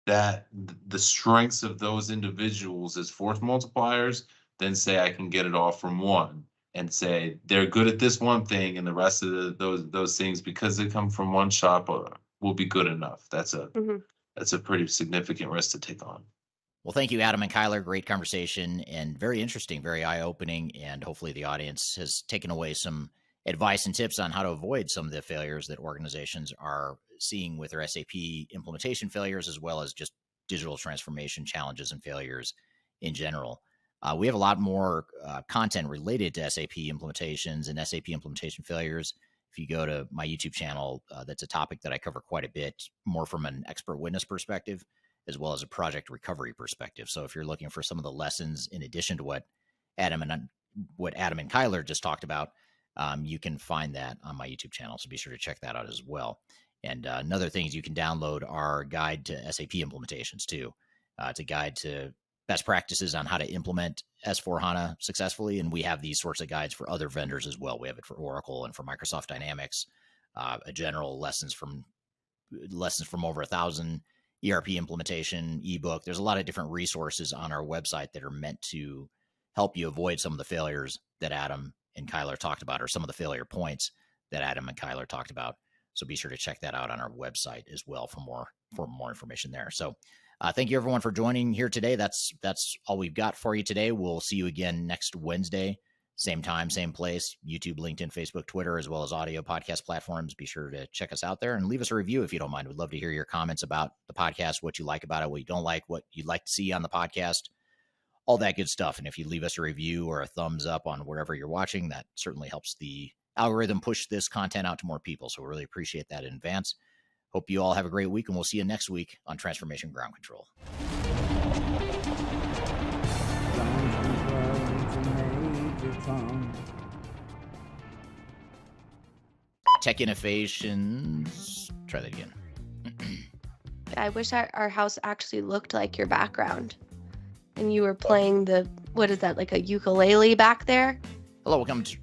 that the strengths of those individuals as force multipliers, then say I can get it all from one and say they're good at this one thing and the rest of those things, because they come from one shop, will be good enough. That's a pretty significant risk to take on. Well, thank you, Adam and Kyler. Great conversation and very interesting, very eye-opening, and hopefully the audience has taken away some advice and tips on how to avoid some of the failures that organizations are seeing with their SAP implementation failures, as well as just digital transformation challenges and failures in general. We have a lot more content related to SAP implementations and SAP implementation failures. If you go to my YouTube channel, that's a topic that I cover quite a bit, more from an expert witness perspective, as well as a project recovery perspective. So if you're looking for some of the lessons in addition to what Adam and Kyler just talked about, you can find that on my YouTube channel. So be sure to check that out as well. And another thing is you can download our guide to SAP implementations too. It's a guide to best practices on how to implement S/4HANA successfully. And we have these sorts of guides for other vendors as well. We have it for Oracle and for Microsoft Dynamics, a general lessons from over 1,000 ERP implementation ebook. There's a lot of different resources on our website that are meant to help you avoid some of the failures that Adam and Kyler talked about, or some of the failure points that Adam and Kyler talked about. So be sure to check that out on our website as well for more information there. So thank you everyone for joining here today. That's all we've got for you today. We'll see you again next Wednesday, same time, same place, YouTube, LinkedIn, Facebook, Twitter, as well as audio podcast platforms. Be sure to check us out there and leave us a review if you don't mind. We'd love to hear your comments about the podcast, what you like about it, what you don't like, what you'd like to see on the podcast, all that good stuff. And if you leave us a review or a thumbs up on wherever you're watching, that certainly helps the algorithm push this content out to more people. So we really appreciate that in advance. Hope you all have a great week, and we'll see you next week on Transformation Ground Control. Tech innovations. Try that again. I wish our house actually looked like your background. And you were playing what is that, like a ukulele back there? Hello, welcome to